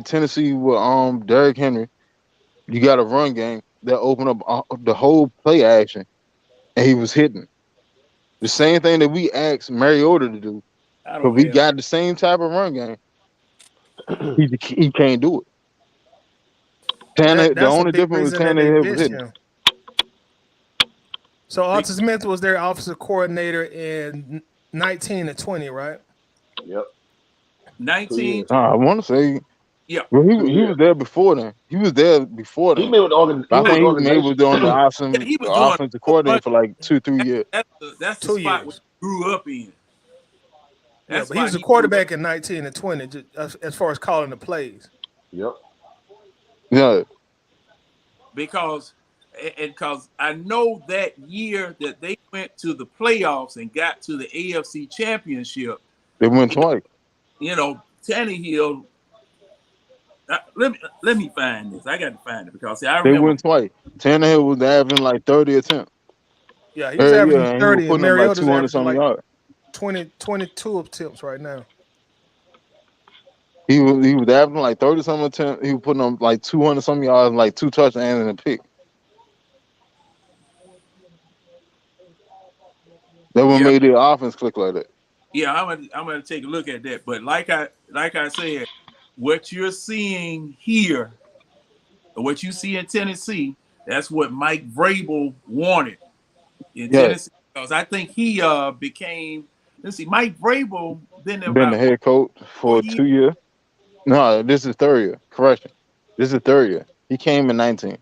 Tennessee with Derrick Henry. You got a run game that opened up the whole play action, and he was hitting. The same thing that we asked Mariota to do, but we got the same type of run game. He can't do it. The only difference was Tannehill was hitting. So Arthur Smith was their offensive coordinator in 19 and 20, right? Yep. 19. I want to say. Yeah. Well, he was there before then. He was there before then. He made with the organization. I think he was doing the offensive coordinator for like 2-3 years. That's the spot where he grew up in. But he was a quarterback in 19 and 20, as far as calling the plays. Yep. Yeah. Because I know that year that they went to the playoffs and got to the AFC Championship. They went twice. Tannehill. Let me find this. I got to find it because I they remember went twice. Tannehill was averaging like 30 attempts. Yeah, he was averaging 30, and Mariota's like 200 something yards. 22 attempts right now. He was averaging like 30 something attempts. He was putting on like 200 something yards, and like 2 touchdowns and a pick. That what made the offense click like that. Yeah, I'm gonna take a look at that. But like I said, what you're seeing here, or what you see in Tennessee, that's what Mike Vrabel wanted in Tennessee. Because I think he became. Let's see, Mike Vrabel been the head coach for 2 years. No, this is third year. Correction, this is third year. He came in 19.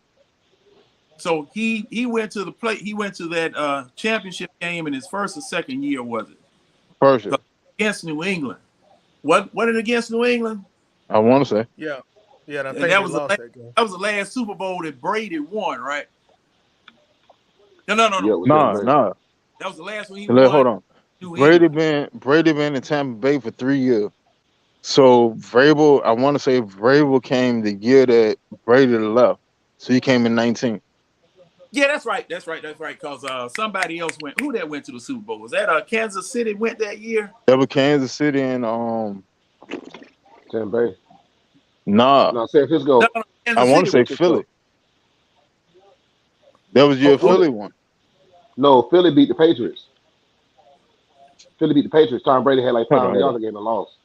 So he went to the play. He went to that championship game in his first or second year, was it? First year. Against New England. What it against New England? I want to say. Yeah. I think that was the last Super Bowl that Brady won, right? No. No. That was the last one he won. Hold on. Brady been in Tampa Bay for 3 years. So Vrabel, I want to say Vrabel came the year that Brady left. So he came in 19. Yeah, that's right. Because somebody else went. Who that went to the Super Bowl? Was that Kansas City went that year? That was Kansas City and Tampa Bay. Nah. No, San Francisco. No, I want to say Philly. That was your Philly one. No, Philly beat the Patriots. Tom Brady had like 500 yards a game and lost.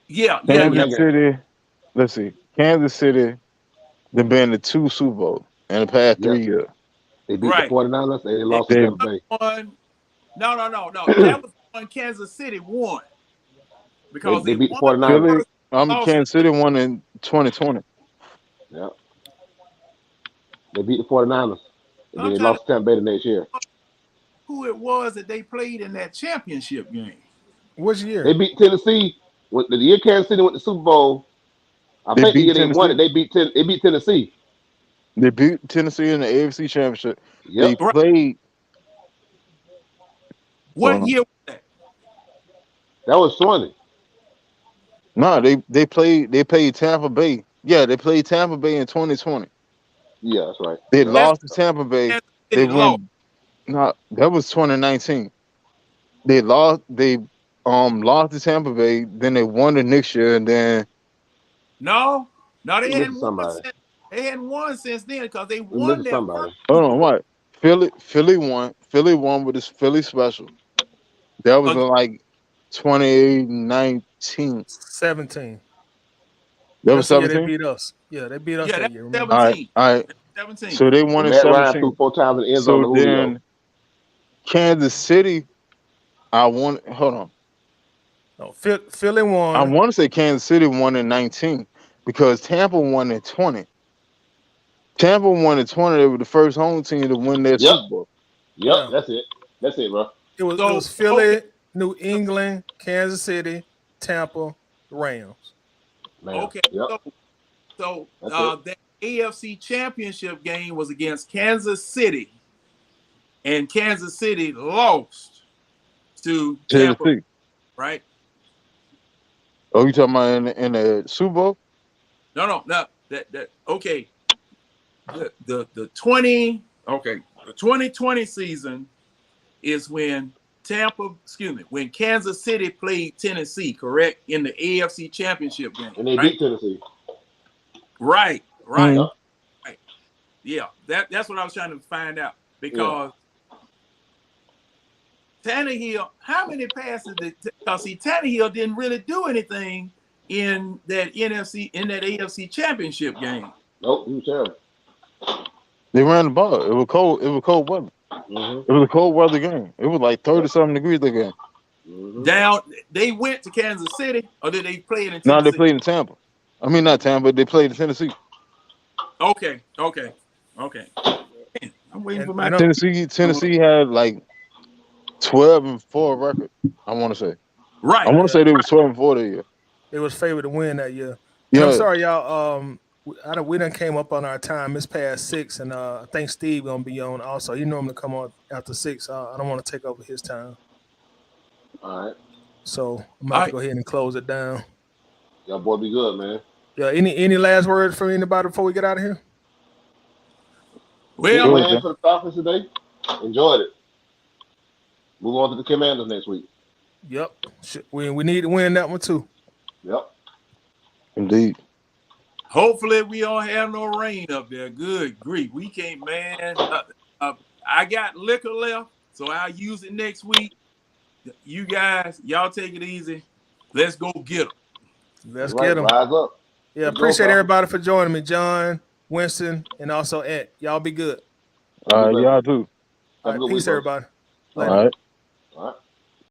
Yeah. Kansas City. Let's see. Kansas City. They've been to 2 Super Bowls in the past 3 years. They beat the 49ers. They lost to Tampa Bay. No. That was when Kansas City won. Because they beat the 49ers. Kansas City won in 2020. Yeah. They beat the 49ers. And then they lost to Tampa Bay the next year. Who it was that they played in that championship game? Which year? They beat Tennessee. The year Kansas City went to the Super Bowl, I think the year they won it, they beat Tennessee. They beat Tennessee in the AFC Championship. Yep. They played. What year was that? That was 20. No, they played Tampa Bay. Yeah, they played Tampa Bay in 2020. Yeah, that's right. They Yeah. lost to Tampa Bay. Kansas They City lost. won. No, that was 2019. They lost. They lost to Tampa Bay. Then they won the next year, and then No, they We hadn't missing won somebody. since. They hadn't won since then because they We won missing their first somebody. hold Super on, Bowl what? Philly won. Philly won with this Philly special. That was in against like 2019. 17. That was That's the year they 17. beat us. Yeah, they beat us yeah, that that's year. Remember? All right, 17. all right. That's 17. So they But won in Matt Ryan threw 17. 4 times in the end zone So to Julio. then Kansas City, hold on. No, Philly I won. want to say Kansas City won in 19 because Tampa won in 20. Tampa won in 20. They were the first home team to win their Yep. Super Bowl. Yep. Yeah, That's it. That's it, bro. it So was okay, Philly, New England, Kansas City, Tampa, Rams. Man. okay. Yep. So That's it. that AFC Championship game was against Kansas City, and Kansas City lost to Tampa, Tennessee. right? Oh, you talking about in the Super Bowl? No. That okay. The 2020 season is when when Kansas City played Tennessee, correct? In the AFC Championship game, And they right? beat Tennessee. Right. Mhm. Yep. Yeah, that's what I was trying to find out Yeah. because Tannehill, how many passes did? Because Tannehill didn't really do anything in that AFC Championship game. Nope. He was terrible. They ran the ball. It was cold. It was cold weather. Mm-hmm. It was a cold weather game. It was like 30-something degrees that game. Mm-hmm. Down, they went to Kansas City, or did they play it in Now they Tennessee? played in Tampa. I mean, not Tampa. They played in Tennessee. Okay. Man, I'm waiting for my. And Tennessee had like 12-4 record. I want to say. I Right. want to yeah, say they was 12-4 that year. they was favored to win that year. And I'm Yeah. sorry, y'all. We done came up on our time. It's past 6, and I think Steve gonna be on also. He normally come on after 6. I don't want to take over his time, All right. so I'm All about to right. go ahead and close it down. Y'all boy be good, man. Yeah. Any last words from anybody before we get out of here? Big Well, Good, win man. for the Falcons today. Enjoyed it. Move on to the Commanders next week. Yep. We need to win that one too. Yep. Indeed. hopefully we don't have no rain up there. Good grief, we can't, man. I got liquor left, so I'll use it next week. You guys, y'all take it easy. Let's go get them. Let's All right. get them. Rise up. Yeah, Let's go, appreciate Falcons. everybody for joining me, John, Winston, and also Ed. Y'all be good. Be blessed. Y'all too. All Have a right, good week, peace, folks. everybody. All Later. right. All right.